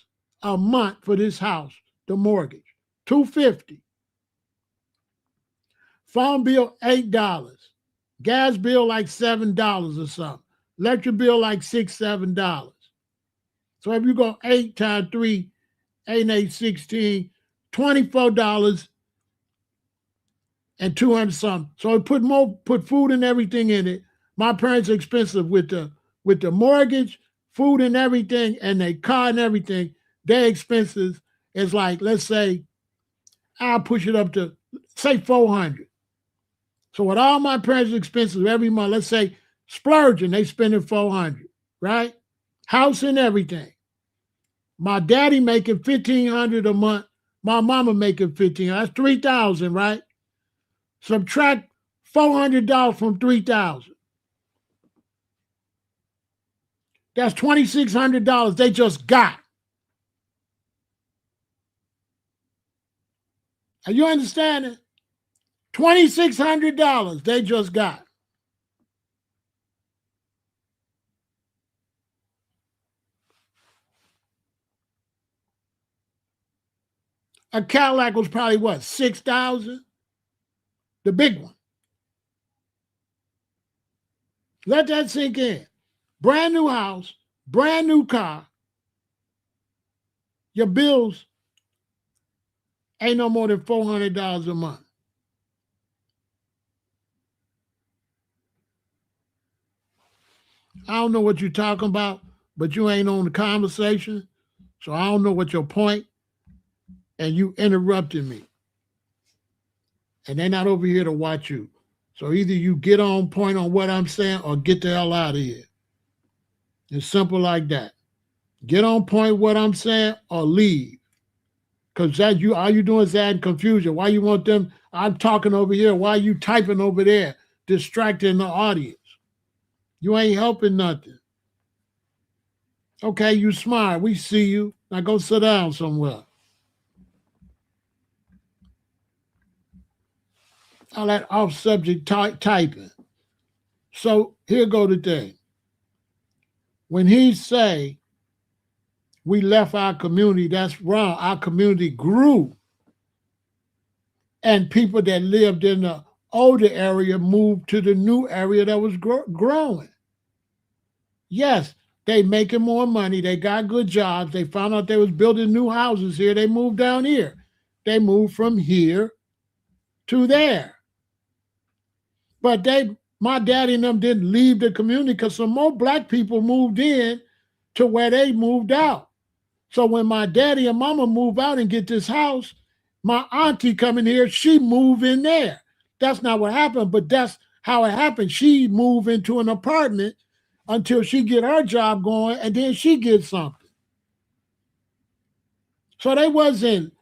a month for this house, the mortgage. $250. Phone bill, $8. Gas bill like $7 or something. Electric bill like $6, $7. So if you go 8 times 3, 8 and 8, 16, $24 and 200 something. So it put food and everything in it. My parents are expensive with the mortgage, food and everything, and their car and everything. Their expenses is like, let's say, I'll push it up to say 400. So with all my parents' expenses every month, let's say splurging, they spending 400, right? House and everything. My daddy making 1,500 a month. My mama making 1,500. That's 3,000, right? Subtract $400 from 3,000. That's $2,600 they just got. Are you understanding? $2,600 they just got. A Cadillac was probably what, 6,000? The big one. Let that sink in. Brand new house, brand new car. Your bills ain't no more than $400 a month. I don't know what you're talking about, but you ain't on the conversation. So I don't know what your point, and you interrupted me. And they're not over here to watch you. So either you get on point on what I'm saying or get the hell out of here. It's simple like that. Get on point what I'm saying or leave. Because that you all you doing is adding confusion. Why you want them? I'm talking over here. Why you typing over there, distracting the audience? You ain't helping nothing. Okay, you smart. We see you. Now go sit down somewhere. All that off-subject typing. So here go the thing. When he say we left our community, that's wrong. Our community grew. And people that lived in the older area moved to the new area that was growing. Yes, they making more money. They got good jobs. They found out they was building new houses here. They moved down here. They moved from here to there. But my daddy and them didn't leave the community because some more black people moved in to where they moved out. So when my daddy and mama move out and get this house, my auntie coming here, she move in there. That's not what happened, but that's how it happened. She moved into an apartment until she get her job going, and then she gets something. So they wasn't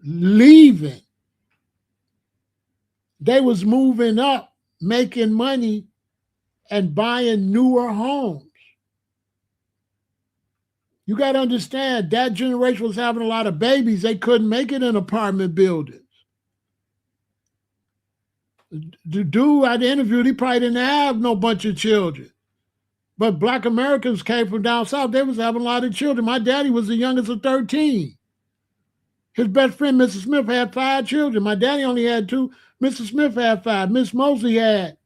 leaving. They was moving up, making money, and buying newer homes. You got to understand, that generation was having a lot of babies. They couldn't make it in apartment buildings. The dude I interviewed, he probably didn't have no bunch of children. But black Americans came from down south. They was having a lot of children. My daddy was the youngest of 13. His best friend, Mrs. Smith, had 5 children. My daddy only had 2. Mrs. Smith had 5. Miss Mosley had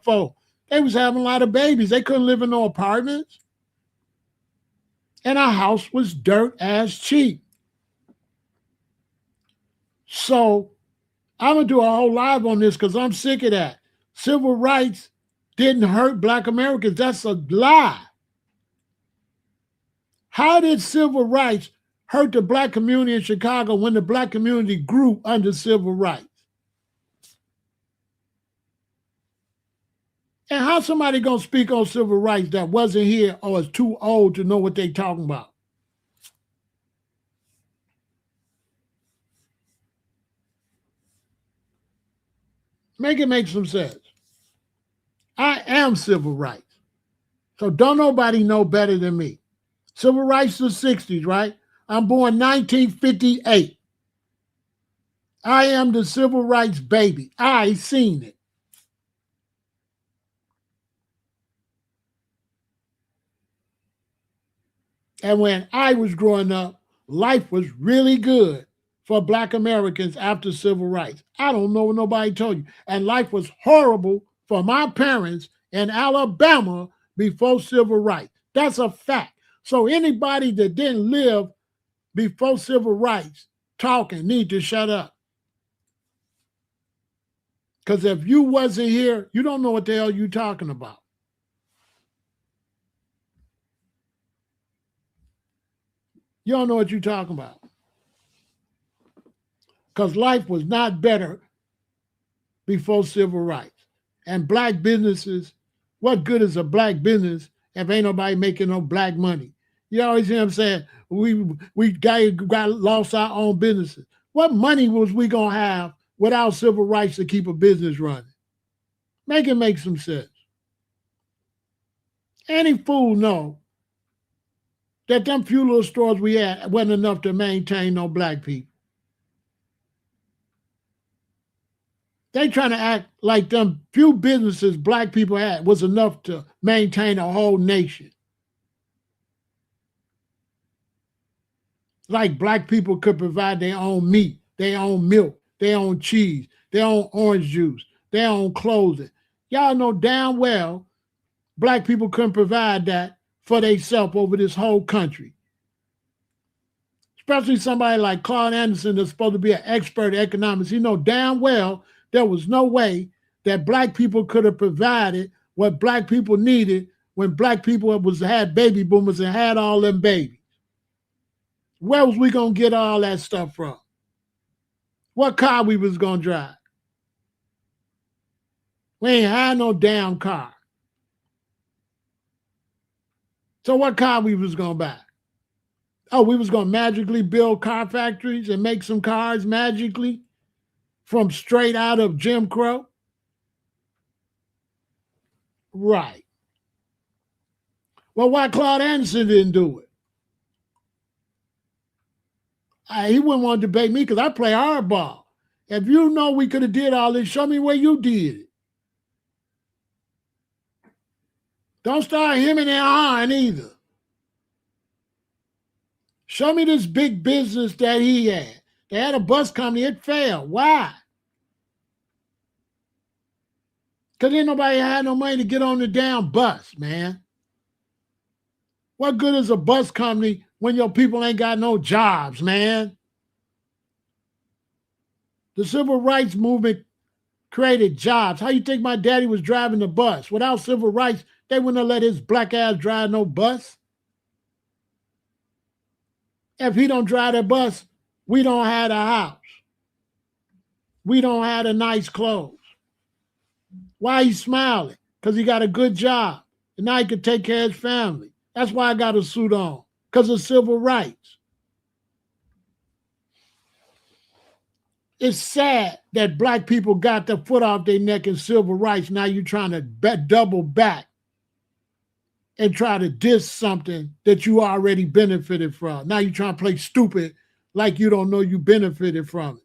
4. They was having a lot of babies. They couldn't live in no apartments. And our house was dirt ass cheap. So I'm going to do a whole live on this because I'm sick of that. Civil rights didn't hurt black Americans. That's a lie. How did civil rights hurt the black community in Chicago when the black community grew under civil rights? And how somebody going to speak on civil rights that wasn't here or is too old to know what they talking about? Make it make some sense. I am civil rights. So don't nobody know better than me. Civil rights the 60s, right? I'm born 1958. I am the civil rights baby. I seen it. And when I was growing up, life was really good for black Americans after civil rights. I don't know what nobody told you. And life was horrible for my parents in Alabama before civil rights. That's a fact. So anybody that didn't live before civil rights talking need to shut up. Because if you wasn't here, you don't know what the hell you talking about. You don't know what you're talking about. Because life was not better before civil rights. And black businesses, what good is a black business if ain't nobody making no black money? You always hear them saying, we got lost our own businesses. What money was we going to have without civil rights to keep a business running? Make it make some sense. Any fool know that them few little stores we had wasn't enough to maintain no black people. They trying to act like them few businesses black people had was enough to maintain a whole nation. Like black people could provide their own meat, their own milk, their own cheese, their own orange juice, their own clothing. Y'all know damn well black people couldn't provide that for themselves over this whole country. Especially somebody like Claude Anderson that's supposed to be an expert in economics. He know damn well there was no way that black people could have provided what black people needed when black people had baby boomers and had all them babies. Where was we going to get all that stuff from? What car we was going to drive? We ain't had no damn car. So what car we was going to buy? Oh, we was going to magically build car factories and make some cars magically from straight out of Jim Crow? Right. Well, why Claude Anderson didn't do it? He wouldn't want to debate me because I play hardball. If you know we could have did all this, show me where you did it. Don't start hemming and hawing either. Show me this big business that he had. They had a bus company, it failed. Why? Because ain't nobody had no money to get on the damn bus, man. What good is a bus company when your people ain't got no jobs, man? The civil rights movement created jobs. How you think my daddy was driving the bus? Without civil rights, they wouldn't have let his black ass drive no bus. If he don't drive the bus, we don't have a house. We don't have the nice clothes. Why he smiling? Because he got a good job. And now he can take care of his family. That's why I got a suit on. Because of civil rights. It's sad that black people got their foot off their neck in civil rights. Now you're trying to double back and try to diss something that you already benefited from. Now you're trying to play stupid like you don't know you benefited from it.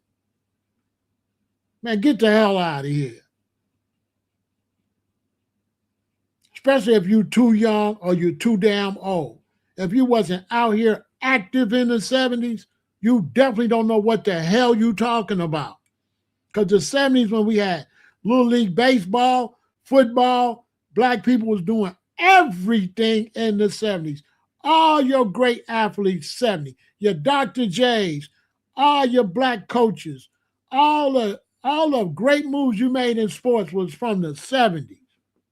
Man, get the hell out of here. Especially if you're too young or you're too damn old. If you wasn't out here active in the 70s, you definitely don't know what the hell you talking about. Because the 70s when we had Little League Baseball, football, black people was doing everything in the 70s. All your great athletes, 70. Your Dr. J's, all your black coaches, all the great moves you made in sports was from the 70s,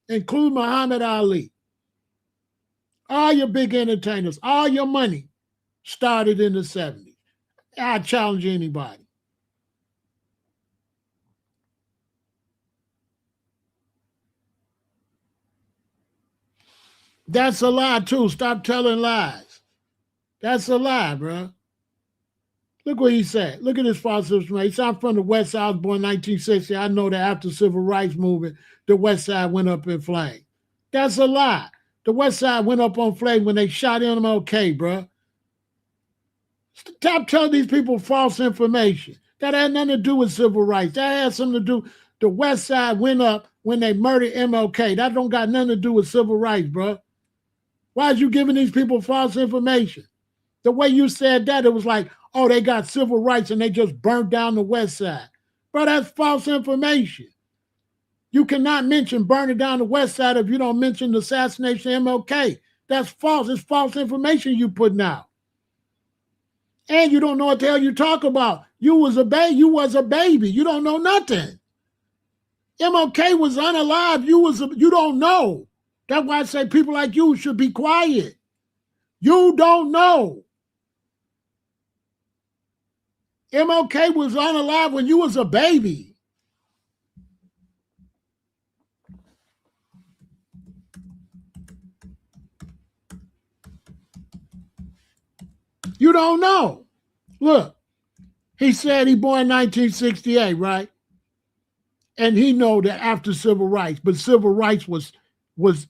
including Muhammad Ali. All your big entertainers, all your money started in the 70s. I challenge anybody. That's a lie, too. Stop telling lies. That's a lie, bro. Look what he said. Look at this false information. He said, I'm from the West Side. I was born in 1960. I know that after the Civil Rights Movement, the West Side went up in flames. That's a lie. The West Side went up on flames when they shot MLK, bro. Stop telling these people false information. That had nothing to do with civil rights. That had something to do. The West Side went up when they murdered MLK. That don't got nothing to do with civil rights, bro. Why is you giving these people false information? The way you said that, it was like, oh, they got civil rights and they just burnt down the West Side. Bro, that's false information. You cannot mention burning down the West Side if you don't mention the assassination of MLK. That's false. It's false information you putting out. And you don't know what the hell you talk about. You was a baby. You don't know nothing. MLK was unalive. You don't know. That's why I say people like you should be quiet. You don't know. MLK was unalive when you was a baby. You don't know. Look, he said he born in 1968, right? And he know that after civil rights, but civil rights was was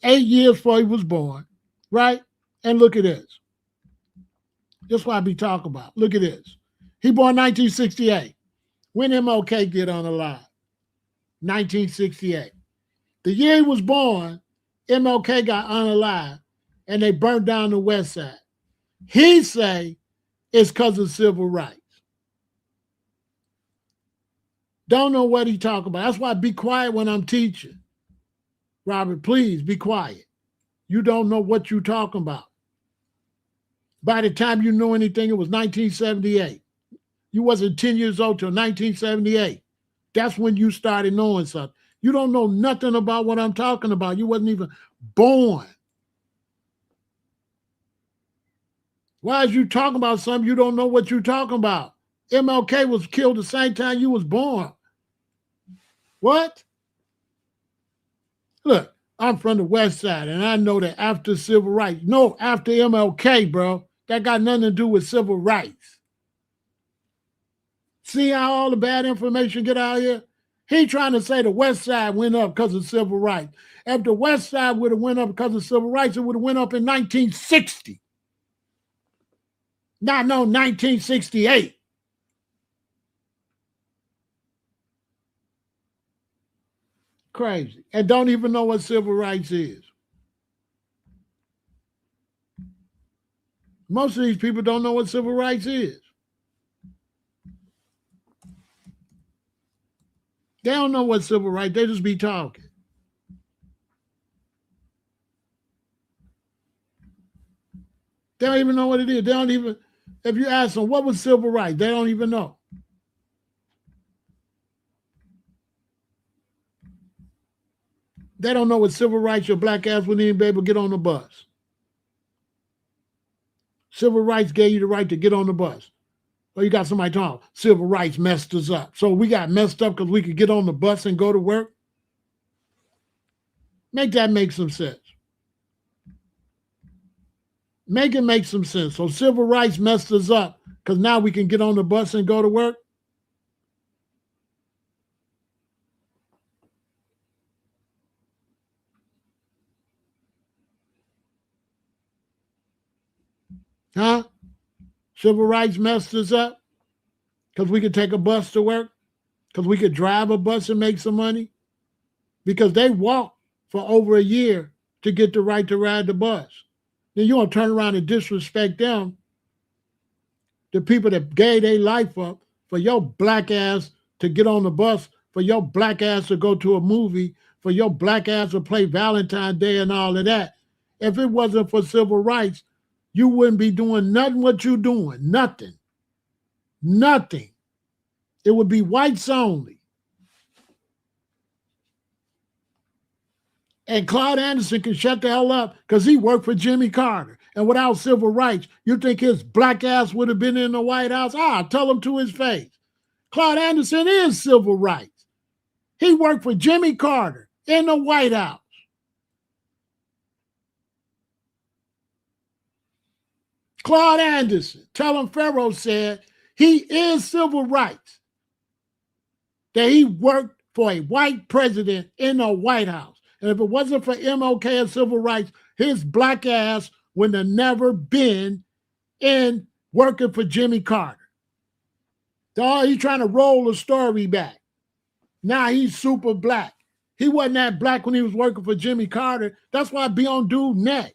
8 years before he was born, right? And look at this. That's what I be talking about. Look at this. He born 1968. When MLK get on the line? 1968. The year he was born, MLK got unalive and they burned down the West Side. He say it's because of civil rights. Don't know what he talking about. That's why I be quiet when I'm teaching. Robert, please be quiet. You don't know what you talking about. By the time you knew anything, it was 1978. You wasn't 10 years old till 1978. That's when you started knowing something. You don't know nothing about what I'm talking about. You wasn't even born. Why is you talking about something you don't know what you're talking about? MLK was killed the same time you was born. What? Look, I'm from the West Side, and I know that after civil rights, no, after MLK, bro, that got nothing to do with civil rights. See how all the bad information get out here? He trying to say the West Side went up because of civil rights. If the West Side would have went up because of civil rights, it would have went up in 1960. Not no 1968. Crazy. And don't even know what civil rights is. Most of these people don't know what civil rights is. They don't know what civil rights, they just be talking. They don't even know what it is. They don't even, if you ask them, what was civil rights? They don't even know. They don't know what civil rights, your black ass wouldn't even be able to get on the bus. Civil rights gave you the right to get on the bus. Well, you got somebody talking, civil rights messed us up. So we got messed up because we could get on the bus and go to work? Make that make some sense. Make it make some sense. So civil rights messed us up because now we can get on the bus and go to work? Huh? Civil rights messed us up because we could take a bus to work? Because we could drive a bus and make some money? Because they walked for over a year to get the right to ride the bus. Then you want to turn around and disrespect them, the people that gave their life up for your black ass to get on the bus, for your black ass to go to a movie, for your black ass to play Valentine's Day and all of that. If it wasn't for civil rights, you wouldn't be doing nothing what you're doing. Nothing. Nothing. It would be whites only. And Claude Anderson can shut the hell up because he worked for Jimmy Carter. And without civil rights, you think his black ass would have been in the White House? Tell him to his face. Claude Anderson is civil rights. He worked for Jimmy Carter in the White House. Claude Anderson, tell him Pharaoh said he is civil rights. That he worked for a white president in the White House. And if it wasn't for MLK and civil rights, his black ass would have never been in working for Jimmy Carter. So he's trying to roll the story back. Now he's super black. He wasn't that black when he was working for Jimmy Carter. That's why I be on dude's neck.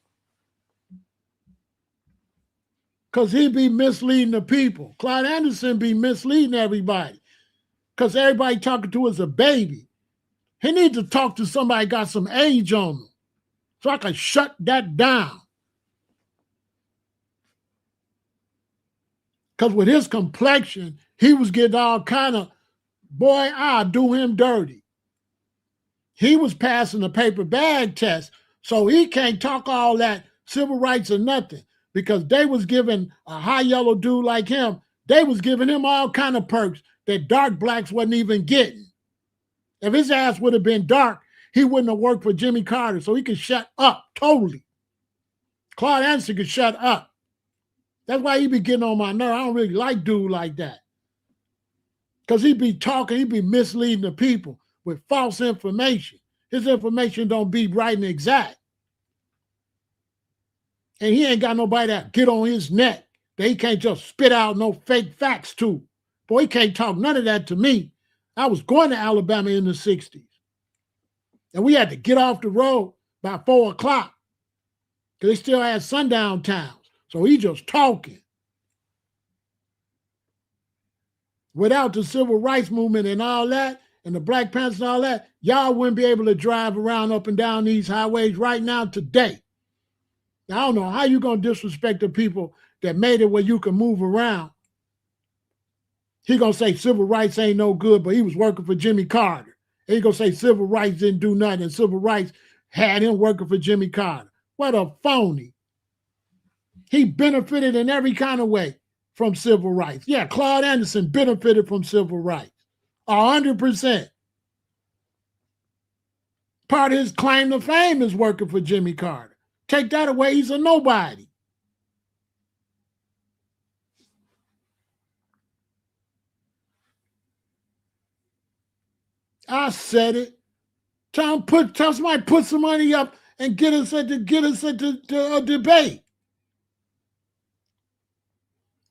Because he be misleading the people. Claude Anderson be misleading everybody. Because everybody talking to is a baby. He needs to talk to somebody got some age on them. So I can shut that down. Because with his complexion, he was getting all kind of, boy, I'll do him dirty. He was passing the paper bag test, so he can't talk all that civil rights or nothing. Because they was giving a high yellow dude like him, they was giving him all kind of perks that dark blacks wasn't even getting. If his ass would have been dark, he wouldn't have worked for Jimmy Carter, so he could shut up totally. Claude Anderson could shut up. That's why he be getting on my nerve. I don't really like dude like that. Because he be talking, he be misleading the people with false information. His information don't be right and exact. And he ain't got nobody that get on his neck that he can't just spit out no fake facts to. Boy, he can't talk none of that to me. I was going to Alabama in the 60s. And we had to get off the road by 4 o'clock because they still had sundown towns. So he just talking. Without the civil rights movement and all that, and the Black Panthers and all that, y'all wouldn't be able to drive around up and down these highways right now today. Now, I don't know how you going to disrespect the people that made it where you can move around. He going to say civil rights ain't no good, but he was working for Jimmy Carter. And he going to say civil rights didn't do nothing, and civil rights had him working for Jimmy Carter. What a phony. He benefited in every kind of way from civil rights. Yeah, Claude Anderson benefited from civil rights. 100%. Part of his claim to fame is working for Jimmy Carter. Take that away, he's a nobody. I said it. Tell somebody put some money up and get us into a debate.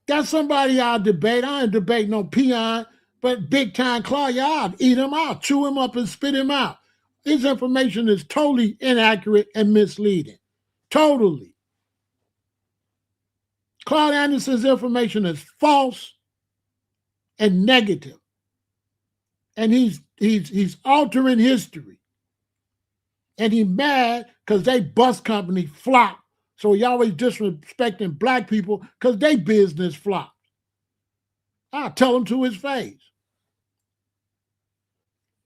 Got somebody I'll debate. I ain't debate no peon, but big time Claude, yeah, I'll eat him out, chew him up and spit him out. His information is totally inaccurate and misleading. Totally. Claude Anderson's information is false and negative. And he's altering history. And he's mad because they bus company flopped. So he always disrespecting black people because they business flopped. I'll tell him to his face.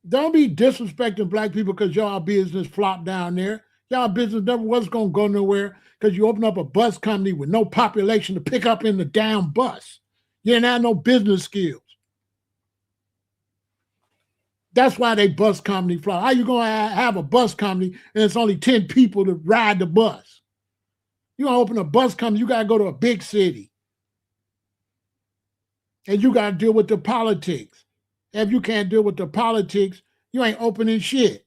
Don't be disrespecting black people because y'all business flopped down there. Y'all business never was going to go nowhere because you open up a bus company with no population to pick up in the damn bus. You didn't have no business skills. That's why they bus company flop. How you going to have a bus company and it's only 10 people to ride the bus? You want to open a bus company, you got to go to a big city. And you got to deal with the politics. If you can't deal with the politics, you ain't opening shit.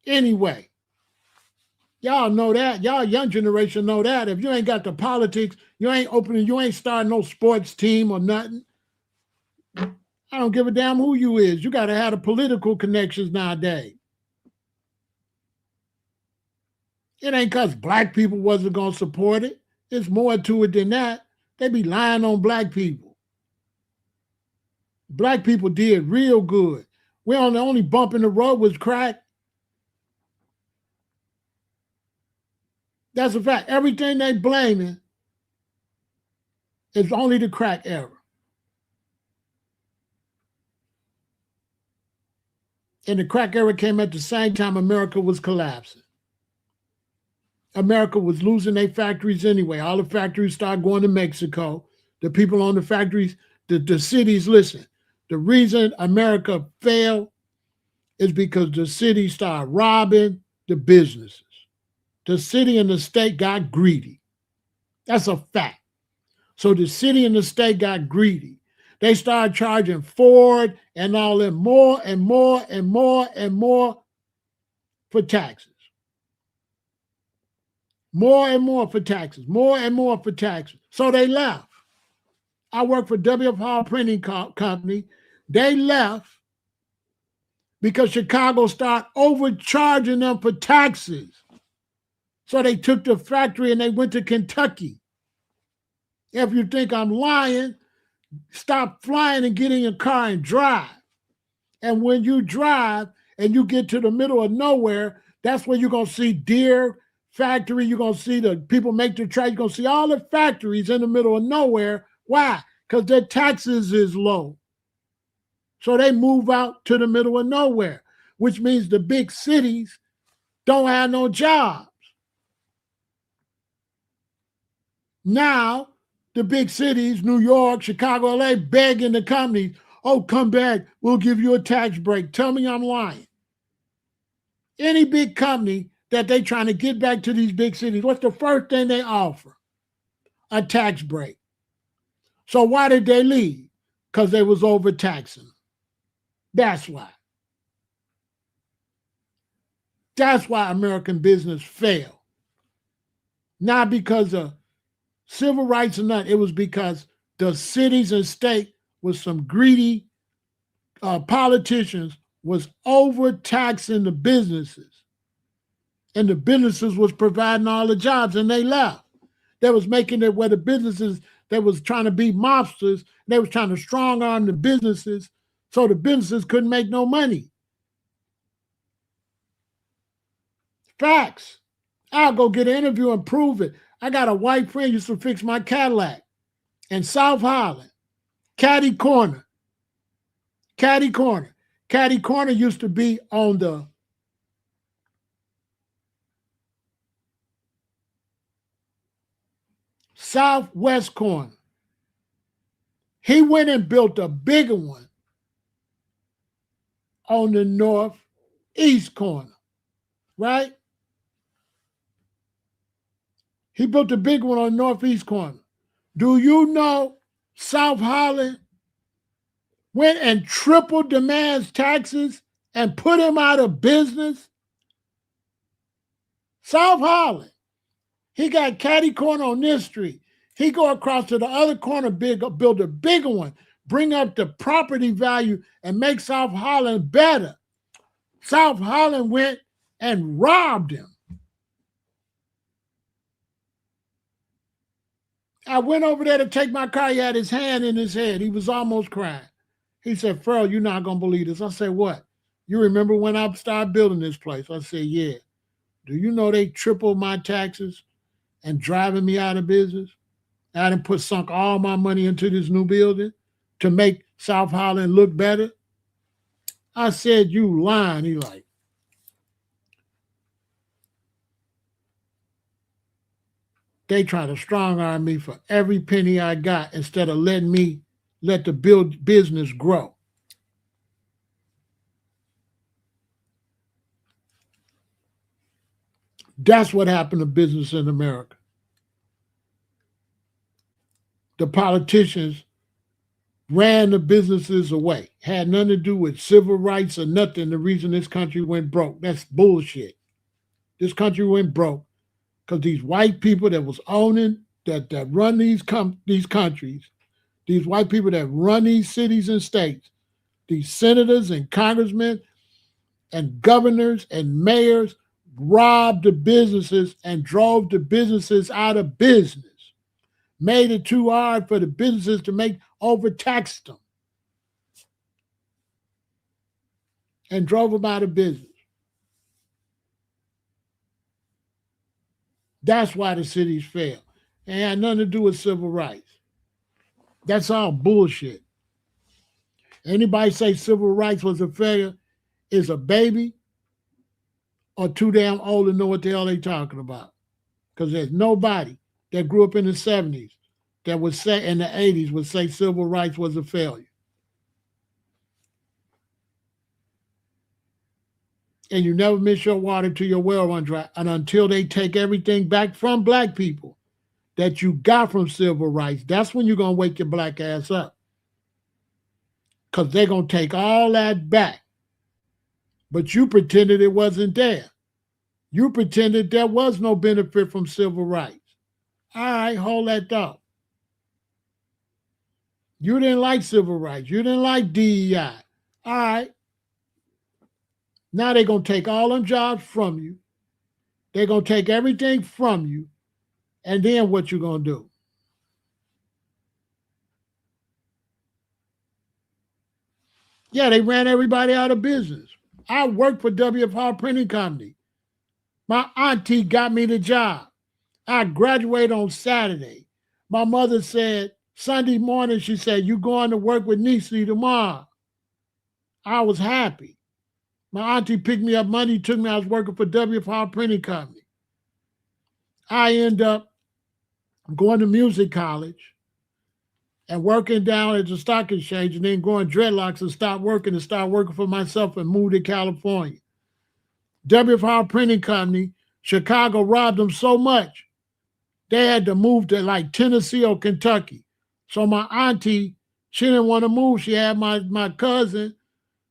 Anyway, y'all know that. Y'all young generation know that. If you ain't got the politics, you ain't opening, you ain't starting no sports team or nothing. I don't give a damn who you is. You got to have the political connections nowadays. It ain't because black people wasn't going to support it. It's more to it than that. They be lying on black people. Black people did real good. We on the only bump in the road was crack. That's a fact. Everything they blaming is only the crack era. And the crack era came at the same time America was collapsing. America was losing their factories anyway. All the factories started going to Mexico. The people on the factories, the cities, listen, the reason America failed is because the city started robbing the businesses. The city and the state got greedy. That's a fact. So the city and the state got greedy. They started charging Ford and all that more and more and more and more for taxes. More and more for taxes. More and more for taxes. So they left. I work for W. Printing Company. They left because Chicago started overcharging them for taxes. So they took the factory and they went to Kentucky. If you think I'm lying, stop flying and get in your car and drive. And when you drive and you get to the middle of nowhere, that's where you're going to see Deere factory. You're going to see the people make the trash. You're going to see all the factories in the middle of nowhere. Why? Because their taxes is low. So they move out to the middle of nowhere, which means the big cities don't have no jobs. Now, the big cities, New York, Chicago, LA, begging the companies, oh, come back, we'll give you a tax break. Tell me I'm lying. Any big company that they trying to get back to these big cities, what's the first thing they offer? A tax break. So why did they leave? Because they was overtaxing. That's why. That's why American business failed. Not because of civil rights or nothing. It was because the cities and state with some greedy politicians was overtaxing the businesses. And the businesses was providing all the jobs, and they left. They was making it where the businesses, they was trying to be mobsters. They was trying to strong arm the businesses so the businesses couldn't make no money. Facts. I'll go get an interview and prove it. I got a white friend used to fix my Cadillac in South Holland, Caddy Corner. Caddy Corner. Caddy Corner used to be on the southwest corner. He went and built a bigger one on the northeast corner, right? He built a big one on the northeast corner. Do you know South Holland went and tripled the man's taxes and put him out of business? South Holland. He got Caddy Corner on this street. He go across to the other corner, build a bigger one, bring up the property value and make South Holland better. South Holland went and robbed him. I went over there to take my car. He had his hand in his head. He was almost crying. He said, Pharaoh, you're not going to believe this. I said, what? You remember when I started building this place? I said, yeah. Do you know they tripled my taxes and driving me out of business? I done sunk all my money into this new building to make South Holland look better. I said, you lying. He like, they try to strong arm me for every penny I got instead of letting me let the business grow. That's what happened to business in America. The politicians ran the businesses away. Had nothing to do with civil rights or nothing. The reason this country went broke. That's bullshit. This country went broke because these white people that was owning, that run these countries, these white people that run these cities and states, these senators and congressmen and governors and mayors robbed the businesses and drove the businesses out of business. Made it too hard for the businesses to overtaxed them and drove them out of business. That's why the cities fail. It had nothing to do with civil rights. That's all bullshit. Anybody say civil rights was a failure is a baby or too damn old to know what the hell they talking about. Because there's nobody that grew up in the 70s that would say, in the 80s, would say civil rights was a failure. And you never miss your water till your well run dry. And until they take everything back from black people that you got from civil rights, that's when you're going to wake your black ass up. Because they're going to take all that back. But you pretended it wasn't there. You pretended there was no benefit from civil rights. All right, hold that thought. You didn't like civil rights. You didn't like DEI. All right. Now they're going to take all them jobs from you. They're going to take everything from you. And then what you going to do? Yeah, they ran everybody out of business. I worked for WFR Printing Company. My auntie got me the job. I graduated on Saturday. My mother said, Sunday morning, she said, you going to work with Niecy tomorrow. I was happy. My auntie picked me up Monday, took me, I was working for WFR Printing Company. I end up going to music college and working down at the stock exchange and then going dreadlocks and start working for myself and moved to California. WFR Printing Company, Chicago robbed them so much, they had to move to like Tennessee or Kentucky. So my auntie, she didn't want to move. She had my cousin.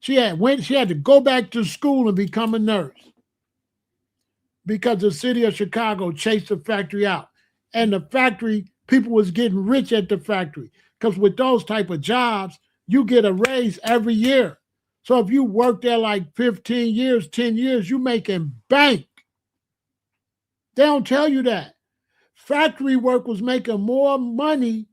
She had to go back to school and become a nurse. because the city of Chicago chased the factory out. And the factory, people was getting rich at the factory. Because with those type of jobs, you get a raise every year. So if you work there like 15 years, 10 years, you making bank. They don't tell you that. Factory work was making more money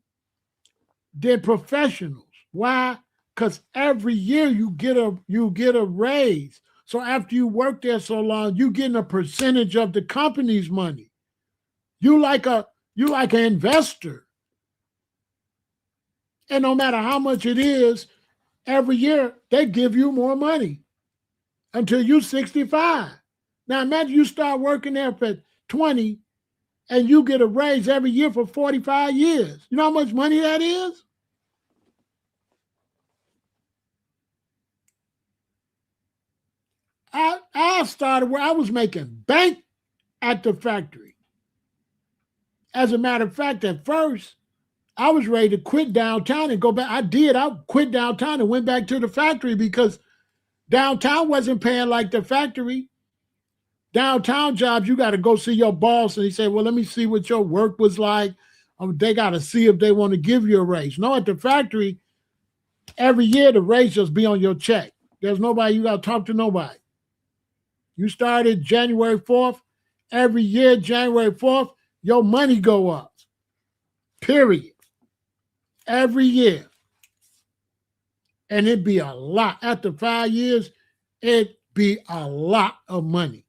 than professionals. Why? Because every year you get a raise. So after you work there so long, you getting a percentage of the company's money. You like an investor. And no matter how much it is, every year they give you more money until you're 65. Now imagine you start working there for 20 and you get a raise every year for 45 years. You know how much money that is? I started where I was making bank at the factory. As a matter of fact, at first, I was ready to quit downtown and go back. I quit downtown and went back to the factory because downtown wasn't paying like the factory. Downtown jobs, you got to go see your boss and he said, well, let me see what your work was like. They got to see if they want to give you a raise. No, at the factory, every year the raise just be on your check. There's nobody, you got to talk to nobody. You started January 4th. Every year, January 4th, your money go up. Period. Every year. And it'd be a lot. After 5 years, it'd be a lot of money.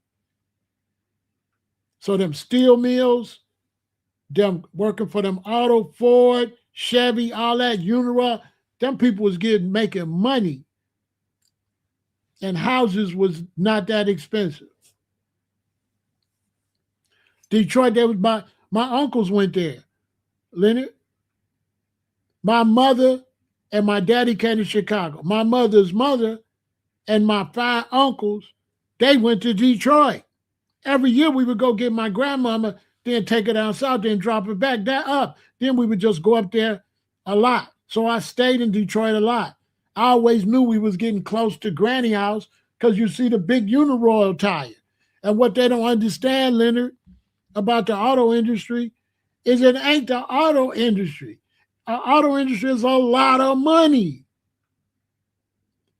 So them steel mills, them working for them Auto, Ford, Chevy, all that, Uniroyal, them people was making money. And houses was not that expensive. Detroit, there was my uncles went there. Leonard, my mother and my daddy came to Chicago. My mother's mother and my 5 uncles, they went to Detroit. Every year we would go get my grandmama, then take her down south, then drop her back up. Then we would just go up there a lot. So I stayed in Detroit a lot. I always knew we was getting close to Granny House because you see the big Uniroyal tire. And what they don't understand, Leonard, about the auto industry is it ain't the auto industry. The auto industry is a lot of money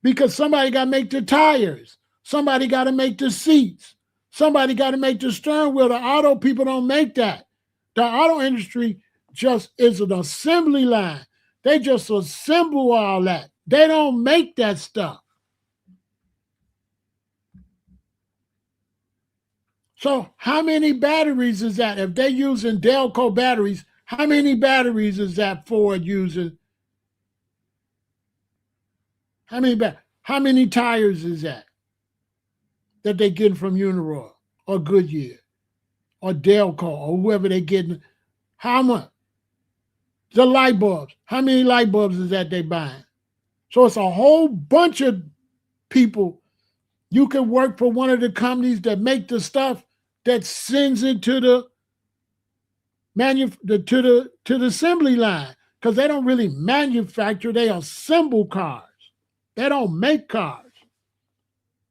because somebody got to make the tires. Somebody got to make the seats. Somebody got to make the steering wheel. The auto people don't make that. The auto industry just is an assembly line. They just assemble all that. They don't make that stuff. So how many batteries is that? If they're using Delco batteries, how many batteries is that Ford using? How many tires is that they getting from Uniroyal or Goodyear or Delco or whoever they getting? How much? The light bulbs. How many light bulbs is that they buying? So it's a whole bunch of people. You can work for one of the companies that make the stuff that sends it to the to the assembly line, because they don't really manufacture, they assemble cars. They don't make cars.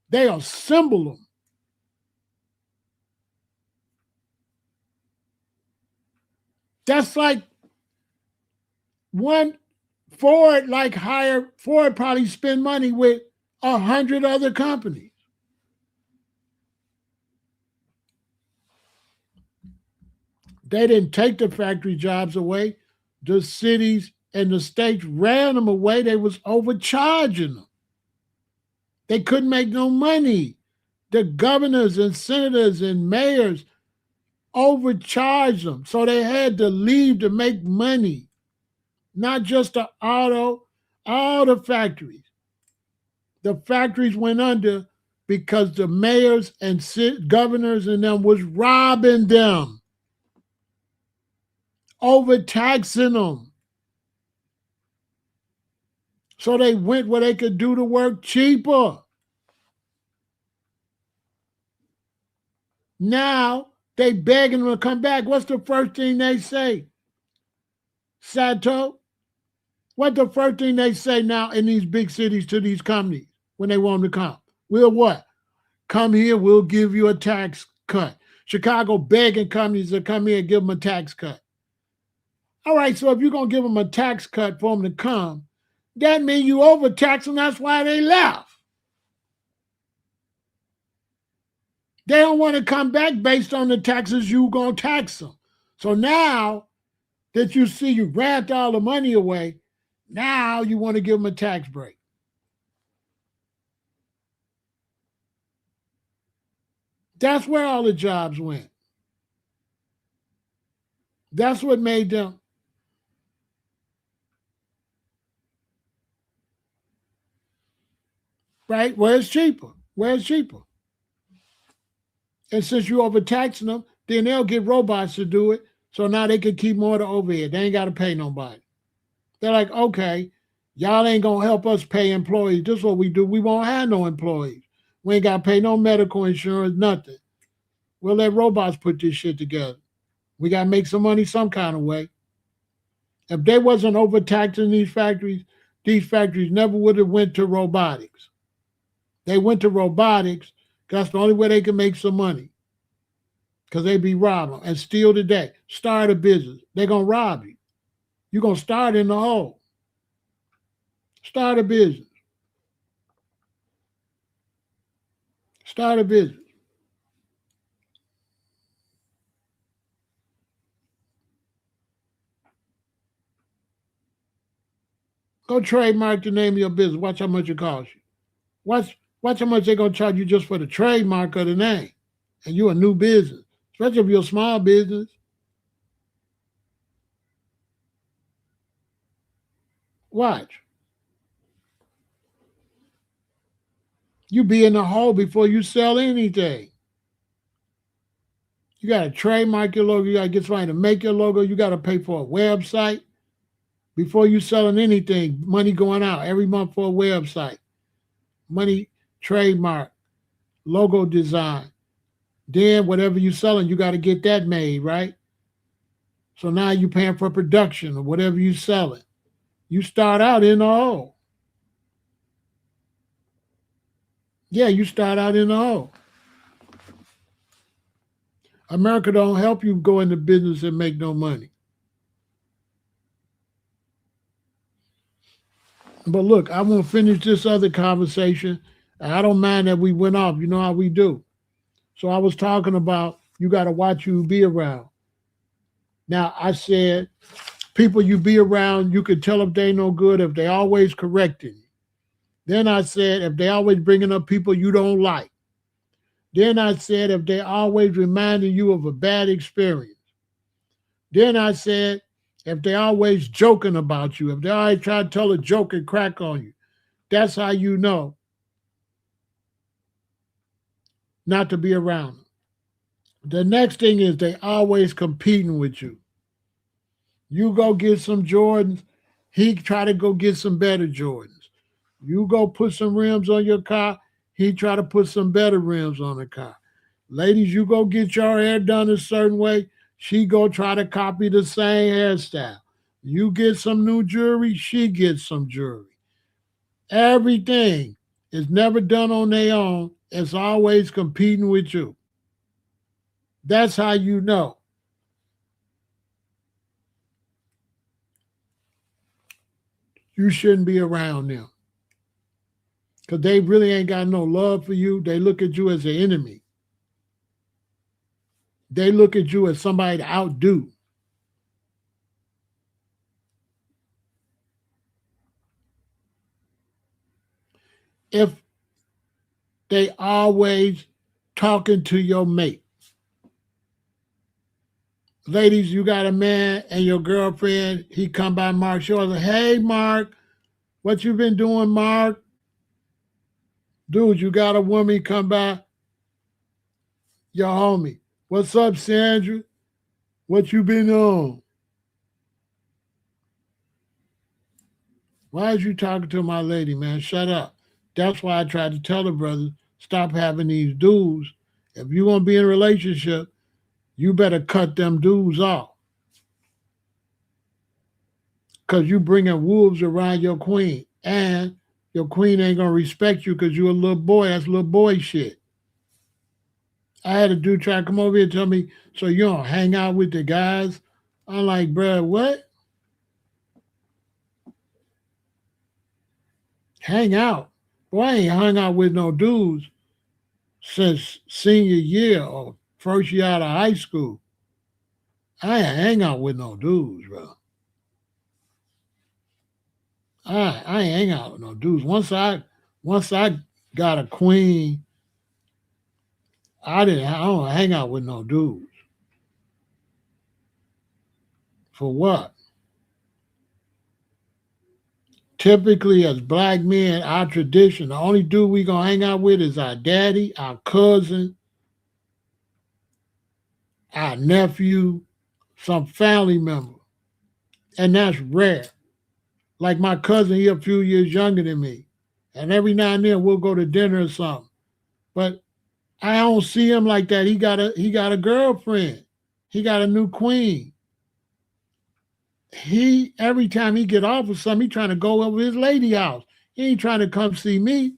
They assemble them. That's like one Ford probably spend money with 100 other companies. They didn't take the factory jobs away. The cities and the states ran them away. They was overcharging them. They couldn't make no money. The governors and senators and mayors overcharged them. So they had to leave to make money. Not just the auto, all the factories. The factories went under because the mayors and governors and them was robbing them, overtaxing them. So they went where they could do the work cheaper. Now they begging them to come back. What's the first thing they say? Sato? What's the first thing they say now in these big cities to these companies when they want them to come? We'll what? Come here, we'll give you a tax cut. Chicago begging companies to come here and give them a tax cut. All right, so if you're going to give them a tax cut for them to come, that means you overtax them. That's why they left. They don't want to come back based on the taxes you're going to tax them. So now that you see you ramped all the money away, now you want to give them a tax break. That's where all the jobs went. That's what made them. Right? Where it's cheaper. Where it's cheaper. And since you overtaxing them, then they'll get robots to do it. So now they can keep more of the overhead. They ain't got to pay nobody. They're like, okay, y'all ain't going to help us pay employees. This is what we do. We won't have no employees. We ain't got to pay no medical insurance, nothing. We'll let robots put this shit together. We got to make some money some kind of way. If they wasn't overtaxing these factories never would have went to robotics. They went to robotics because that's the only way they can make some money. Because they be robbing and steal today. Start a business. They're going to rob you. You're going to start in the hole. Start a business. Start a business. Go trademark the name of your business. Watch how much it costs you. Watch how much they're going to charge you just for the trademark of the name. And you're a new business, especially if you're a small business. Watch. You be in the hole before you sell anything. You got to trademark your logo. You got to get somebody to make your logo. You got to pay for a website before you selling anything. Money going out every month for a website. Money, trademark, logo design. Then whatever you're selling, you got to get that made, right? So now you're paying for production or whatever you're selling. You start out in the hole. Yeah, you start out in the hole. America don't help you go into business and make no money. But look, I want to finish this other conversation. I don't mind that we went off. You know how we do. So I was talking about you got to watch who you be around. Now, I said people you be around, you can tell if they no good, if they always correcting you. Then I said if they always bringing up people you don't like. Then I said if they always reminding you of a bad experience. Then I said if they always joking about you, if they always try to tell a joke and crack on you, that's how you know not to be around them. The next thing is they always competing with you. You go get some Jordans, he try to go get some better Jordans. You go put some rims on your car, he try to put some better rims on the car. Ladies, you go get your hair done a certain way, she go try to copy the same hairstyle. You get some new jewelry, she gets some jewelry. Everything is never done on their own. It's always competing with you. That's how you know. You shouldn't be around them. Because they really ain't got no love for you. They look at you as an enemy. They look at you as somebody to outdo. If they always talking to your mate. Ladies, you got a man and your girlfriend, he come by Mark Shore, like, hey, Mark, what you been doing, Mark? Dude, you got a woman come by, your homie. What's up, Sandra? What you been on? Why is you talking to my lady, man? Shut up. That's why I tried to tell the brothers, stop having these dudes. If you want to be in a relationship, you better cut them dudes off. Because you bringing wolves around your queen. And your queen ain't going to respect you because you're a little boy. That's little boy shit. I had a dude try to come over here and tell me, so you don't hang out with the guys? I'm like, bruh, what? Hang out? Boy, I ain't hung out with no dudes since senior year or first year out of high school. I ain't hang out with no dudes, bro. I ain't hang out with no dudes. Once I got a queen, I don't hang out with no dudes. For what? Typically, as black men, our tradition, the only dude we gonna hang out with is our daddy, our cousin, our nephew, some family member. And that's rare. Like my cousin, he a few years younger than me. And every now and then we'll go to dinner or something. But I don't see him like that. He got a girlfriend. He got a new queen. He every time he get off of something, he trying to go over his lady house. He ain't trying to come see me.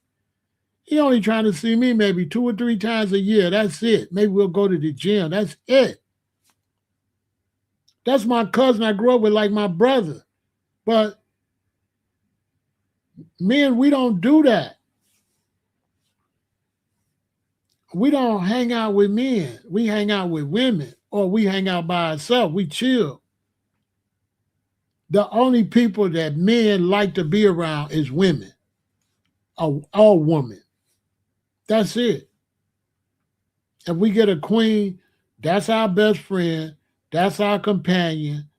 He only trying to see me maybe 2 or 3 times a year. That's it. Maybe we'll go to the gym. That's it. That's my cousin I grew up with, like my brother. But men, we don't do that. We don't hang out with men. We hang out with women, or we hang out by ourselves. We chill. The only people that men like to be around is women, all women. That's it. If we get a queen, that's our best friend. That's our companion.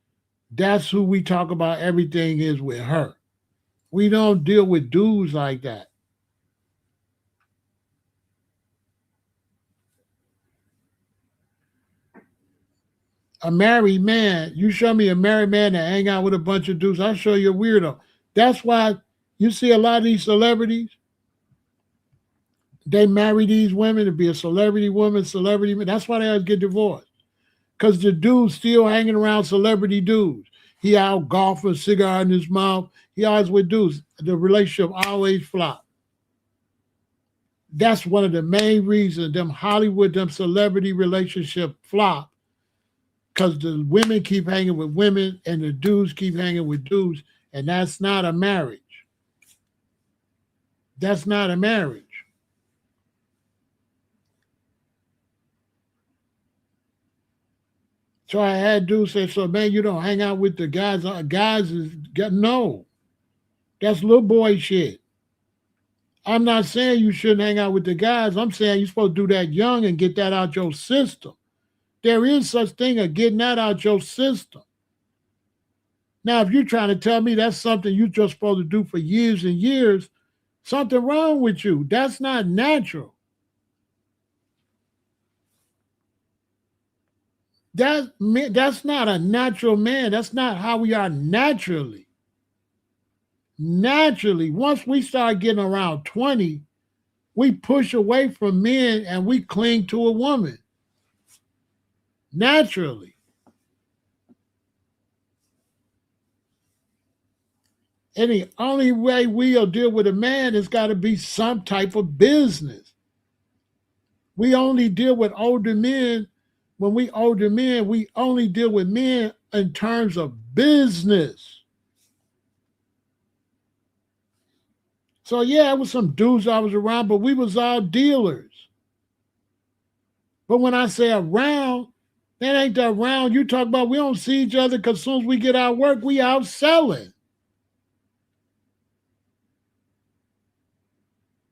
That's who we talk about everything is with her. We don't deal with dudes like that. A married man, you show me a married man that hang out with a bunch of dudes, I'll show you a weirdo. That's why you see a lot of these celebrities, they marry these women to be a celebrity woman, celebrity man. That's why they always get divorced. Because the dude's still hanging around celebrity dudes. He out golfing, cigar in his mouth. He always with dudes. The relationship always flop. That's one of the main reasons them Hollywood, them celebrity relationship flop. Because the women keep hanging with women and the dudes keep hanging with dudes. And that's not a marriage. That's not a marriage. So I had dudes say, so man, you don't hang out with the guys. Guys is, no. That's little boy shit. I'm not saying you shouldn't hang out with the guys. I'm saying you're supposed to do that young and get that out your system. There is such thing as getting that out your system. Now, if you're trying to tell me that's something you're just supposed to do for years and years, something wrong with you. That's not natural. That's not a natural man. That's not how we are naturally. Naturally, once we start getting around 20, we push away from men and we cling to a woman. Naturally. And the only way we'll deal with a man has got to be some type of business. We only deal with older men. When we older men, we only deal with men in terms of business. So yeah, it was some dudes I was around, but we was all dealers. But when I say around, that ain't the around you talk about. We don't see each other because as soon as we get out work, we out selling.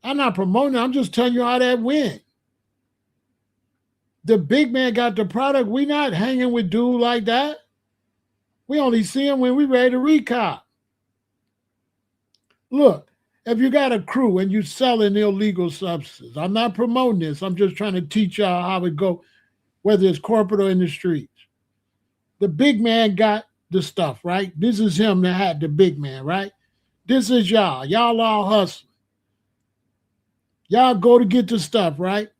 I'm not promoting it. I'm just telling you how that went. The big man got the product. We not hanging with dude like that. We only see him when we ready to recop. Look, if you got a crew and you selling illegal substances, I'm not promoting this. I'm just trying to teach y'all how it go, whether it's corporate or in the streets. The big man got the stuff, right? This is him that had the big man, right? This is y'all. Y'all all hustling. Y'all go to get the stuff, right?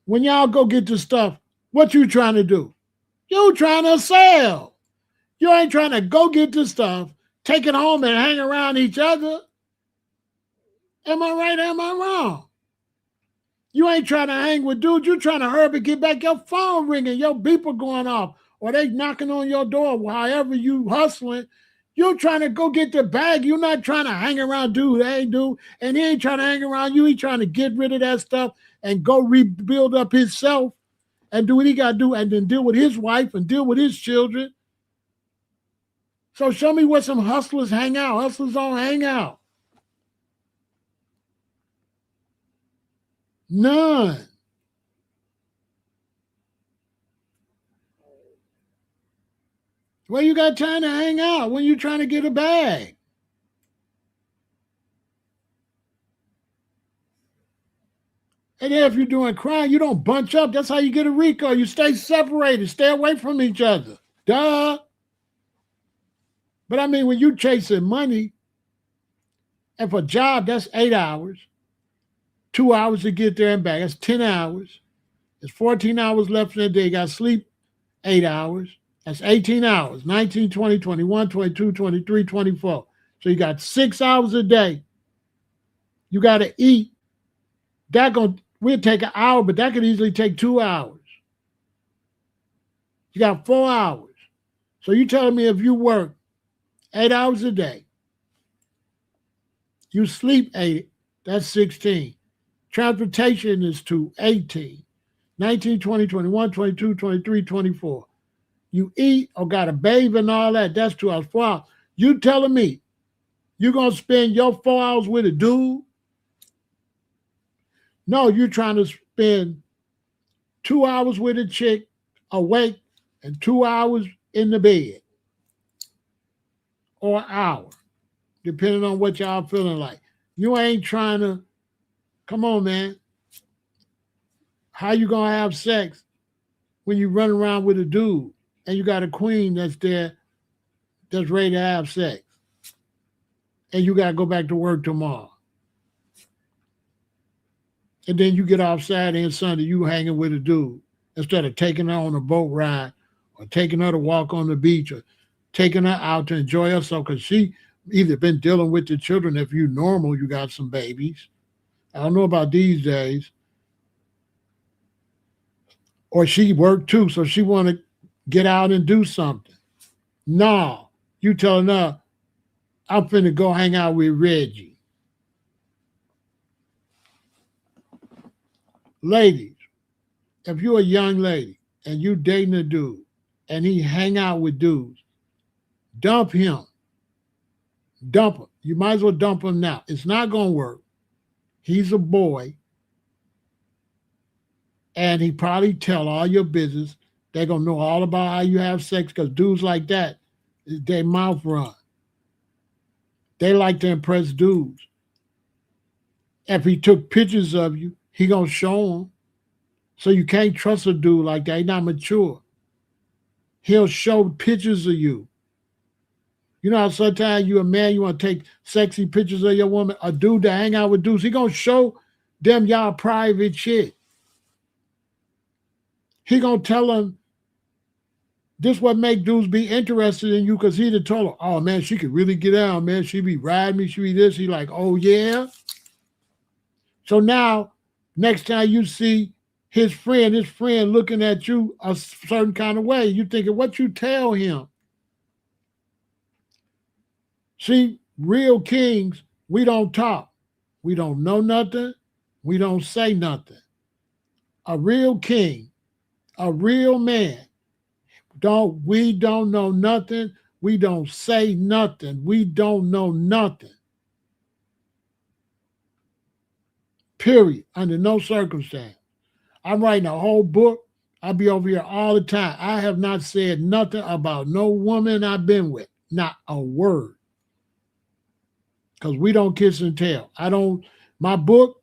When y'all go get the stuff, what you trying to do? You trying to sell. You ain't trying to go get the stuff, take it home and hang around each other. Am I right? Am I wrong? You ain't trying to hang with dudes. You trying to hurry and get back. Your phone ringing, your beeper going off, or they knocking on your door. However you hustling, you trying to go get the bag. You're not trying to hang around dude. Hey, dude. And he ain't trying to hang around you. He trying to get rid of that stuff and go rebuild up himself and do what he got to do and then deal with his wife and deal with his children. So show me where some hustlers hang out. Hustlers don't hang out. None. Well, you got time to hang out when you're trying to get a bag. And then if you're doing crime, you don't bunch up. That's how you get a RICO. You stay separated. Stay away from each other. Duh. But I mean, when you chasing money, and for a job, that's 8 hours. 2 hours to get there and back. That's 10 hours. There's 14 hours left in the day. You got to sleep 8 hours. That's 18 hours. 19, 20, 21, 22, 23, 24. So you got 6 hours a day. You got to eat. We'll take an hour, but that could easily take 2 hours. You got 4 hours. So you telling me if you work 8 hours a day, you sleep 8, that's 16. Transportation is 18. 19, 20, 21, 22, 23, 24. You eat or got to bathe and all that, that's 2 hours, 4 hours. You telling me you're going to spend your 4 hours with a dude? No, you're trying to spend 2 hours with a chick awake and 2 hours in the bed. Or an hour, depending on what y'all feeling like. You ain't trying to, come on, man. How you going to have sex when you run around with a dude and you got a queen that's there that's ready to have sex and you got to go back to work tomorrow? And then you get off Saturday and Sunday, you hanging with a dude instead of taking her on a boat ride or taking her to walk on the beach or taking her out to enjoy herself because she either been dealing with the children. If you normal, you got some babies. I don't know about these days. Or she worked too, so she want to get out and do something. No, you telling her, I'm finna go hang out with Reggie. Ladies, if you're a young lady and you dating a dude and he hang out with dudes, dump him. Dump him. You might as well dump him now. It's not going to work. He's a boy. And he probably tell all your business. They're going to know all about how you have sex because dudes like that, their mouth run. They like to impress dudes. If he took pictures of you, he going to show them. So you can't trust a dude like that. He's not mature. He'll show pictures of you. You know how sometimes you a man, you want to take sexy pictures of your woman, a dude to hang out with dudes, he going to show them y'all private shit. He going to tell them this what make dudes be interested in you because he done told her, oh, man, she could really get out, man. She be riding me, she be this. He like, oh, yeah? So now, next time you see his friend looking at you a certain kind of way, you thinking, what you tell him? See, real kings, we don't talk. We don't know nothing. We don't say nothing. A real king, a real man, we don't know nothing. We don't say nothing. We don't know nothing. Period. Under no circumstance. I'm writing a whole book. I'll be over here all the time. I have not said nothing about no woman I've been with. Not a word. Because we don't kiss and tell. My book,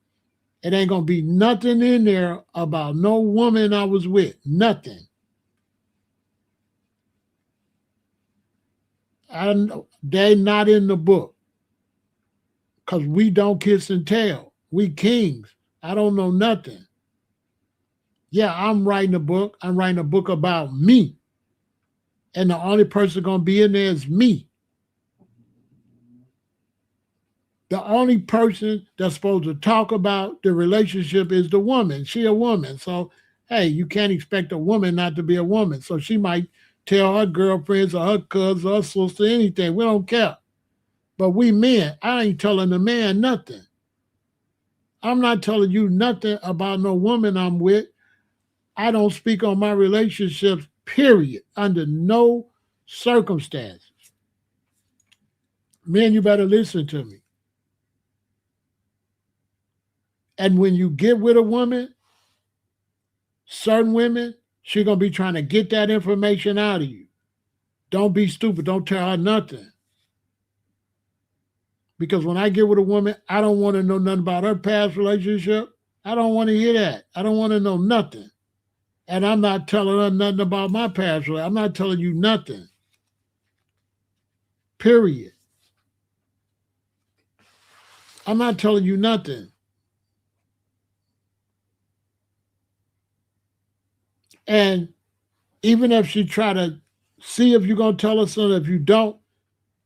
it ain't going to be nothing in there about no woman I was with. Nothing. They're not in the book. Because we don't kiss and tell. We kings. I don't know nothing. Yeah, I'm writing a book. I'm writing a book about me. And the only person going to be in there is me. The only person that's supposed to talk about the relationship is the woman. She a woman. So, hey, you can't expect a woman not to be a woman. So she might tell her girlfriends or her cousins or her sister anything. We don't care. But we men, I ain't telling the man nothing. I'm not telling you nothing about no woman I'm with. I don't speak on my relationships, period, under no circumstances. Men, you better listen to me. And when you get with a woman, certain women, she's going to be trying to get that information out of you. Don't be stupid. Don't tell her nothing. Because when I get with a woman, I don't want to know nothing about her past relationship. I don't want to hear that. I don't want to know nothing. And I'm not telling her nothing about my past relationship. I'm not telling you nothing. Period. I'm not telling you nothing. And even if she try to see if you're going to tell her something, if you don't,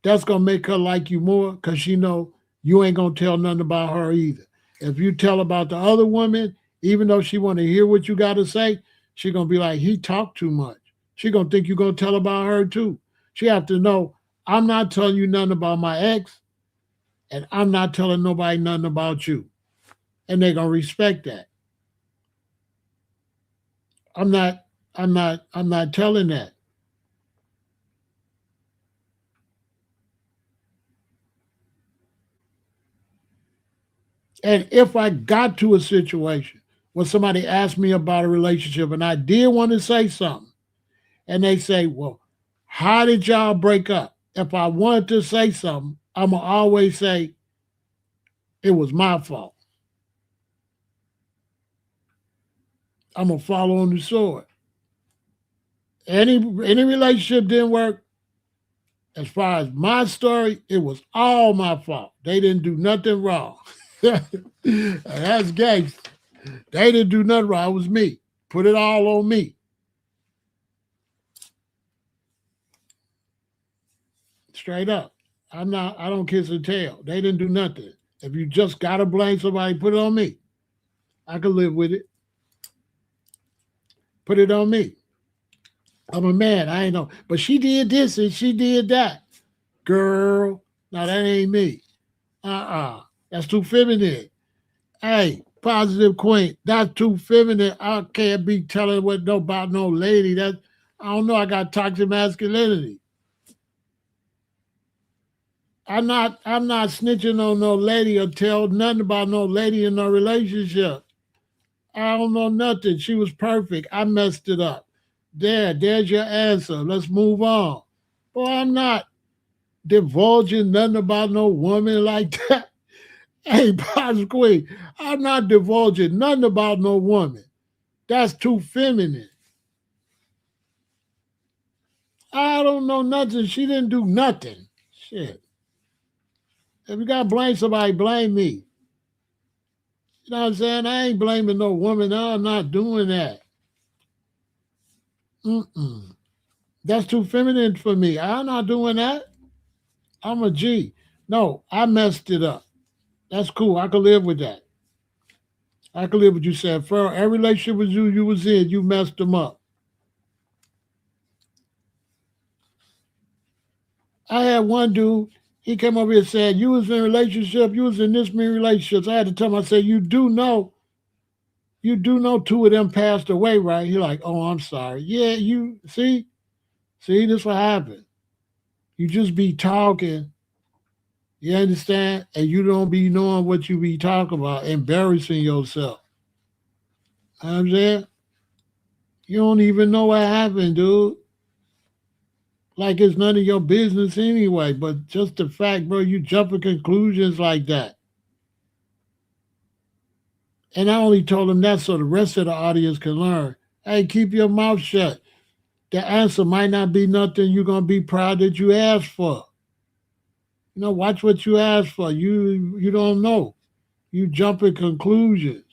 that's going to make her like you more because she know you ain't going to tell nothing about her either. If you tell about the other woman, even though she want to hear what you got to say, she going to be like, he talked too much. She going to think you're going to tell about her too. She have to know, I'm not telling you nothing about my ex, and I'm not telling nobody nothing about you. And they're going to respect that. I'm not telling that. And if I got to a situation where somebody asked me about a relationship and I did want to say something, and they say, well, how did y'all break up? If I wanted to say something, I'm going to always say, it was my fault. I'm going to follow on the sword. Any relationship didn't work. As far as my story, it was all my fault. They didn't do nothing wrong. That's gangster. They didn't do nothing wrong. It was me. Put it all on me. Straight up. I don't kiss and tell. They didn't do nothing. If you just gotta blame somebody, put it on me. I can live with it. Put it on me. I'm a man. I ain't know. But she did this and she did that. Girl, no, that ain't me. That's too feminine. Hey, positive queen. That's too feminine. I can't be telling what no about no lady. That I don't know. I got toxic masculinity. I'm not snitching on no lady or tell nothing about no lady in no relationship. I don't know nothing. She was perfect. I messed it up. There's your answer. Let's move on. Boy, I'm not divulging nothing about no woman like that. Hey, Boss Queen, I'm not divulging nothing about no woman. That's too feminine. I don't know nothing. She didn't do nothing. Shit. If you got to blame somebody, blame me. You know what I'm saying? I ain't blaming no woman. No, I'm not doing that. Mm-mm. That's too feminine for me. I'm not doing that. I'm a G. No, I messed it up. That's cool. I can live with that. I can live with you said, Pharaoh, every relationship with you was in, you messed them up. I had one dude, he came over here and said, you was in a relationship, you was in this many relationships. I had to tell him, I said, you do know two of them passed away, right? He like, oh, I'm sorry. Yeah, you see, this what happened. You just be talking, you understand? And you don't be knowing what you be talking about, embarrassing yourself. You know what I'm saying? You don't even know what happened, dude. Like it's none of your business anyway. But just the fact, bro, you jump to conclusions like that. And I only told him that so the rest of the audience can learn. Hey, keep your mouth shut. The answer might not be nothing you're gonna be proud that you asked for. You know, watch what you ask for. You don't know. You jump at conclusions.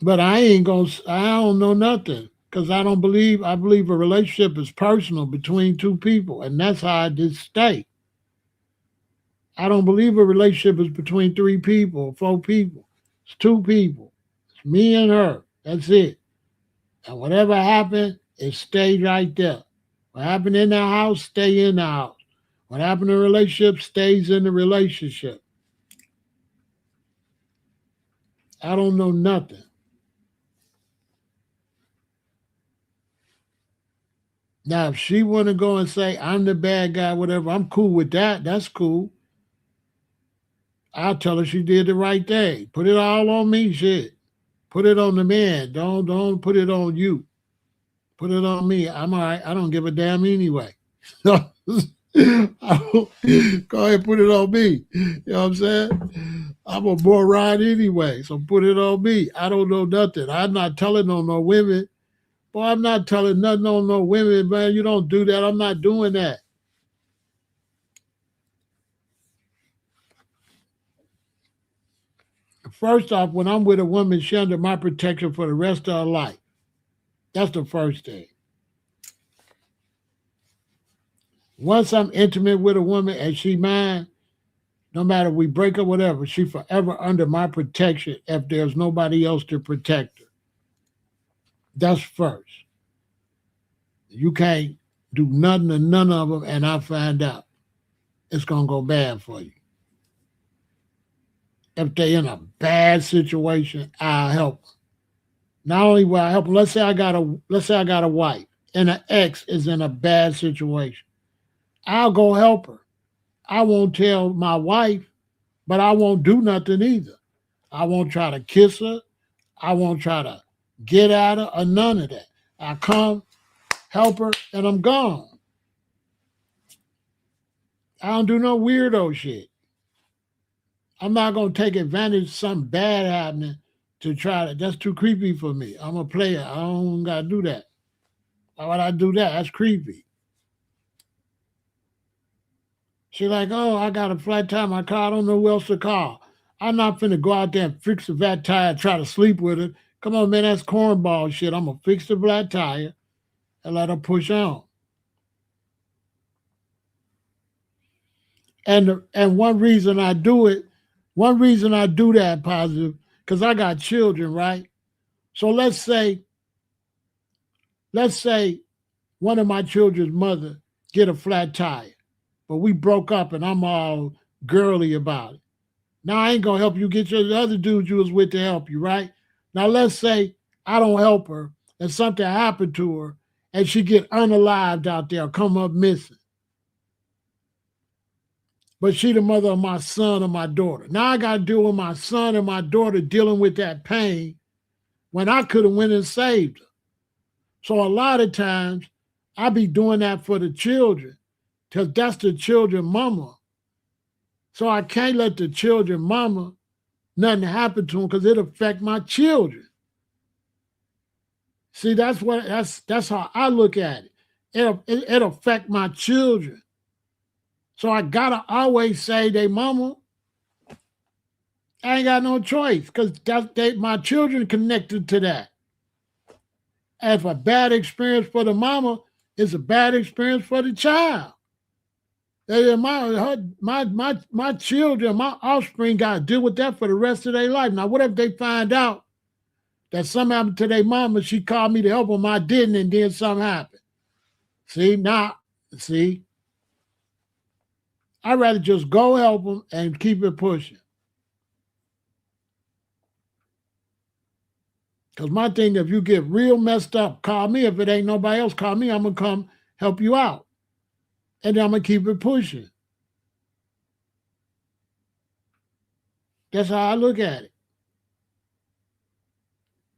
But I don't know nothing. Because I believe a relationship is personal between two people, and that's how I did stay. I don't believe a relationship is between 3 people, 4 people. It's 2 people. It's me and her. That's it. And whatever happened, it stayed right there. What happened in the house, stay in the house. What happened in the relationship stays in the relationship. I don't know nothing. Now, if she want to go and say, I'm the bad guy, whatever, I'm cool with that. That's cool. I'll tell her she did the right thing. Put it all on me, shit. Put it on the man. Don't put it on you. Put it on me. I'm all right. I don't give a damn anyway. Go ahead and put it on me. You know what I'm saying? I'm a moron anyway, so put it on me. I don't know nothing. I'm not telling on no women. Boy, I'm not telling nothing on no women, man. You don't do that. I'm not doing that. First off, when I'm with a woman, she's under my protection for the rest of her life. That's the first thing. Once I'm intimate with a woman and she mine, no matter we break up, whatever, she forever under my protection if there's nobody else to protect her. That's first. You can't do nothing to none of them, and I find out. It's going to go bad for you. If they're in a bad situation, I'll help them. Not only will I help them, let's say I got a wife and an ex is in a bad situation. I'll go help her. I won't tell my wife, but I won't do nothing either. I won't try to kiss her. I won't try to get at her or none of that. I come, help her, and I'm gone. I don't do no weirdo shit. I'm not going to take advantage of something bad happening to try to, that's too creepy for me. I'm a player. I don't got to do that. Why would I do that? That's creepy. She like, oh, I got a flat tire in my car. I don't know who else to call. I'm not finna go out there and fix the flat tire and try to sleep with her. Come on, man, that's cornball shit. I'm going to fix the flat tire and let her push on. And one reason I do that positive, because I got children, right? So let's say one of my children's mother get a flat tire, but we broke up and I'm all girly about it. Now I ain't gonna help you get your other dude you was with to help you, right? Now let's say I don't help her and something happened to her and she get unalived out there, come up missing. But she the mother of my son or my daughter. Now I got to deal with my son and my daughter dealing with that pain when I could have went and saved her. So a lot of times I be doing that for the children because that's the children mama. So I can't let the children mama, nothing happen to them because it affect my children. See, that's how I look at it. It'll affect my children. So I gotta always say, they mama, I ain't got no choice because my children connected to that. And if a bad experience for the mama, it's a bad experience for the child. My children, my offspring got to deal with that for the rest of their life. Now, what if they find out that something happened to their mama, she called me to help them, I didn't, and then something happened? See, I'd rather just go help them and keep it pushing. Because my thing, if you get real messed up, call me. If it ain't nobody else, call me. I'm going to come help you out. And then I'm going to keep it pushing. That's how I look at it.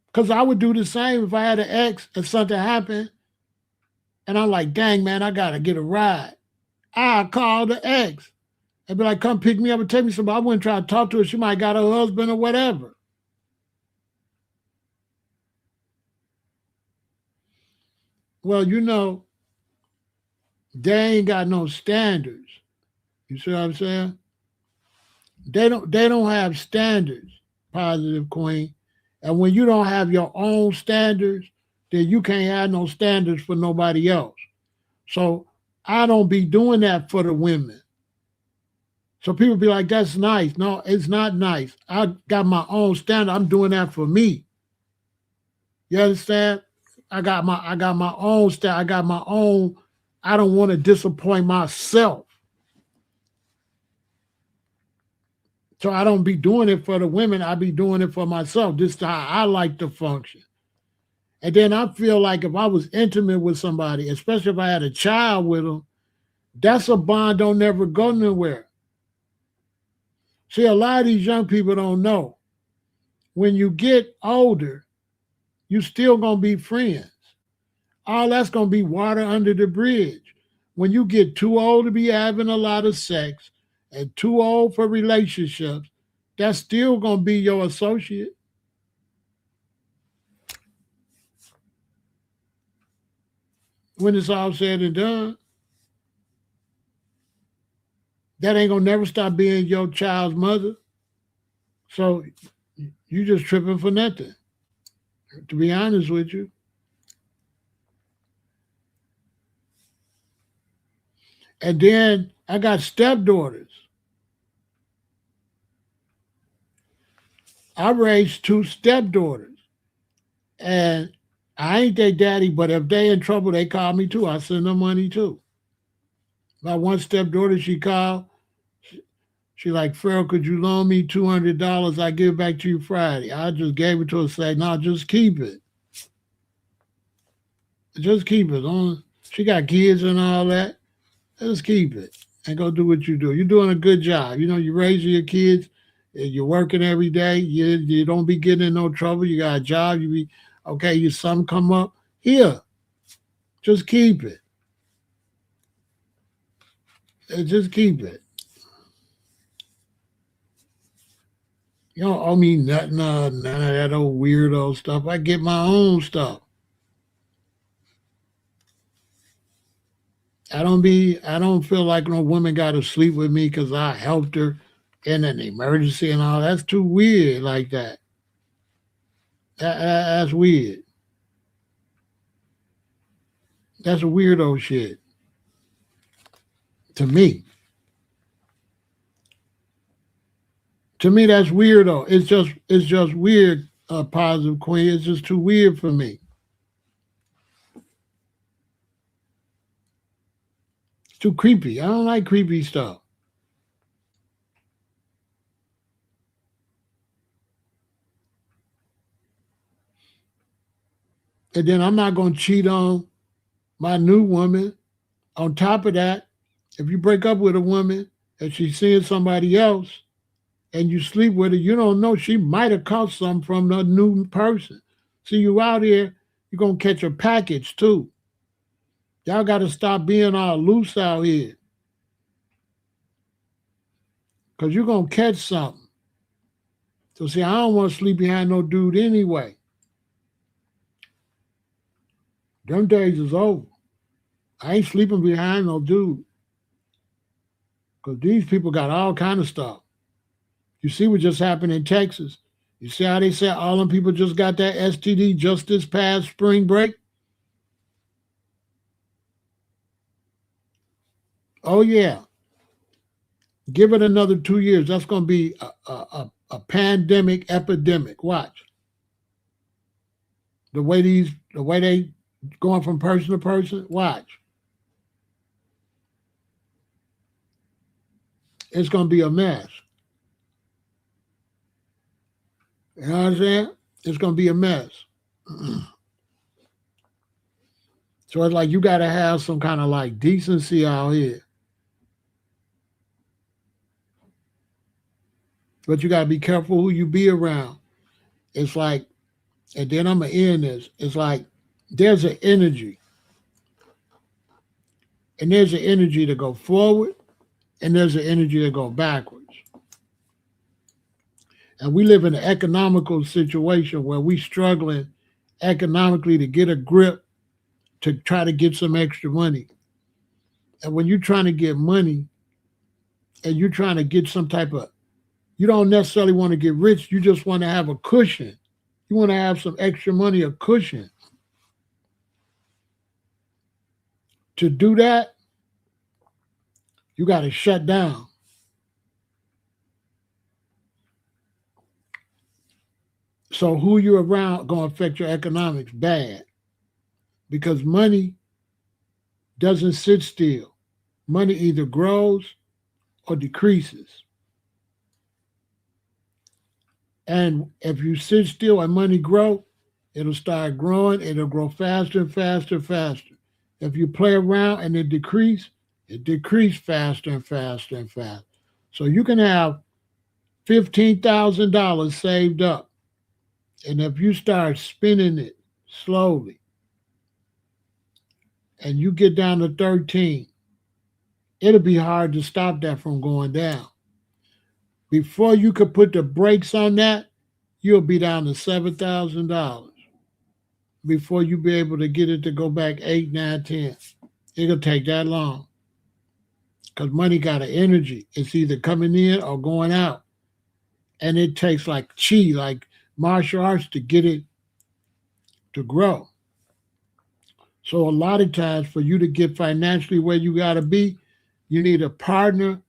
Because I would do the same if I had an ex and something happened. And I'm like, dang, man, I got to get a ride. I'll call the ex and be like, come pick me up and take me somewhere. I wouldn't try to talk to her. She might got her husband or whatever. Well, they ain't got no standards. You see what I'm saying? They don't have standards, positive queen. And when you don't have your own standards, then you can't have no standards for nobody else. So I don't be doing that for the women. So people be like, that's nice. No, it's not nice. I got my own standard. I'm doing that for me. You understand? I got my own standard. I got my own. I don't want to disappoint myself. So I don't be doing it for the women. I be doing it for myself. This is how I like to function. And then I feel like if I was intimate with somebody, especially if I had a child with them, that's a bond don't never go nowhere. See, a lot of these young people don't know. When you get older, you still gonna be friends. All that's gonna be water under the bridge. When you get too old to be having a lot of sex and too old for relationships, that's still gonna be your associate. When it's all said and done, that ain't gonna never stop being your child's mother. So you just tripping for nothing, to be honest with you. And then I got stepdaughters. I raised two stepdaughters. And I ain't their daddy, but if they in trouble, they call me too. I send them money too. My one stepdaughter, she called. She like, Pharaoh, could you loan me $200? I give it back to you Friday. I just gave it to her, say, no, just keep it. Just keep it. She got kids and all that. Just keep it and go do what you do. You're doing a good job. You know, you're raising your kids. You're working every day. You don't be getting in no trouble. You got a job. You be, okay, your son come up. Here, just keep it. Just keep it. You don't owe me nothing, none of that old weirdo stuff. I get my own stuff. I don't feel like no woman got to sleep with me because I helped her in an emergency and all. That's too weird like that. That's weird. That's a weirdo shit. To me. To me, that's weirdo. It's just weird, Positive Queen. It's just too weird for me. It's too creepy. I don't like creepy stuff. And then I'm not going to cheat on my new woman. On top of that, if you break up with a woman and she's seeing somebody else and you sleep with her, you don't know, she might have caught something from the new person. See, you out here, you're going to catch a package too. Y'all got to stop being all loose out here because you're going to catch something. So, see, I don't want to sleep behind no dude anyway. Them days is over. I ain't sleeping behind no dude because these people got all kind of stuff. You see what just happened in Texas. You see how they said all them people just got that STD just this past spring break? Oh, yeah. Give it another 2 years. That's going to be a pandemic epidemic. Watch. The way they going from person to person, watch. It's going to be a mess. You know what I'm saying? It's going to be a mess. So it's like you got to have some kind of like decency out here. But you got to be careful who you be around. It's like, and then I'm going to end this. It's like there's an energy. And there's an energy to go forward. And there's an energy to go backwards. And we live in an economical situation where we're struggling economically to get a grip to try to get some extra money. And when you're trying to get money and you're trying to get some type of, you don't necessarily want to get rich. You just want to have a cushion. You want to have some extra money, a cushion. To do that, you got to shut down. So who you're around going to affect your economics bad, because money doesn't sit still. Money either grows or decreases. And if you sit still and money grow, it'll start growing. It'll grow faster and faster and faster. If you play around and it decrease faster and faster and faster. So you can have $15,000 saved up. And if you start spending it slowly and you get down to 13, it'll be hard to stop that from going down. Before you could put the brakes on that, you'll be down to $7,000 before you be able to get it to go back 8, 9, 10. It'll take that long because money got an energy. It's either coming in or going out. And it takes like chi, like martial arts, to get it to grow. So a lot of times for you to get financially where you got to be, you need a partner.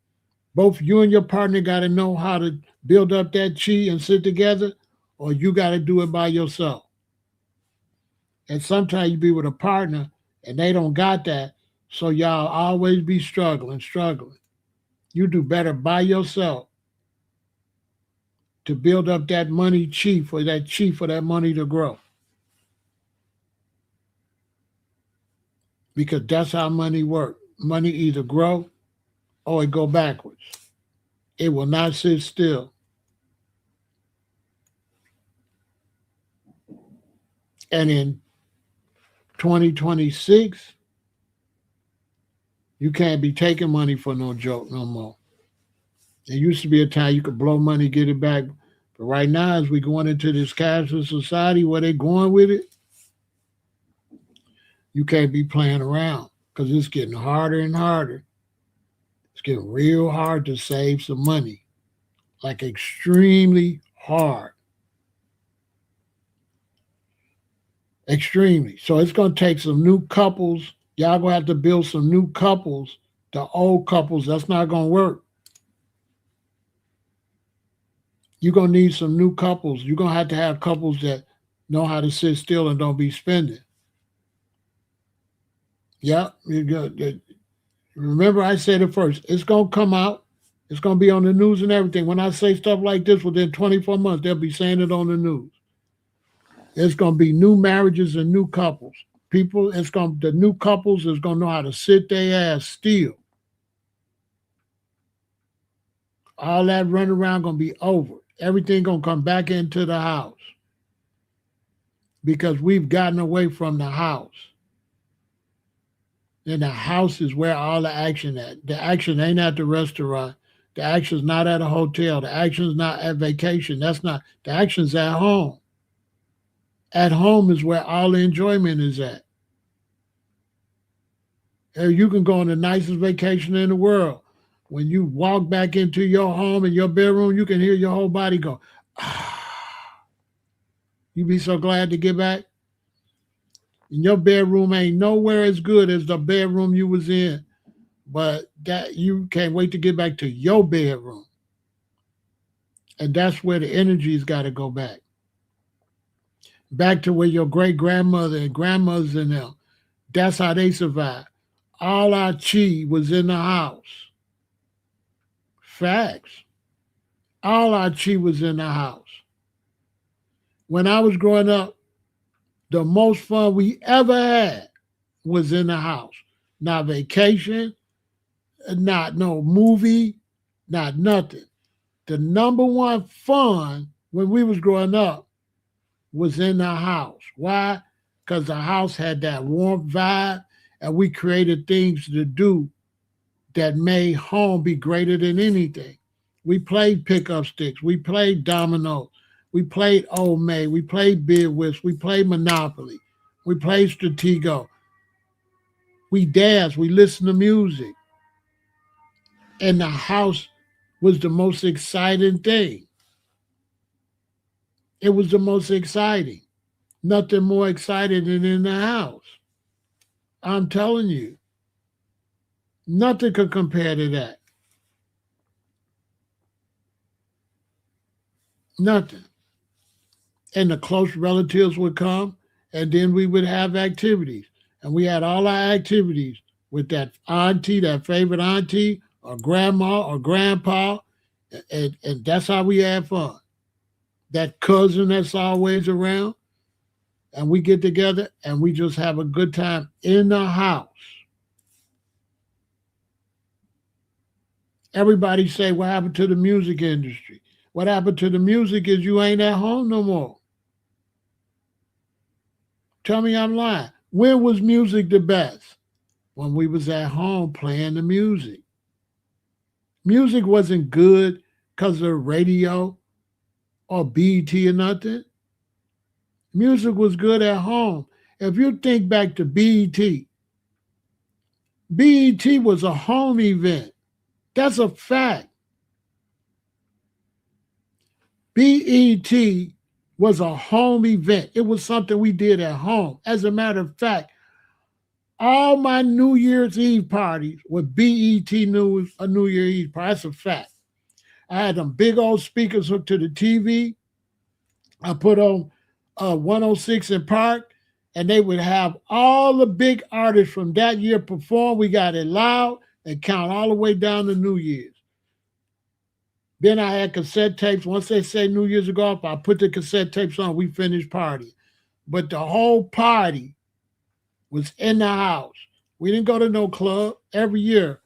Both you and your partner got to know how to build up that chi and sit together, or you got to do it by yourself. And sometimes you be with a partner and they don't got that, so y'all always be struggling. You do better by yourself to build up that money chi for that money to grow. Because that's how money works. Money either grow or it go backwards. It will not sit still. And in 2026, you can't be taking money for no joke no more. There used to be a time you could blow money, get it back. But right now, as we're going into this cashless society where they're going with it, you can't be playing around because it's getting harder and harder. It's getting real hard to save some money, like extremely hard. Extremely. So it's going to take some new couples. Y'all going to have to build some new couples. The old couples, that's not going to work. You're going to need some new couples. You're going to have couples that know how to sit still and don't be spending. Yeah. Remember I said it first. It's going to come out. It's going to be on the news and everything. When I say stuff like this, within 24 months, they'll be saying it on the news. It's going to be new marriages and new couples. The new couples is going to know how to sit their ass still. All that run around going to be over. Everything going to come back into the house because we've gotten away from the house. And the house is where all the action at. The action ain't at the restaurant. The action's not at a hotel. The action's not at vacation. The action's at home. At home is where all the enjoyment is at. You can go on the nicest vacation in the world. When you walk back into your home and your bedroom, you can hear your whole body go, ah. You be so glad to get back. And your bedroom ain't nowhere as good as the bedroom you was in, but that you can't wait to get back to your bedroom. And that's where the energy's got to go back. Back to where your great-grandmother and grandmothers and them, that's how they survived. All our chi was in the house. Facts. All our chi was in the house. When I was growing up, the most fun we ever had was in the house. Not vacation, not no movie, not nothing. The number one fun when we was growing up was in the house. Why? Because the house had that warm vibe and we created things to do that made home be greater than anything. We played pickup sticks. We played domino. We played Old May. We played Bid Whist. We played Monopoly. We played Stratego. We danced. We listened to music. And the house was the most exciting thing. It was the most exciting. Nothing more exciting than in the house. I'm telling you. Nothing could compare to that. Nothing. And the close relatives would come, and then we would have activities. And we had all our activities with that auntie, that favorite auntie, or grandma or grandpa, and that's how we had fun. That cousin that's always around, and we get together and we just have a good time in the house. Everybody say, what happened to the music industry? What happened to the music is you ain't at home no more. Tell me I'm lying. When was music the best? When we was at home playing the music. Music wasn't good because of the radio or BT or nothing. Music was good at home. If you think back to BET, BET was a home event. That's a fact. BET was a home event. It was something we did at home. As a matter of fact, all my New Year's Eve parties were BET News, a New Year's Eve party. That's a fact. I had them big old speakers hooked to the TV. I put on 106 in Park, and they would have all the big artists from that year perform. We got it loud and count all the way down to New Year's. Then I had cassette tapes. Once they say New Year's ago, if I put the cassette tapes on, we finished partying. But the whole party was in the house. We didn't go to no club. Every year,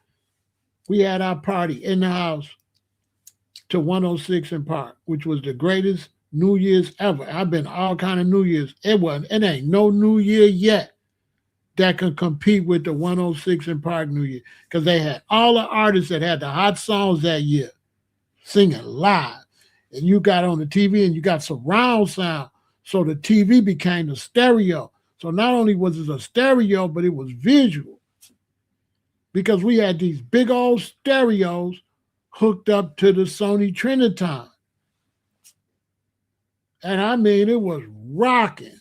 we had our party in the house to 106 in Park, which was the greatest New Year's ever. I've been all kind of New Year's. It ain't no New Year yet that can compete with the 106 in Park New Year, because they had all the artists that had the hot songs that year singing live. And you got on the TV and you got surround sound. So the TV became the stereo. So not only was it a stereo, but it was visual. Because we had these big old stereos hooked up to the Sony Triniton. And I mean, it was rocking.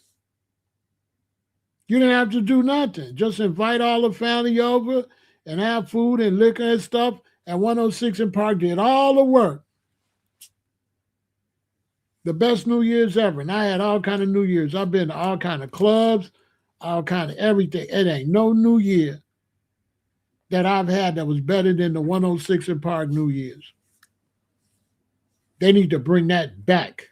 You didn't have to do nothing. Just invite all the family over and have food and liquor and stuff. And 106 in Park did all the work. The best New Year's ever. And I had all kind of New Year's. I've been to all kind of clubs, all kind of everything. It ain't no New Year that I've had that was better than the 106 in Park New Year's. They need to bring that back.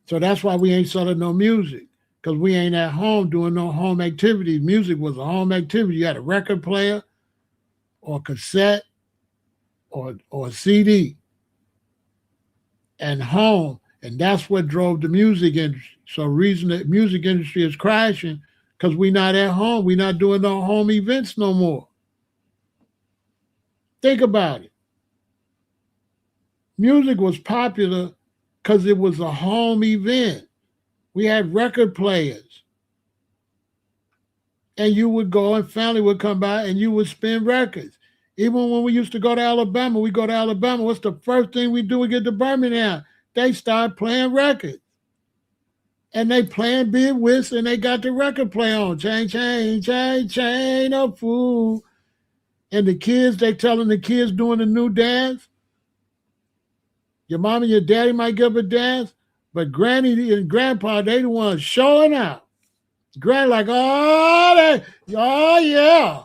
So that's why we ain't selling no music, because we ain't at home doing no home activities. Music was a home activity. You had a record player or cassette or a CD and home. And that's what drove the music industry. So the reason the music industry is crashing, because we're not at home. We're not doing no home events no more. Think about it. Music was popular because it was a home event. We had record players. And you would go and family would come by and you would spin records. Even when we used to go to Alabama, what's the first thing we do? We get to Birmingham. They start playing records. And they playing Big Whist and they got the record play on. Chain, chain, chain, chain, a fool. And the kids, they telling the kids doing the new dance. Your mom and your daddy might give a dance, but granny and grandpa, they the ones showing out. Granny like, oh yeah.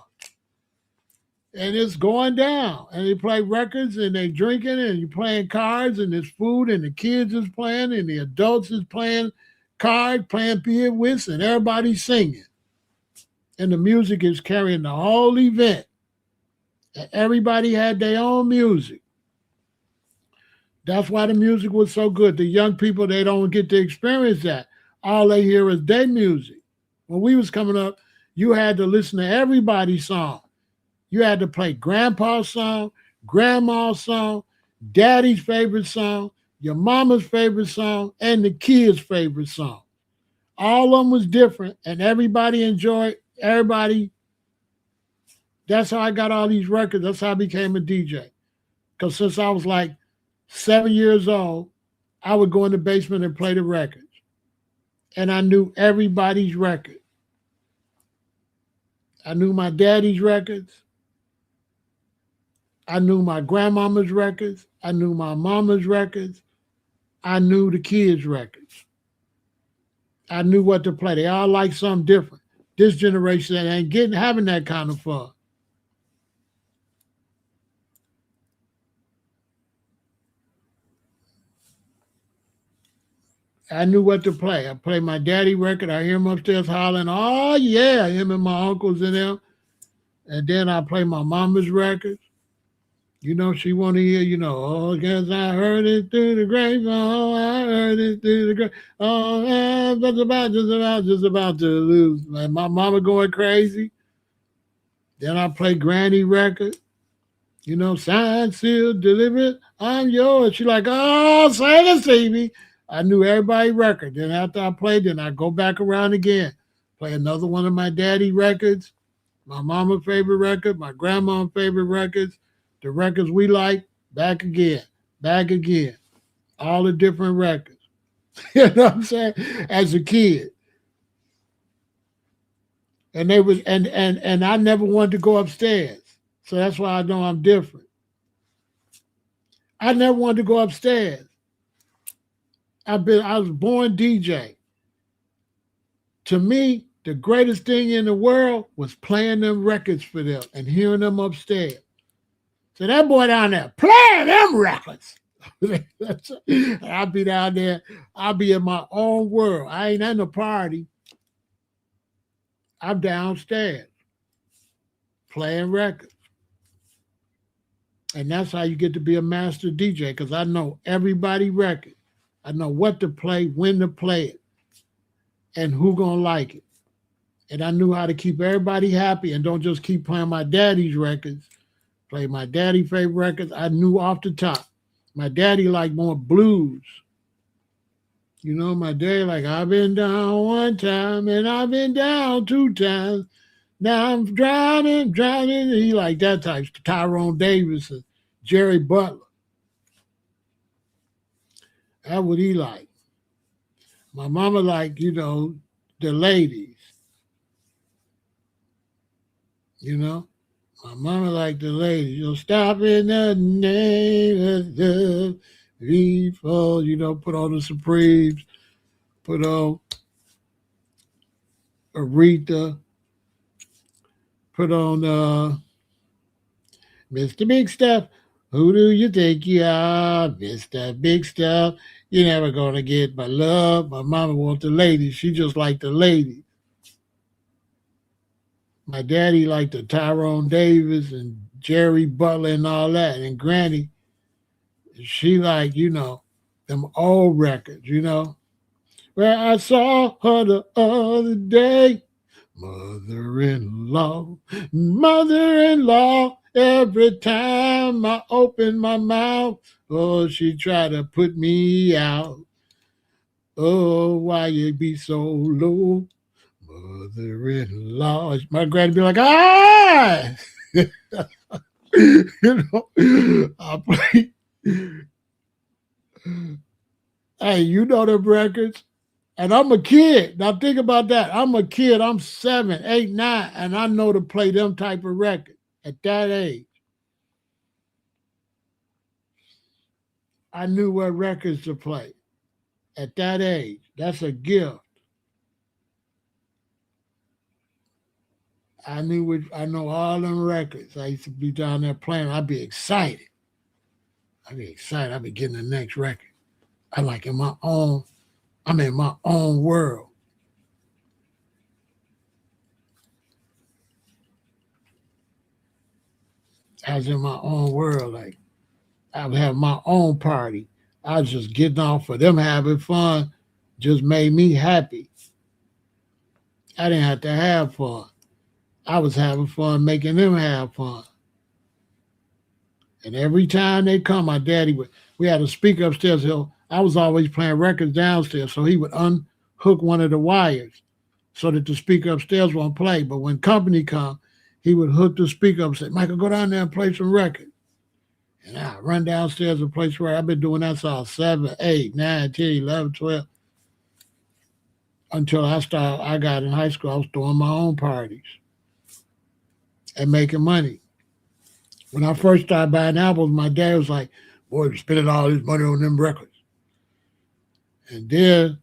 And it's going down. And they play records and they drinking and you playing cards and there's food and the kids is playing and the adults is playing cards, playing Big Whist, and everybody's singing. And the music is carrying the whole event. And everybody had their own music. That's why the music was so good. The young people, they don't get to experience that. All they hear is their music. When we was coming up, you had to listen to everybody's song. You had to play grandpa's song, grandma's song, daddy's favorite song, your mama's favorite song, and the kids' favorite song. All of them was different, and everybody enjoyed everybody. That's how I got all these records. That's how I became a DJ. Because since I was like 7 years old, I would go in the basement and play the records. And I knew everybody's record. I knew my daddy's records. I knew my grandmama's records. I knew my mama's records. I knew the kids' records. I knew what to play. They all like something different. This generation ain't having that kind of fun. I knew what to play. I play my daddy record. I hear him upstairs hollering, oh yeah, him and my uncles and them. And then I play my mama's records. You know, she want to hear, oh, guess I heard it through the grapevine. Oh, I heard it through the grapevine. Oh, I'm just about to lose. Like my mama going crazy. Then I play granny record. Signed, sealed, delivered. I'm yours. She like, oh, sing it, Stevie. I knew everybody's record. Then after I played, then I go back around again. Play another one of my daddy records, my mama's favorite record, my grandma's favorite records, the records we like, back again. All the different records. You know what I'm saying? As a kid. And they was and I never wanted to go upstairs. So that's why I know I'm different. I never wanted to go upstairs. I was born DJ. To me, the greatest thing in the world was playing them records for them and hearing them upstairs. So that boy down there playing them records. I'll be down there. I'll be in my own world. I ain't at no party. I'm downstairs playing records. And that's how you get to be a master DJ, because I know everybody's record. I know what to play, when to play it, and who gonna like it. And I knew how to keep everybody happy and don't just keep playing my daddy's records, play my daddy's favorite records. I knew off the top. My daddy liked more blues. My daddy like, I've been down one time and I've been down two times. Now I'm drowning. He like that type. Tyrone Davis and Jerry Butler. That's what he like. My mama like, the ladies. My mama like the ladies. Stop in the name of love. Before, put on the Supremes, put on Aretha, put on Mr. Big Stuff. Who do you think you are, Mr. Big Stuff? You're never gonna get my love. My mama wants the ladies. She just like the ladies. My daddy liked the Tyrone Davis and Jerry Butler and all that. And Granny, she like, them old records, Where I saw her the other day. Mother-in-law, every time I open my mouth, oh, she tried to put me out. Oh, why you be so low? Mother-in-law. My granny be like, ah! I play. Hey, you know them records? And I'm a kid. Now think about that. I'm a kid. I'm 7, 8, 9, and I know to play them type of records at that age. I knew what records to play at that age. That's a gift. I know all them records. I used to be down there playing. I'd be excited. I'd be getting the next record. I'm in my own world. I was in my own world. Like, I would have my own party. I was just getting off for them having fun. Just made me happy. I didn't have to have fun. I was having fun making them have fun. And every time they come, my daddy we had a speaker upstairs. So I was always playing records downstairs. So he would unhook one of the wires so that the speaker upstairs won't play. But when company come, he would hook the speaker up and say, Michael, go down there and play some records. And I run downstairs and play some records. I've been doing that since I was 7, 8, 9, 10, 11, 12. Until I got in high school, I was throwing my own parties. and making money. When I first started buying albums, my dad was like, boy, you're spending all this money on them records. And then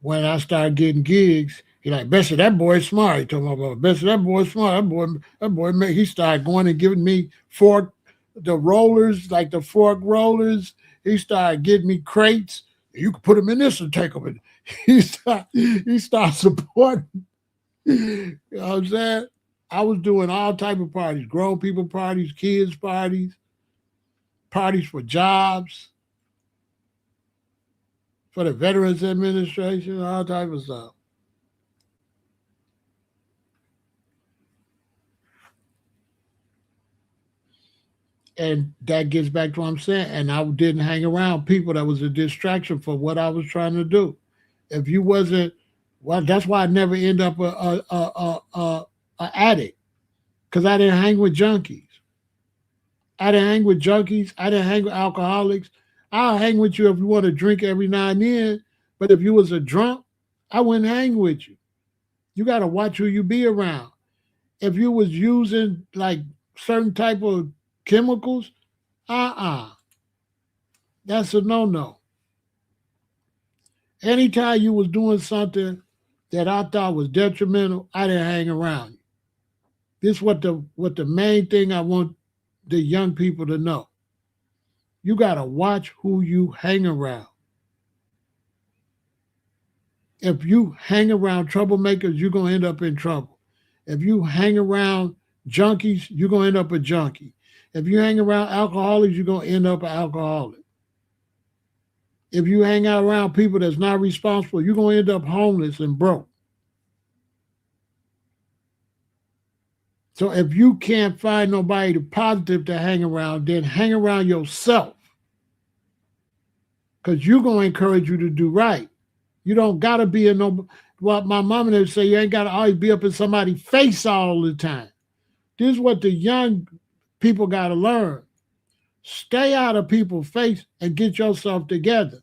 when I started getting gigs, he like, Bessie, that boy's smart. He told me about Bessie, that boy's smart. That boy, he started going and giving me the rollers, like the fork rollers. He started getting me crates. You can put them in this and take them. And he started supporting. You know what I'm saying? I was doing all type of parties, grown people parties, kids parties, parties for jobs, for the Veterans Administration, all type of stuff. And that gets back to what I'm saying. And I didn't hang around people that was a distraction for what I was trying to do. If you wasn't, well, that's why I never end up a addict, because I didn't hang with junkies. I didn't hang with junkies. I didn't hang with alcoholics. I'll hang with you if you want to drink every now and then. But if you was a drunk, I wouldn't hang with you. You got to watch who you be around. If you was using like certain type of chemicals, that's a no-no. Anytime you was doing something that I thought was detrimental, I didn't hang around you. This is what the main thing I want the young people to know. You got to watch who you hang around. If you hang around troublemakers, you're going to end up in trouble. If you hang around junkies, you're going to end up a junkie. If you hang around alcoholics, you're going to end up an alcoholic. If you hang out around people that's not responsible, you're going to end up homeless and broke. So if you can't find nobody positive to hang around, then hang around yourself, because you're going to encourage you to do right. You don't got to be in no, what my mama would say, you ain't got to always be up in somebody's face all the time. This is what the young people got to learn. Stay out of people's face and get yourself together.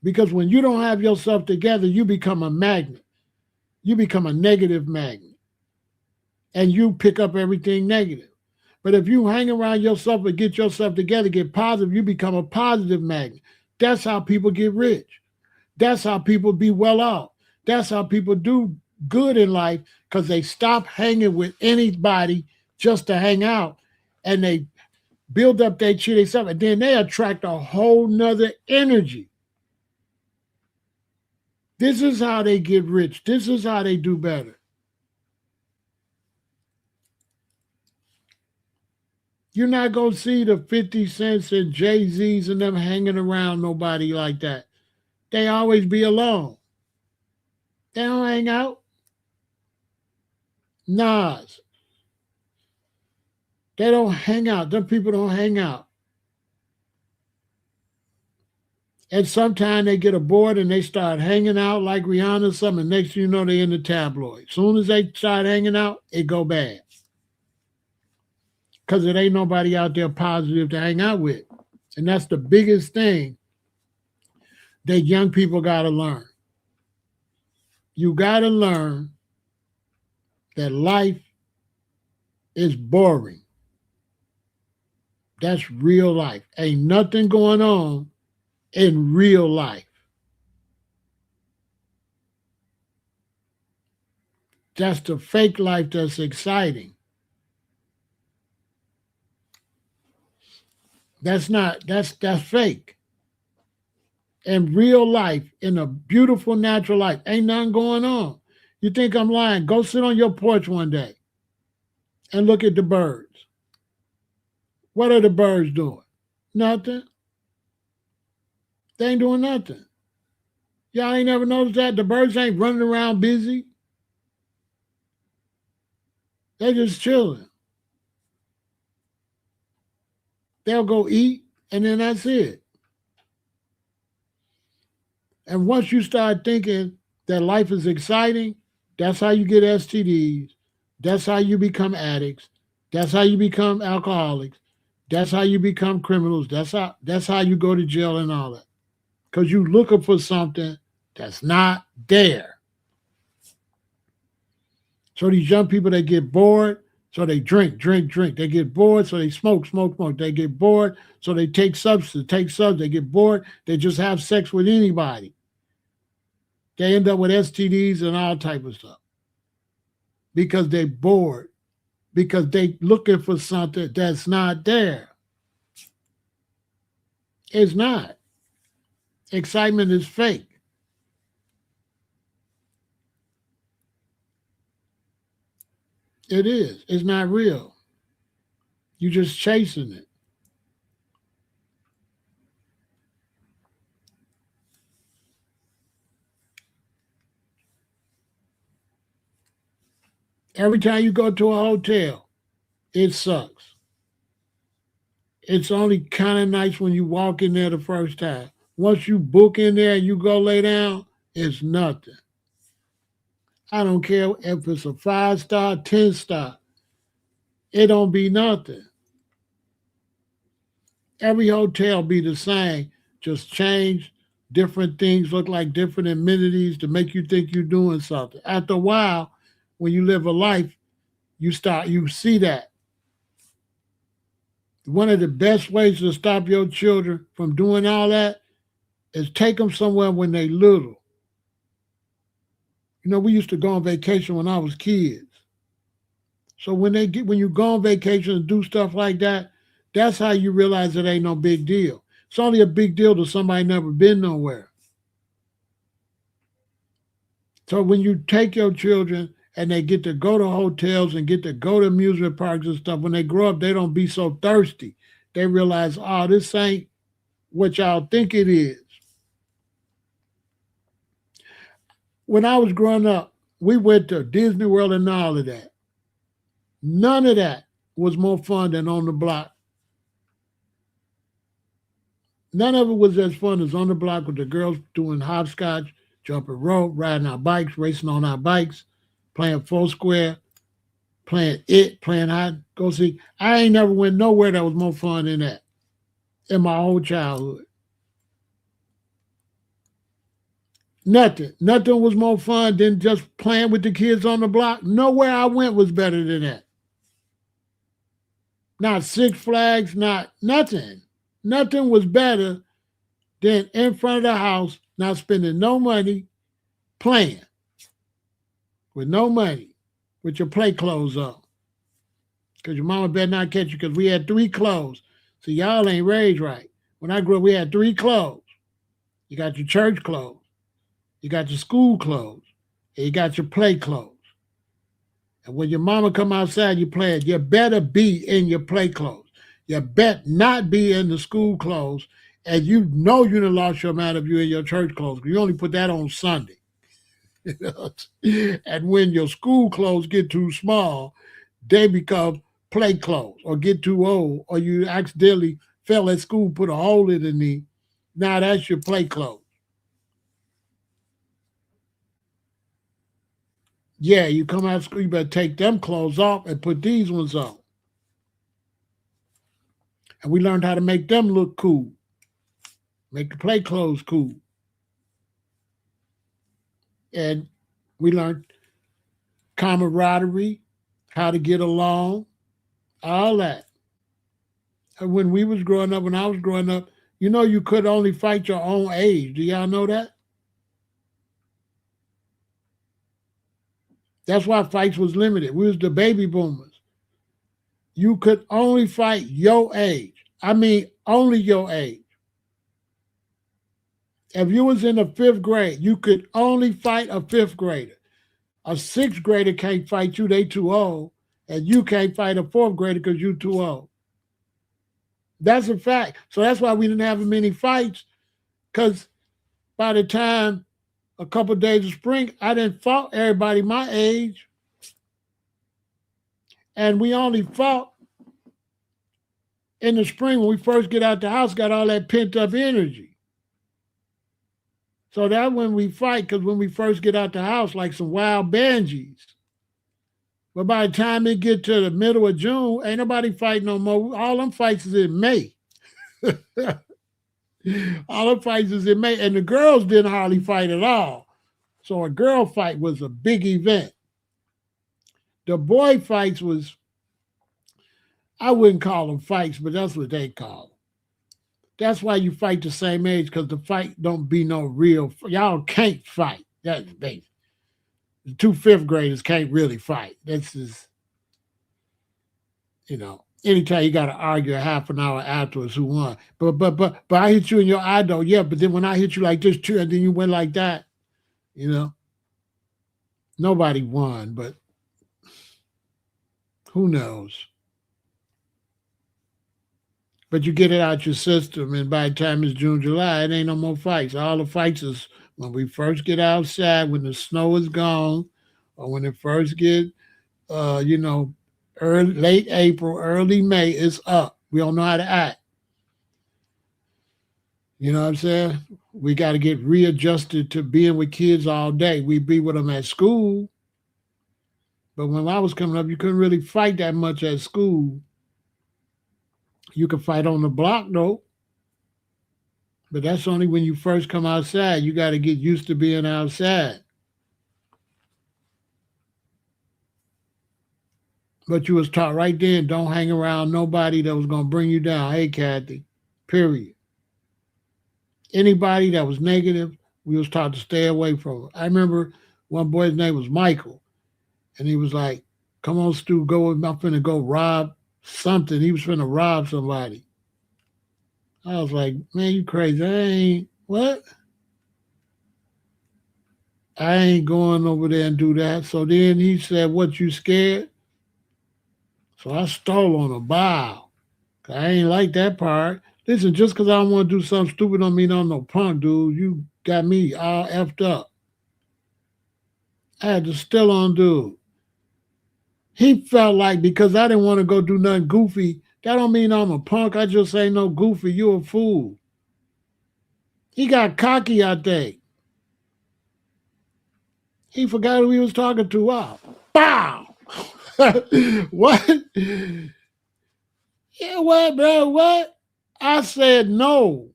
Because when you don't have yourself together, you become a magnet. You become a negative magnet. And you pick up everything negative. But if you hang around yourself and get yourself together, get positive, you become a positive magnet. That's how people get rich. That's how people be well off. That's how people do good in life, because they stop hanging with anybody just to hang out, and they build up their chi, themselves, and then they attract a whole nother energy. This is how they get rich. This is how they do better. You're not going to see the 50 Cents and Jay-Z's and them hanging around nobody like that. They always be alone. They don't hang out. Nas. They don't hang out. Them people don't hang out. And sometimes they get aboard and they start hanging out like Rihanna or something. And next thing you know, they in the tabloid. As soon as they start hanging out, it go bad. Because it ain't nobody out there positive to hang out with. And that's the biggest thing that young people got to learn. You got to learn that life is boring. That's real life. Ain't nothing going on in real life. That's the fake life that's exciting. That's fake. In real life, in a beautiful natural life, ain't nothing going on. You think I'm lying? Go sit on your porch one day and look at the birds. What are the birds doing? Nothing. They ain't doing nothing. Y'all ain't never noticed that? The birds ain't running around busy. They're just chilling. They'll go eat, and then that's it. And once you start thinking that life is exciting, that's how you get STDs. That's how you become addicts. That's how you become alcoholics. That's how you become criminals. That's how you go to jail and all that. Because you're looking for something that's not there. So these young people, they get bored, so they drink. They get bored, so they smoke. They get bored, so they take substance. They get bored, they just have sex with anybody. They end up with STDs and all type of stuff because they bored, because they looking for something that's not there. It's not. Excitement is fake. It is. It's not real. You're just chasing it. Every time you go to a hotel, it sucks. It's only kind of nice when you walk in there the first time. Once you book in there and you go lay down, it's nothing. I don't care if it's a 5-star, 10-star. It don't be nothing. Every hotel be the same, just change different things, look like different amenities to make you think you're doing something. After a while, when you live a life, you see that. One of the best ways to stop your children from doing all that is take them somewhere when they little. You know, we used to go on vacation when I was kids. So when you go on vacation and do stuff like that, that's how you realize it ain't no big deal. It's only a big deal to somebody never been nowhere. So when you take your children and they get to go to hotels and get to go to amusement parks and stuff, when they grow up, they don't be so thirsty. They realize, oh, this ain't what y'all think it is. When I was growing up, we went to Disney World and all of that. None of that was more fun than on the block. None of it was as fun as on the block with the girls doing hopscotch, jumping rope, riding our bikes, racing on our bikes, playing Foursquare, playing hide, go seek. I ain't never went nowhere that was more fun than that in my whole childhood. Nothing was more fun than just playing with the kids on the block. Nowhere I went was better than that. Not Six Flags, not nothing. Nothing was better than in front of the house, not spending no money, playing with no money, with your play clothes on. Because your mama better not catch you, because we had 3 clothes. So y'all ain't raised right. When I grew up, we had 3 clothes. You got your church clothes, you got your school clothes, and you got your play clothes. And when your mama come outside, you playing, you better be in your play clothes. You bet not be in the school clothes, and you know you done lost your mind if you're in your church clothes. You only put that on Sunday. And when your school clothes get too small, they become play clothes or get too old, or you accidentally fell at school, put a hole in the knee. Now that's your play clothes. Yeah, you come out of school, you better take them clothes off and put these ones on. And we learned how to make them look cool. Make the play clothes cool. And we learned camaraderie, how to get along, all that. And when I was growing up, you know you could only fight your own age. Do y'all know that? That's why fights was limited. We was the baby boomers. You could only fight your age. I mean, only your age. If you was in the 5th grade, you could only fight a 5th grader. A 6th grader can't fight you, they too old. And you can't fight a 4th grader because you too old. That's a fact. So that's why we didn't have many fights, because by the time a couple of days of spring, I didn't fought everybody my age. And we only fought in the spring when we first get out the house, got all that pent up energy. So that when we fight, because when we first get out the house, like some wild banjies. But by the time it get to the middle of June, ain't nobody fighting no more. All them fights is in May. All them fights is in May. And the girls didn't hardly fight at all. So a girl fight was a big event. The boy fights was, I wouldn't call them fights, but that's what they call them. That's why you fight the same age, because the fight don't be no real. Y'all can't fight. That's basic. The two fifth graders can't really fight. This is, anytime you got to argue a half an hour afterwards who won. But I hit you in your eye though, yeah. But then when I hit you like this too, and then you went like that, nobody won. But who knows? But you get it out your system, and by the time it's June, July, it ain't no more fights. All the fights is when we first get outside, when the snow is gone, or when it first get, late April, early May, it's up. We don't know how to act. You know what I'm saying? We got to get readjusted to being with kids all day. We be with them at school. But when I was coming up, you couldn't really fight that much at school. You could fight on the block, though. But that's only when you first come outside. You got to get used to being outside. But you was taught right then, don't hang around nobody that was going to bring you down. Hey, Kathy, period. Anybody that was negative, we was taught to stay away from. I remember one boy's name was Michael, and he was like, come on, Stu, go. I'm finna go rob something. He was finna rob somebody. I was like, man, you crazy. What? I ain't going over there and do that. So then he said, what, you scared? So I stole on a bow. I ain't like that part. Listen, just because I don't want to do something stupid don't mean I'm no punk, dude. You got me all effed up. I had to steal on dude. He felt like because I didn't want to go do nothing goofy, that don't mean I'm a punk. I just ain't no goofy. You a fool. He got cocky, I think. He forgot who he was talking to. Wow. Bow. What? Yeah, what, bro? What? I said no.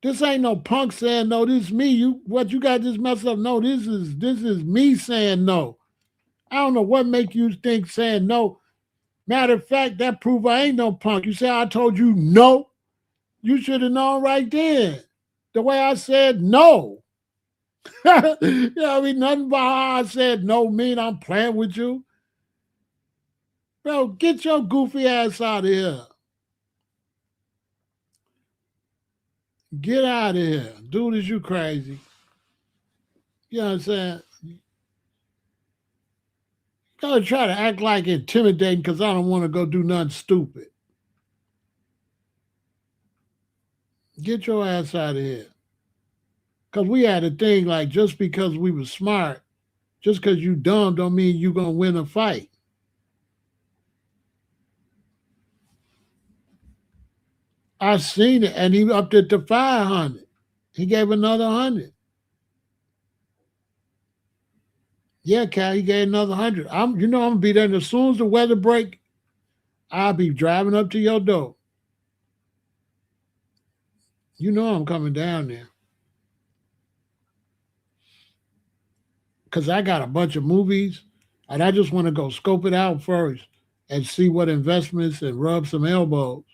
This ain't no punk saying no. This is me. You got this messed up? No, this is me saying no. I don't know what make you think saying no. Matter of fact, that prove I ain't no punk. You say I told you no. You should have known right then. The way I said no. You know what I mean? Nothing about how I said no mean I'm playing with you. Bro, get your goofy ass out of here. Get out of here. Dude, is you crazy? You know what I'm saying? You gotta try to act like intimidating because I don't want to go do nothing stupid. Get your ass out of here. Because we had a thing like just because we were smart, just because you dumb don't mean you going to win a fight. I seen it, and he upped it to 500. He gave another 100. Yeah, Cal, he gave another 100. I'm gonna be there. And as soon as the weather break, I'll be driving up to your door. You know I'm coming down there. Because I got a bunch of movies, and I just want to go scope it out first and see what investments and rub some elbows.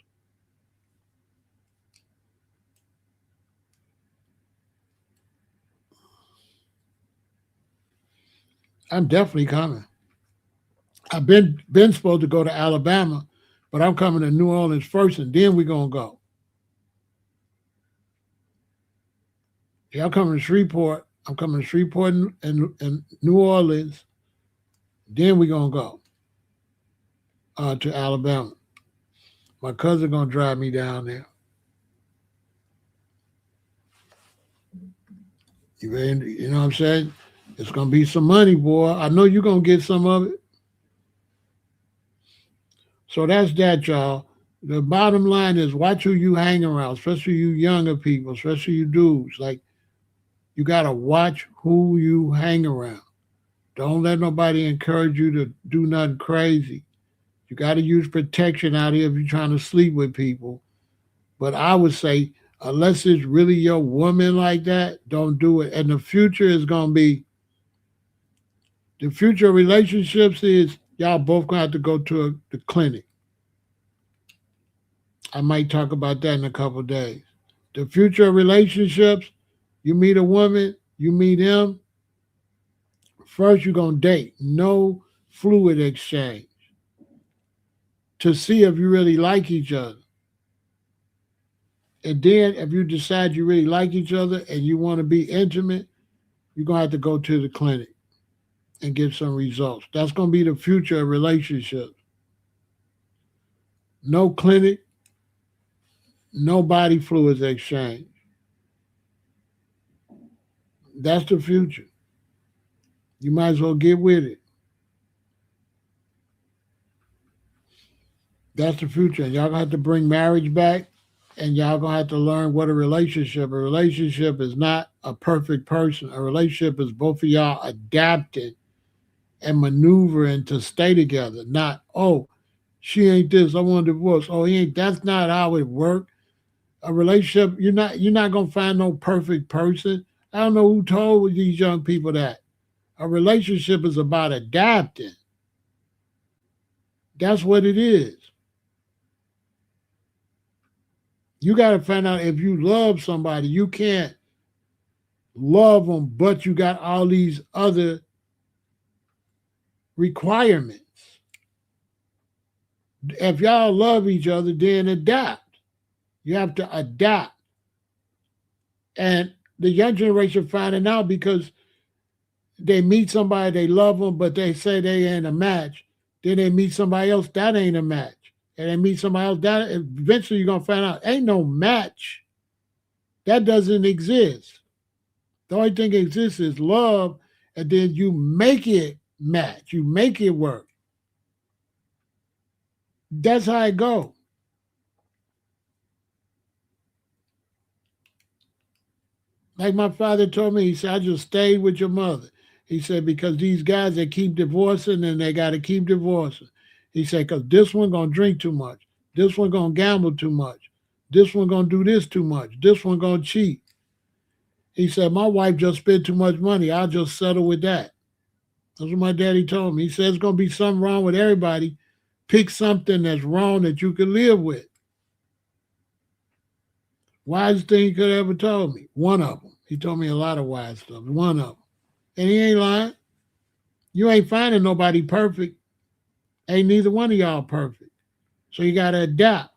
I'm definitely coming. I've been supposed to go to Alabama, but I'm coming to New Orleans first, and then we're going to go. Yeah, I'm coming to Shreveport. I'm coming to Shreveport and New Orleans. Then we're going to go to Alabama. My cousin going to drive me down there. You know what I'm saying? It's going to be some money, boy. I know you're going to get some of it. So that's that, y'all. The bottom line is watch who you hang around, especially you younger people, especially you dudes. Like, you got to watch who you hang around. Don't let nobody encourage you to do nothing crazy. You got to use protection out here if you're trying to sleep with people. But I would say, unless it's really your woman like that, don't do it. And the future is going to be, the future of relationships is Y'all both gonna have to go to the clinic. I might talk about that in a couple of days. The future of relationships, you meet a woman, you meet him, first you're gonna date. No fluid exchange to see if you really like each other. And then if you decide you really like each other and you want to be intimate, you're gonna have to go to the clinic and get some results. That's gonna be the future of relationships. No clinic, no body fluids exchange. That's the future. You might as well get with it. That's the future. And y'all gonna have to bring marriage back, and y'all gonna have to learn what a relationship. A relationship is not a perfect person. A relationship is both of y'all adapting and maneuvering to stay together. Not, oh, she ain't this, I want a divorce. Oh, he ain't. That's not how it works. A relationship, you're not gonna find no perfect person. I don't know who told these young people that. A relationship is about adapting. That's what it is. You got to find out if you love somebody, you can't love them, but you got all these other requirements. If y'all love each other, then adapt. You have to adapt. And the young generation finding out because they meet somebody, they love them, but they say they ain't a match. Then they meet somebody else, that ain't a match. And they meet somebody else, that eventually you're going to find out ain't no match. That doesn't exist. The only thing that exists is love, and then you make it match. You make it work. That's how it goes. Like my father told me, he said, I just stayed with your mother. He said, because these guys, they keep divorcing and they got to keep divorcing. He said, because this one going to drink too much. This one going to gamble too much. This one going to do this too much. This one going to cheat. He said, my wife just spent too much money. I'll just settle with that. That's what my daddy told me. He said, it's going to be something wrong with everybody. Pick something that's wrong that you can live with. Wisest thing he could have ever told me. One of them. He told me a lot of wise stuff. One of them. And he ain't lying. You ain't finding nobody perfect. Ain't neither one of y'all perfect. So you got to adapt.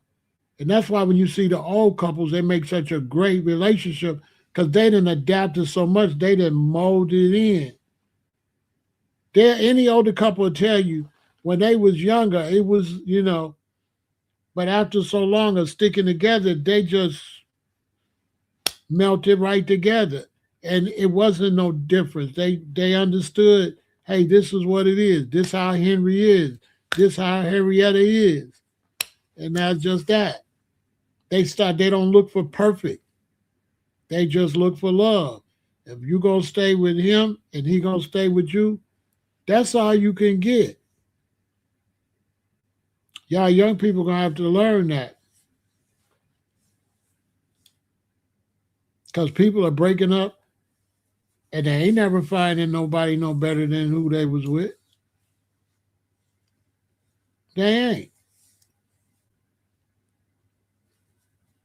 And that's why when you see the old couples, they make such a great relationship because they didn't adapt it so much. They didn't mold it in. Any older couple will tell you when they was younger, it was, but after so long of sticking together, they just melted right together. And it wasn't no difference. They understood, hey, this is what it is. This how Henry is. This how Henrietta is. And that's just that. They don't look for perfect. They just look for love. If you gonna stay with him and he gonna stay with you, that's all you can get. Y'all young people gonna have to learn that. Because people are breaking up and they ain't never finding nobody no better than who they was with. They ain't.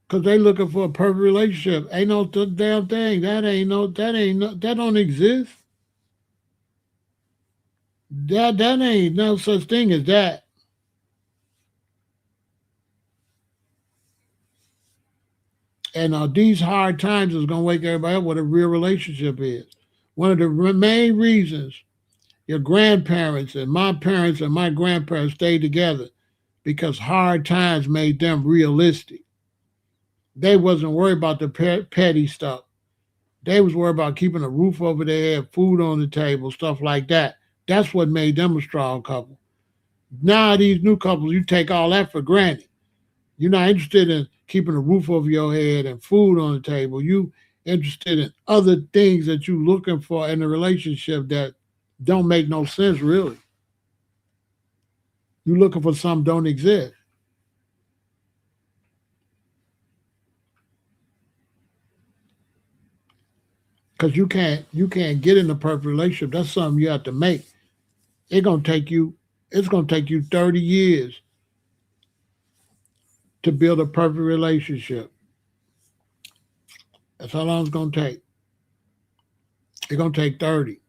Because they looking for a perfect relationship. Ain't no damn thing. That don't exist. That ain't no such thing as that. And these hard times is going to wake everybody up what a real relationship is. One of the main reasons your grandparents and my parents and my grandparents stayed together because hard times made them realistic. They wasn't worried about the petty stuff. They was worried about keeping a roof over their head, food on the table, stuff like that. That's what made them a strong couple. Now these new couples, you take all that for granted. You're not interested in keeping a roof over your head and food on the table. You interested in other things that you're looking for in a relationship that don't make no sense, really. You're looking for something don't exist. Because you can't get in a perfect relationship. That's something you have to make. It's gonna take you It's going to take you 30 years to build a perfect relationship. That's how long it's going to take. It's going to take 30.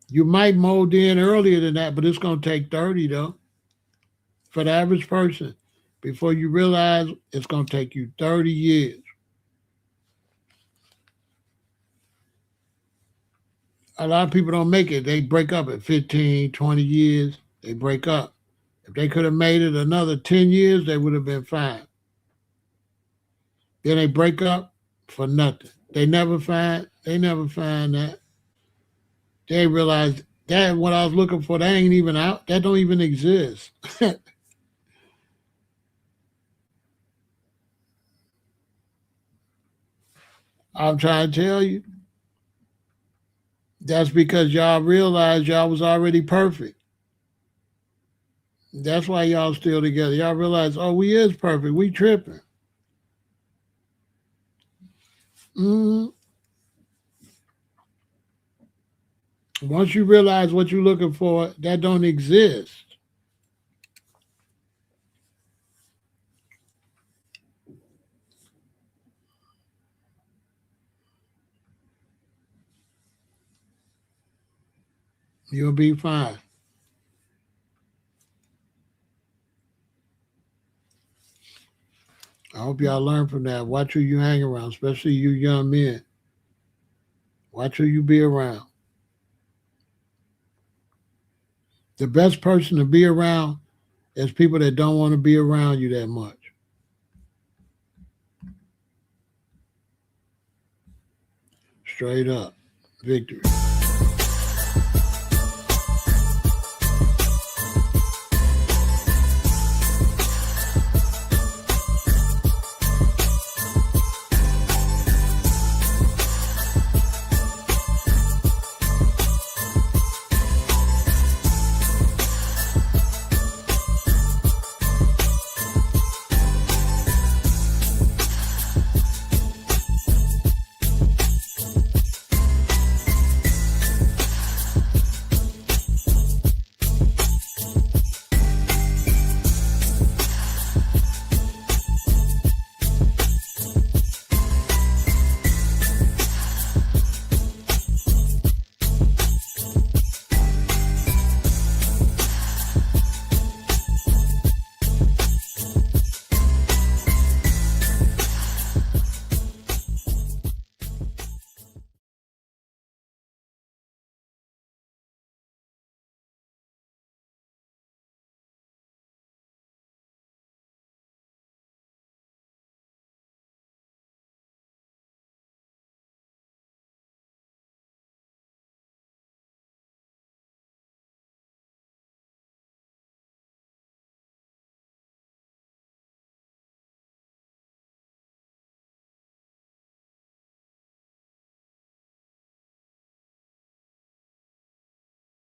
You might mold in earlier than that, but it's going to take 30, though, for the average person. Before you realize, it's going to take you 30 years. A lot of people don't make it. They break up at 15, 20 years. They break up. If they could have made it another 10 years, they would have been fine. Then they break up for nothing. They never find that. They realize that what I was looking for, that ain't even out. That don't even exist. I'm trying to tell you. That's because y'all realized y'all was already perfect. That's why y'all still together. Y'all realize, oh, we is perfect. We tripping. Mm-hmm. Once you realize what you're looking for, that don't exist. You'll be fine. I hope y'all learn from that. Watch who you hang around, especially you young men. Watch who you be around. The best person to be around is people that don't want to be around you that much. Straight up. Victory.